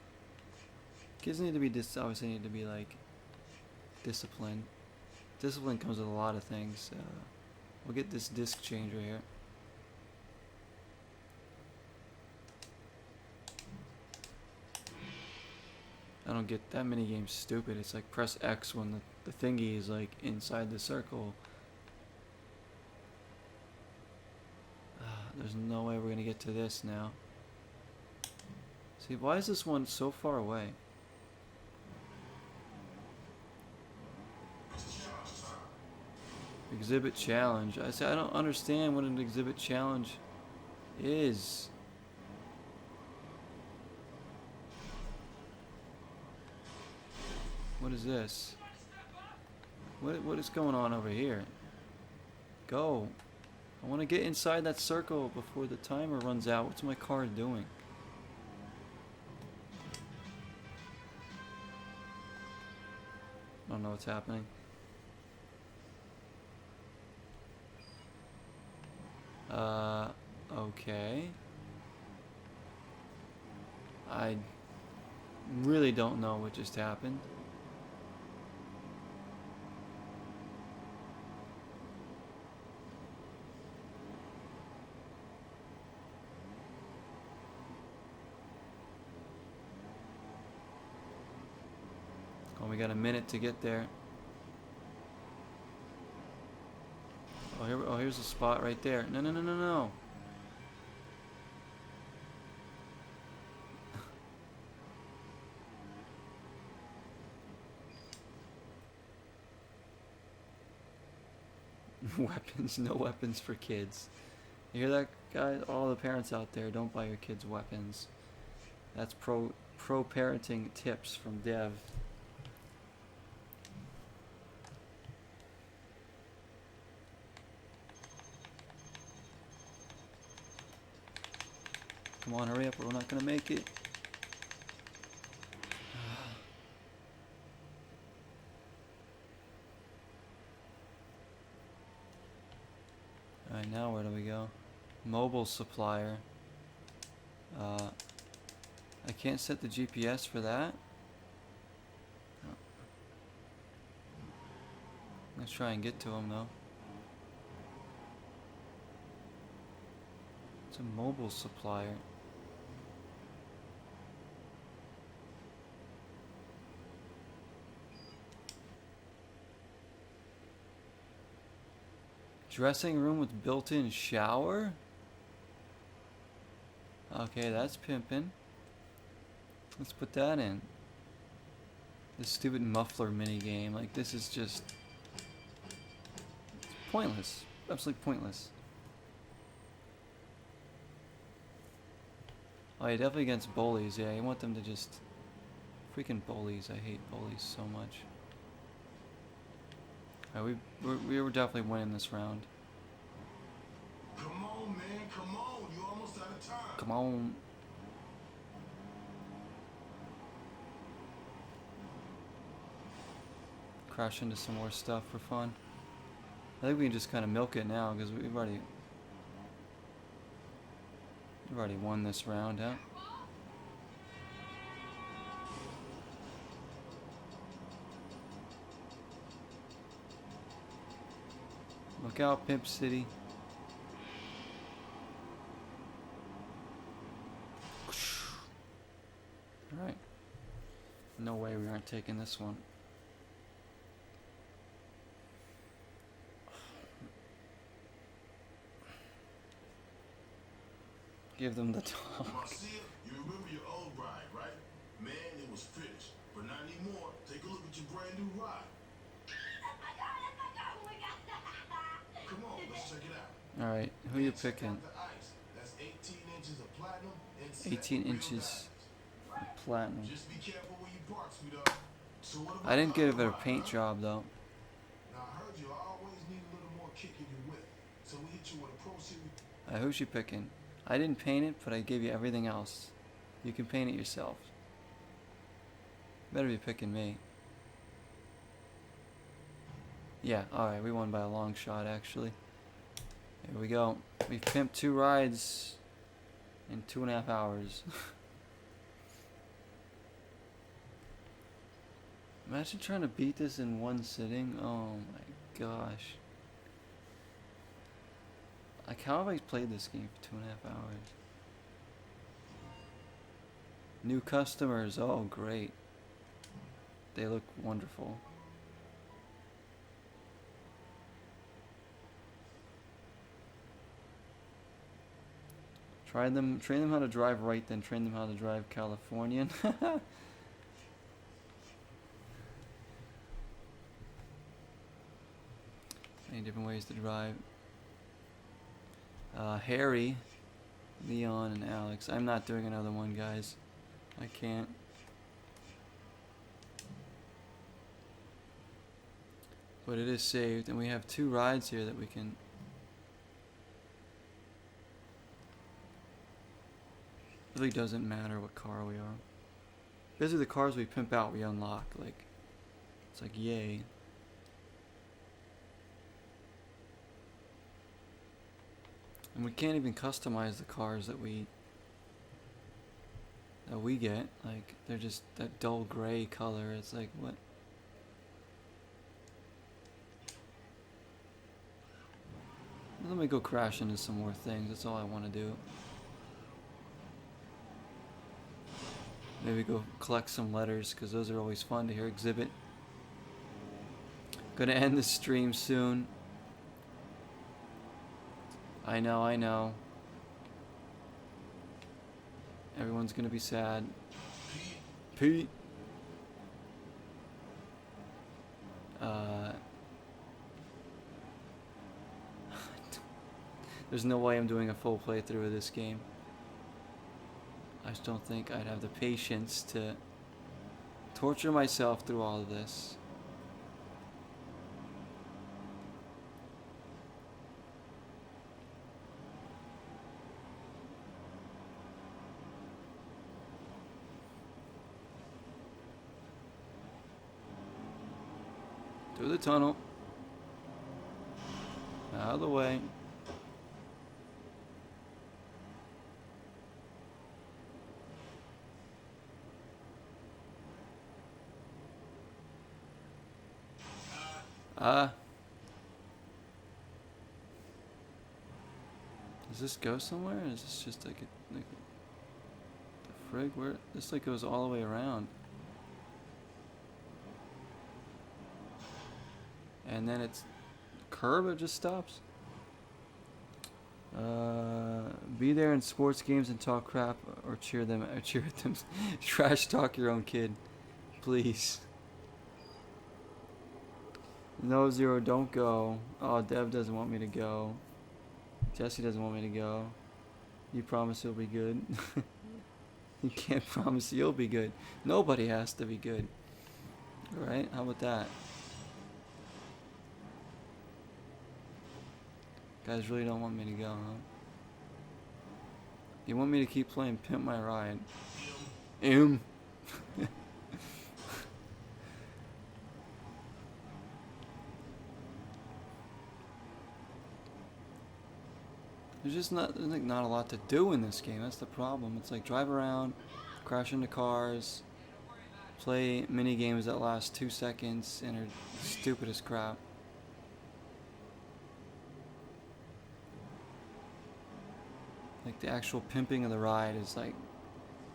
to be obviously need to be like disciplined. Discipline comes with a lot of things. We'll get this disc changer here. I don't get that many games stupid. It's like press X when the thingy is like inside the circle. There's no way we're gonna get to this now. See, why is this one so far away? Exhibit challenge. I say I don't understand what an exhibit challenge is. What is this? What is going on over here? Go. I want to get inside that circle before the timer runs out. What's my car doing? I don't know what's happening. Okay. I really don't know what just happened. Oh, we got a minute to get there. Oh, here's a spot right there. No, no, no, no, no. Weapons, no weapons for kids. You hear that, guys? All the parents out there, don't buy your kids weapons. That's pro parenting tips from Dev. Come on, hurry up, or we're not gonna make it. Alright, now where do we go? Mobile supplier. I can't set the GPS for that. Oh. Let's try and get to him though. It's a mobile supplier. Dressing room with built-in shower? Okay, that's pimpin'. Let's put that in. This stupid muffler mini game, like this is just pointless. Absolutely pointless. Oh, yeah, definitely against bullies. Yeah, you want them to just freaking bullies. I hate bullies so much. We were definitely winning this round. Come on, man, come on. You're almost out of time. Come on. Crash into some more stuff for fun. I think we can just kind of milk it now because we've already won this round, huh? Look out, Pimp City. Alright. No way we aren't taking this one. Give them the talk. Marcia, you remember your old ride, right? Man, it was finished. But not anymore. Take a look at your brand new ride. That's my car, oh my god. Come on, let's check it out. Alright, who you Check picking? out the ice. That's 18 inches of platinum and 18 real inches diamonds. of platinum. Just be careful where you park, sweetheart. So what about I didn't the give other it a ride, paint huh? job though. Now I heard you always need a little more kick in your whip. So we hit you with a Pro Series. Who's you picking? I didn't paint it, but I gave you everything else. You can paint it yourself. Better be picking me. Yeah, alright, we won by a long shot actually. Here we go. We've pimped 2 rides in 2.5 hours. Imagine trying to beat this in one sitting. Oh my gosh. Like, how have I played this game for 2.5 hours? New customers. Oh, great. They look wonderful. Train them how to drive right, then train them how to drive Californian. Many different ways to drive. Harry, Leon, and Alex. I'm not doing another one, guys. I can't. But it is saved, and we have 2 rides here that we can... Really doesn't matter what car we are. Basically, the cars we pimp out, we unlock. Like, it's like, yay. And we can't even customize the cars that we get. Like, they're just that dull gray color. It's like, what? Let me go crash into some more things. That's all I want to do. Maybe go collect some letters, because those are always fun to hear exhibit. Gonna end the stream soon. I know. Everyone's gonna be sad. Pete. There's no way I'm doing a full playthrough of this game. I just don't think I'd have the patience to torture myself through all of this. Through the tunnel. Out of the way. Does this go somewhere? Or is this just like the frig? Where this like goes all the way around? And then it's curb, it just stops. Be there in sports games and talk crap or cheer at them. Trash talk your own kid, please. No, Zero, don't go. Oh, Dev doesn't want me to go. Jesse doesn't want me to go. You promise you'll be good. You can't promise you'll be good. Nobody has to be good. Alright, how about that? Guys really don't want me to go, huh? You want me to keep playing Pimp My Ride? M. There's just not a lot to do in this game. That's the problem. It's like drive around, crash into cars, play mini games that last 2 seconds and are stupid as crap. Like the actual pimping of the ride is like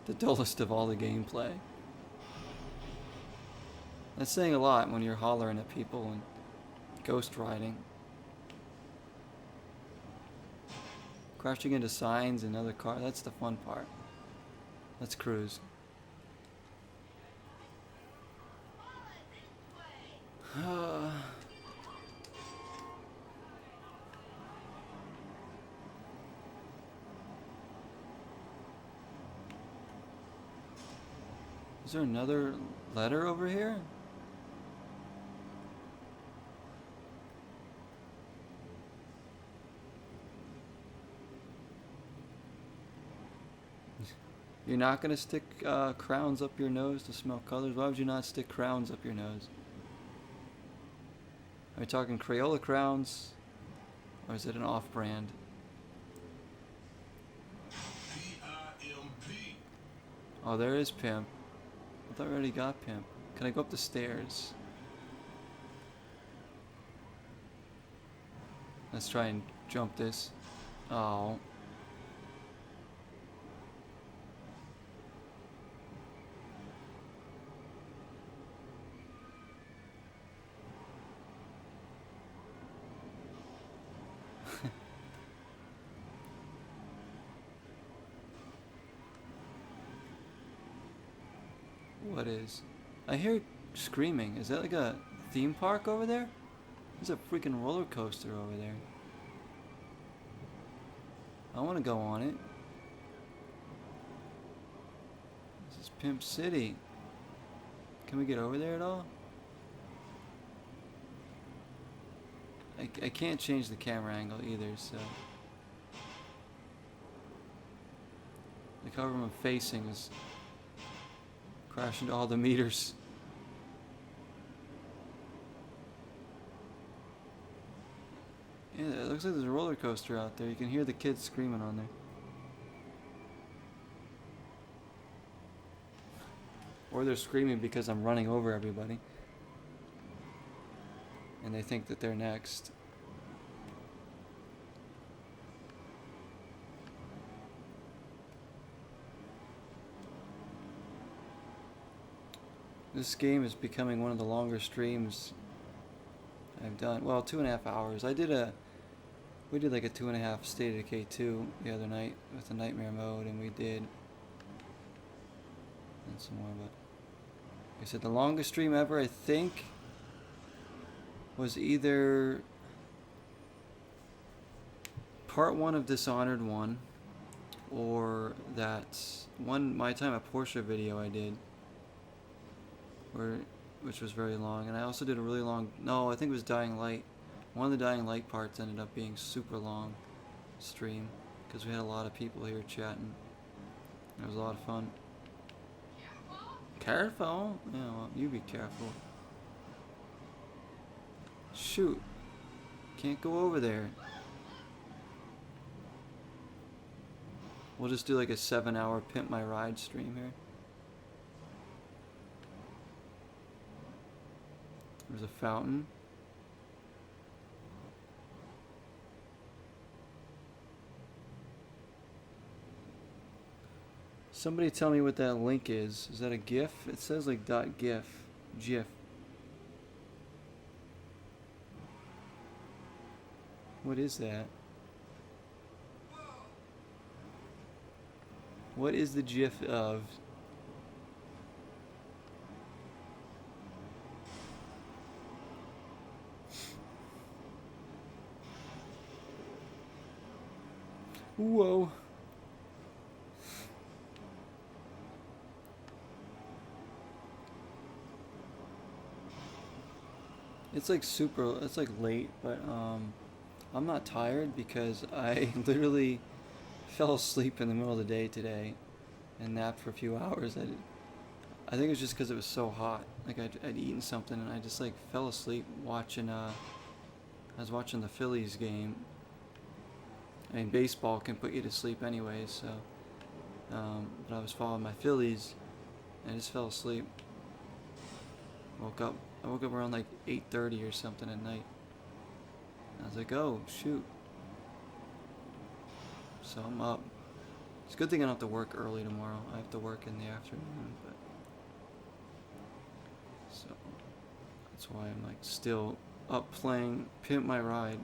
the dullest of all the gameplay. That's saying a lot when you're hollering at people and ghost riding. Crashing into signs and other cars, that's the fun part. Let's cruise. Is there another letter over here? You're not gonna stick crowns up your nose to smell colors? Why would you not stick crowns up your nose? Are we talking Crayola crowns? Or is it an off-brand? P-I-M-P. Oh, there is Pimp. I thought we already got Pimp. Can I go up the stairs? Let's try and jump this. Oh. What is? I hear screaming. Is that like a theme park over there? There's a freaking roller coaster over there. I want to go on it. This is Pimp City. Can we get over there at all? I can't change the camera angle either, so... The cover I'm facing is... crash into all the meters. Yeah, it looks like there's a roller coaster out there. You can hear the kids screaming on there. Or they're screaming because I'm running over everybody. And they think that they're next. This game is becoming one of the longer streams I've done. Well, 2.5 hours. We did like a 2.5 State of Decay 2 the other night with the Nightmare mode, and we did, and some more, but like I said, the longest stream ever, I think, was either part 1 of Dishonored 1, or that one My Time at Porsche video I did, which was very long. And I also did a really long, no, I think it was Dying Light. One of the Dying Light parts ended up being super long stream, because we had a lot of people here chatting. It was a lot of fun. Careful? Yeah, well, you be careful. Shoot. Can't go over there. We'll just do like a 7-hour Pimp My Ride stream here. There's a fountain. Somebody tell me what that link is. Is that a GIF? It says like .gif. GIF. What is that? What is the GIF of? Whoa. It's like super, it's like late, but I'm not tired because I literally fell asleep in the middle of the day today and napped for a few hours. I think it was just because it was so hot. Like I'd eaten something and I just like fell asleep watching. I was watching the Phillies game. I mean, baseball can put you to sleep anyways. So, but I was following my Phillies, and I just fell asleep. Woke up. I woke up around like 8:30 or something at night. I was like, oh shoot. So I'm up. It's a good thing I don't have to work early tomorrow. I have to work in the afternoon, but so that's why I'm like still up playing Pimp My Ride.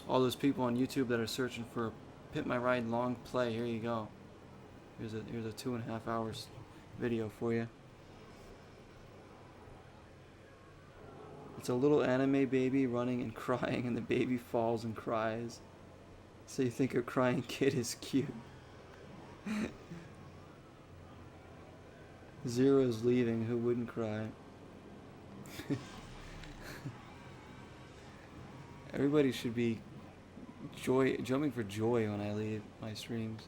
All those people on YouTube that are searching for Pimp My Ride long play, here you go. Here's a 2.5 hours video for you. It's a little anime baby running and crying, and the baby falls and cries. So you think a crying kid is cute. Zero's leaving, who wouldn't cry? Everybody should be jumping for joy when I leave my streams.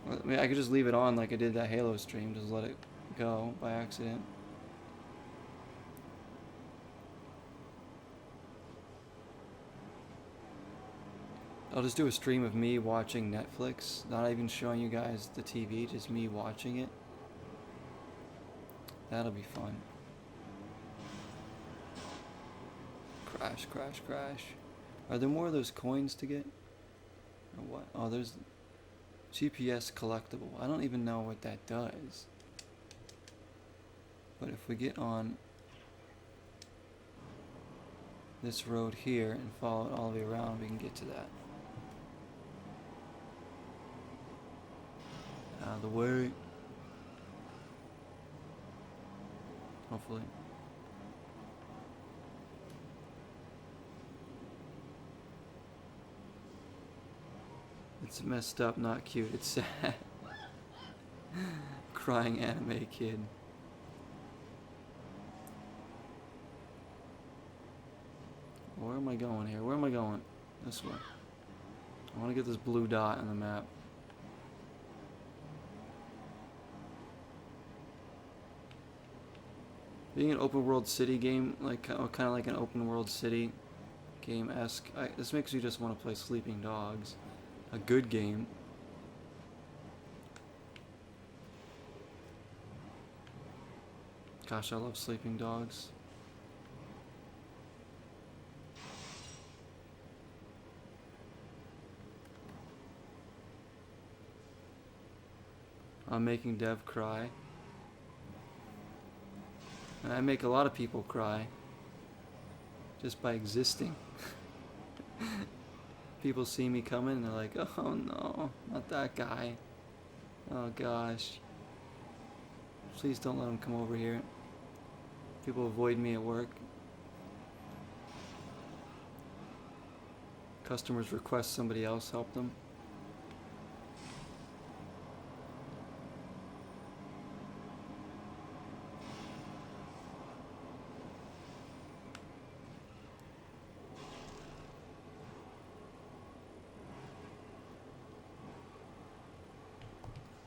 I mean, I could just leave it on like I did that Halo stream, just let it go by accident. I'll just do a stream of me watching Netflix, not even showing you guys the TV, just me watching it. That'll be fun. Crash, crash, crash. Are there more of those coins to get? Or what? Oh, there's GPS collectible. I don't even know what that does. But if we get on this road here and follow it all the way around, we can get to that. Out of the way. Hopefully. It's messed up, not cute. It's sad. Crying anime kid. Where am I going here? Where am I going? This way. I want to get this blue dot on the map. Being an open world city game, like kind of like an open world city game-esque, this makes me just want to play Sleeping Dogs. A good game. Gosh, I love Sleeping Dogs. I'm making Dev cry. And I make a lot of people cry. Just by existing. People see me coming and they're like, oh no, not that guy. Oh gosh. Please don't let him come over here. People avoid me at work. Customers request somebody else help them.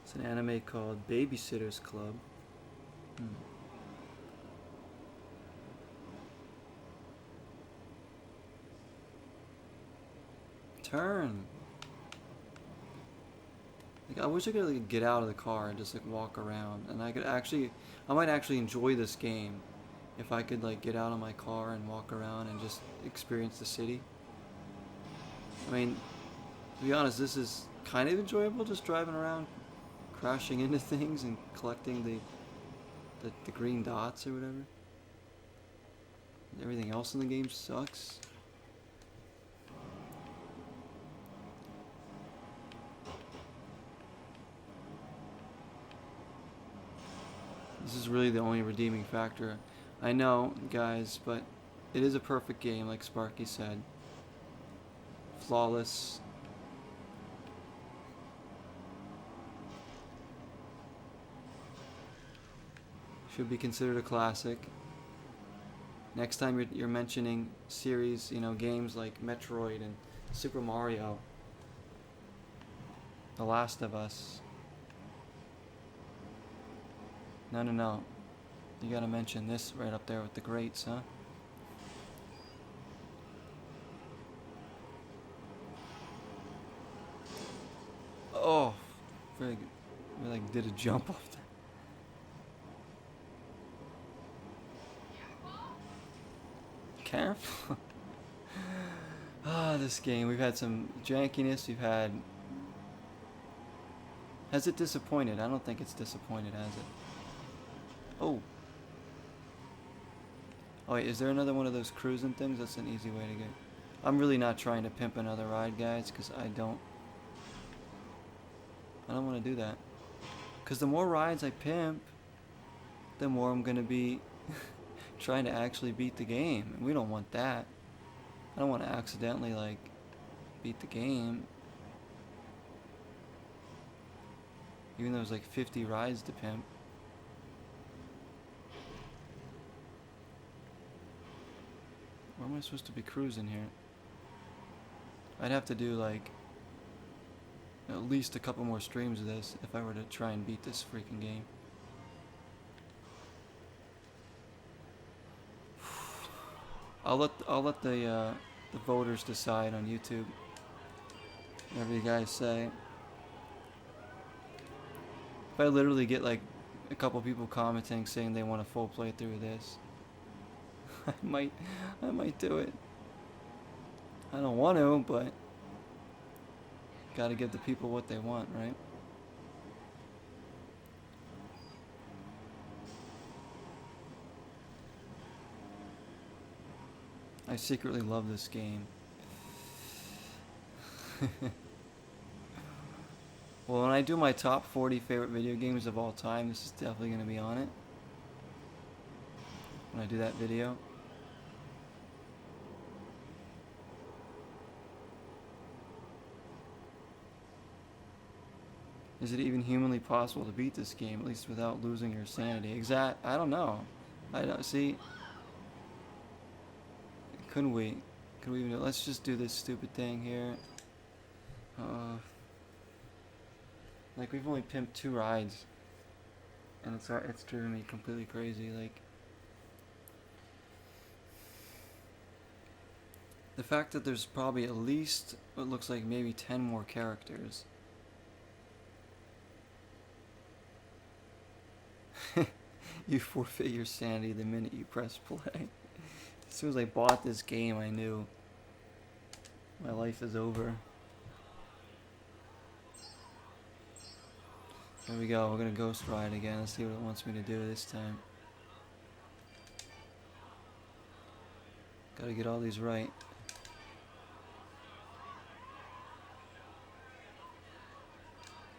It's an anime called Babysitter's Club. Turn. Like, I wish I could like, get out of the car and just like walk around, and I might actually enjoy this game if I could like get out of my car and walk around and just experience the city. I mean, to be honest, this is kind of enjoyable, just driving around, crashing into things and collecting the green dots or whatever. Everything else in the game sucks. This is really the only redeeming factor. I know, guys, but it is a perfect game, like Sparky said. Flawless. Should be considered a classic. Next time you're mentioning series, you know, games like Metroid and Super Mario, The Last of Us. No, no, no. You gotta mention this right up there with the greats, huh? Oh, very good. We like did a jump off that. Careful. Ah, this game. We've had some jankiness. We've had. Has it disappointed? I don't think it's disappointed, has it? Oh. Oh wait, is there another one of those cruising things? That's an easy way to get. I'm really not trying to pimp another ride, guys, because I don't want to do that. Because the more rides I pimp, the more I'm going to be trying to actually beat the game. And we don't want that. I don't want to accidentally, like, beat the game. Even though there's like 50 rides to pimp. Where am I supposed to be cruising here? I'd have to do, like, at least a couple more streams of this if I were to try and beat this freaking game. I'll let the voters decide on YouTube. Whatever you guys say. If I literally get like a couple people commenting saying they want a full playthrough of this, I might do it. I don't want to, but gotta give the people what they want, right? I secretly love this game. Well, when I do my top 40 favorite video games of all time, this is definitely going to be on it. When I do that video. Is it even humanly possible to beat this game, at least without losing your sanity? I don't know. I don't see. Couldn't we? Could we even? Let's just do this stupid thing here. Like we've only pimped 2 rides, and it's driven me completely crazy. Like the fact that there's probably at least what looks like maybe 10 more characters. You forfeit your sanity the minute you press play. As soon as I bought this game, I knew my life is over. There we go, we're gonna ghost ride again. Let's see what it wants me to do this time. Gotta get all these right.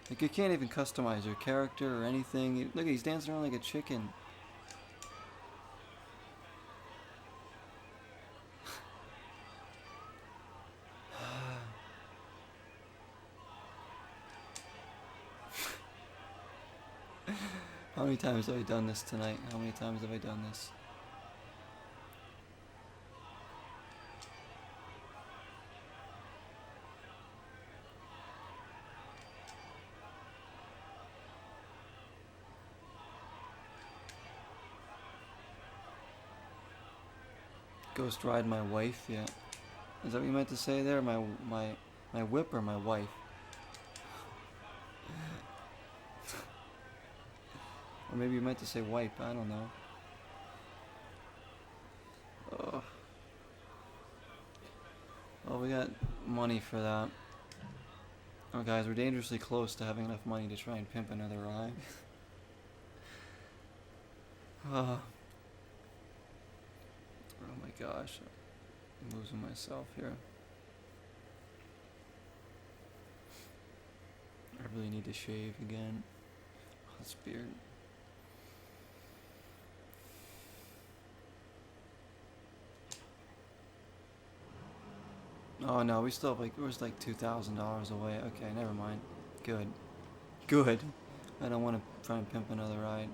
Like you can't even customize your character or anything. Look, he's dancing around like a chicken. How many times have I done this tonight? How many times have I done this? Ghost ride my wife, yeah. Is that what you meant to say there? My whip or my wife? Or maybe you meant to say wipe, I don't know. Oh. Well, we got money for that. Oh guys, we're dangerously close to having enough money to try and pimp another ride. Oh my gosh, I'm losing myself here. I really need to shave again. Oh, this beard. Oh no, we still have we're just like $2,000 away. Okay, never mind. Good. Good. I don't want to try and pimp another ride.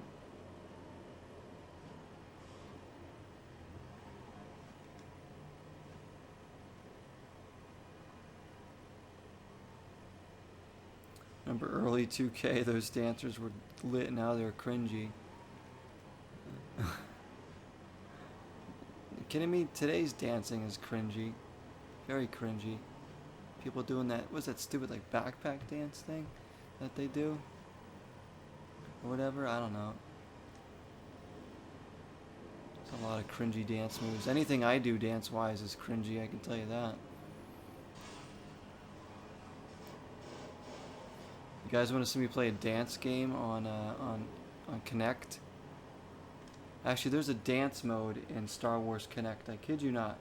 Remember early 2K, those dancers were lit, now they're cringy. You kidding me? Today's dancing is cringy. Very cringy. People doing that, what's that stupid like backpack dance thing that they do? Or whatever, I don't know. There's a lot of cringy dance moves. Anything I do dance-wise is cringy, I can tell you that. You guys want to see me play a dance game on Kinect? Actually, there's a dance mode in Star Wars Kinect. I kid you not.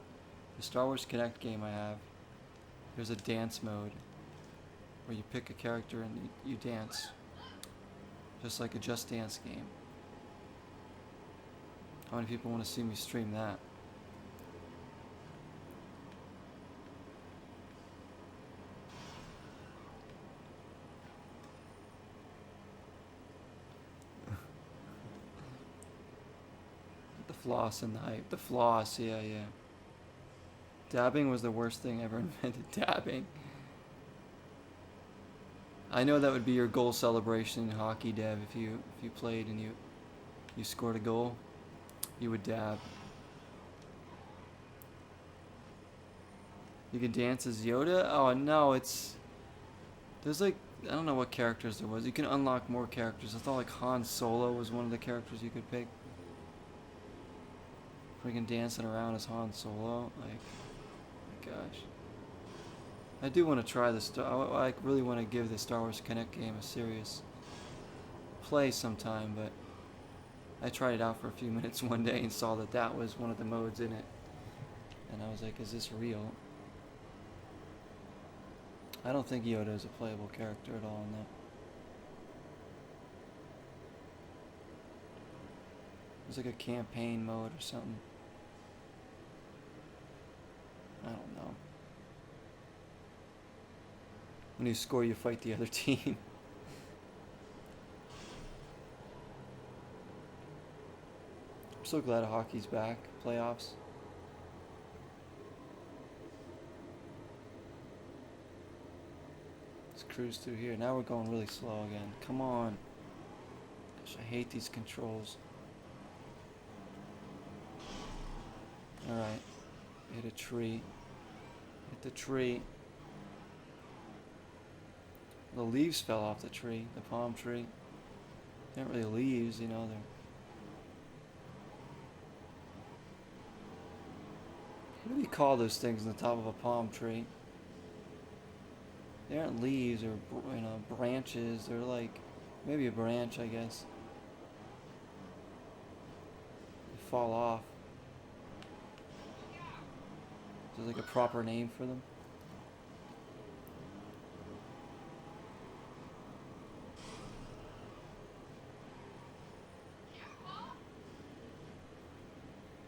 The Star Wars Kinect game I have, there's a dance mode where you pick a character and you dance. Just like a Just Dance game. How many people want to see me stream that? The floss and the hype. The floss, yeah. Dabbing was the worst thing ever invented. Dabbing. I know that would be your goal celebration in hockey, Dev. If you played and you scored a goal, you would dab. You can dance as Yoda? Oh no, there's like, I don't know what characters there was. You can unlock more characters. I thought like Han Solo was one of the characters you could pick. Freaking dancing around as Han Solo, like, my gosh. I do want to try this. I really want to give the Star Wars Kinect game a serious play sometime, but I tried it out for a few minutes one day and saw that was one of the modes in it. And I was like, is this real? I don't think Yoda is a playable character at all in that. It's like a campaign mode or something. I don't know. When you score, you fight the other team. I'm so glad hockey's back. Playoffs. Let's cruise through here. Now we're going really slow again. Come on. Gosh, I hate these controls. Alright. Hit a tree. Hit the tree. The leaves fell off the tree, the palm tree. They aren't really leaves, you know, they're... What do you call those things on the top of a palm tree? They aren't leaves or, you know, branches. They're like, maybe a branch, I guess. They fall off. Is there like a proper name for them?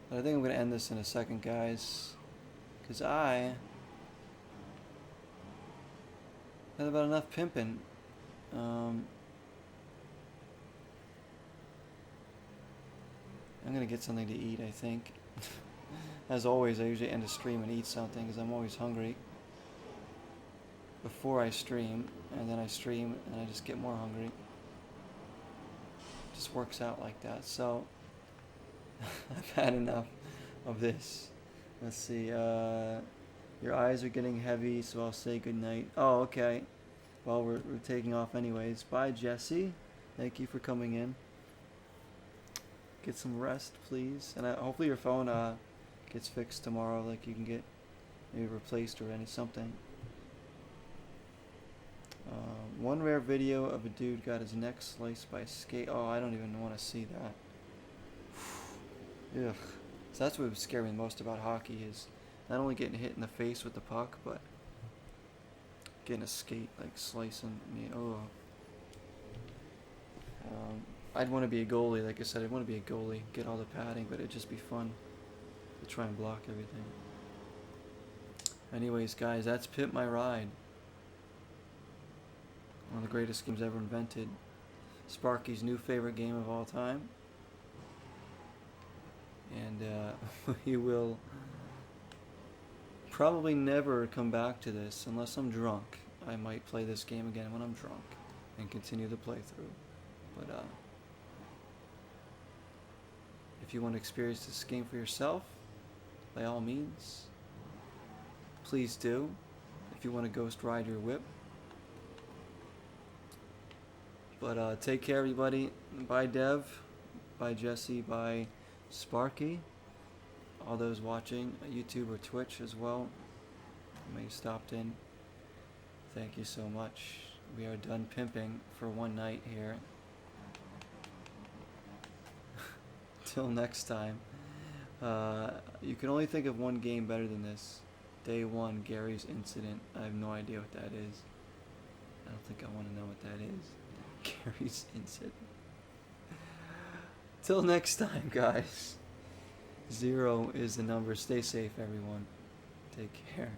But I think I'm going to end this in a second, guys. Because I had about enough pimping. I'm going to get something to eat, I think. As always, I usually end a stream and eat something because I'm always hungry before I stream, and then I stream and I just get more hungry. It just works out like that. So I've had enough of this. Let's see. Your eyes are getting heavy, so I'll say goodnight. Oh, okay. Well, we're taking off anyways. Bye, Jesse. Thank you for coming in. Get some rest, please. And hopefully your phone gets fixed tomorrow. Like you can get maybe replaced or something. One rare video of a dude got his neck sliced by a skate. Oh, I don't even want to see that. Ugh. So that's what would scare me most about hockey is not only getting hit in the face with the puck, but getting a skate like slicing me. Oh. I'd want to be a goalie, like I said. I'd want to be a goalie, get all the padding, but it'd just be fun to try and block everything. Anyways, guys, that's Pimp My Ride. One of the greatest games ever invented. Sparky's new favorite game of all time. And we will probably never come back to this unless I'm drunk. I might play this game again when I'm drunk. and continue the playthrough. But if you want to experience this game for yourself, by all means, please do. If you want to ghost ride your whip. But take care, everybody. Bye, Dev. Bye, Jesse. Bye, Sparky. All those watching YouTube or Twitch as well. You may have stopped in. Thank you so much. We are done pimping for one night here. Till next time. You can only think of one game better than this. Day 1, Gary's Incident. I have no idea what that is. I don't think I want to know what that is. Gary's Incident. Till next time, guys. 0 is the number. Stay safe, everyone. Take care.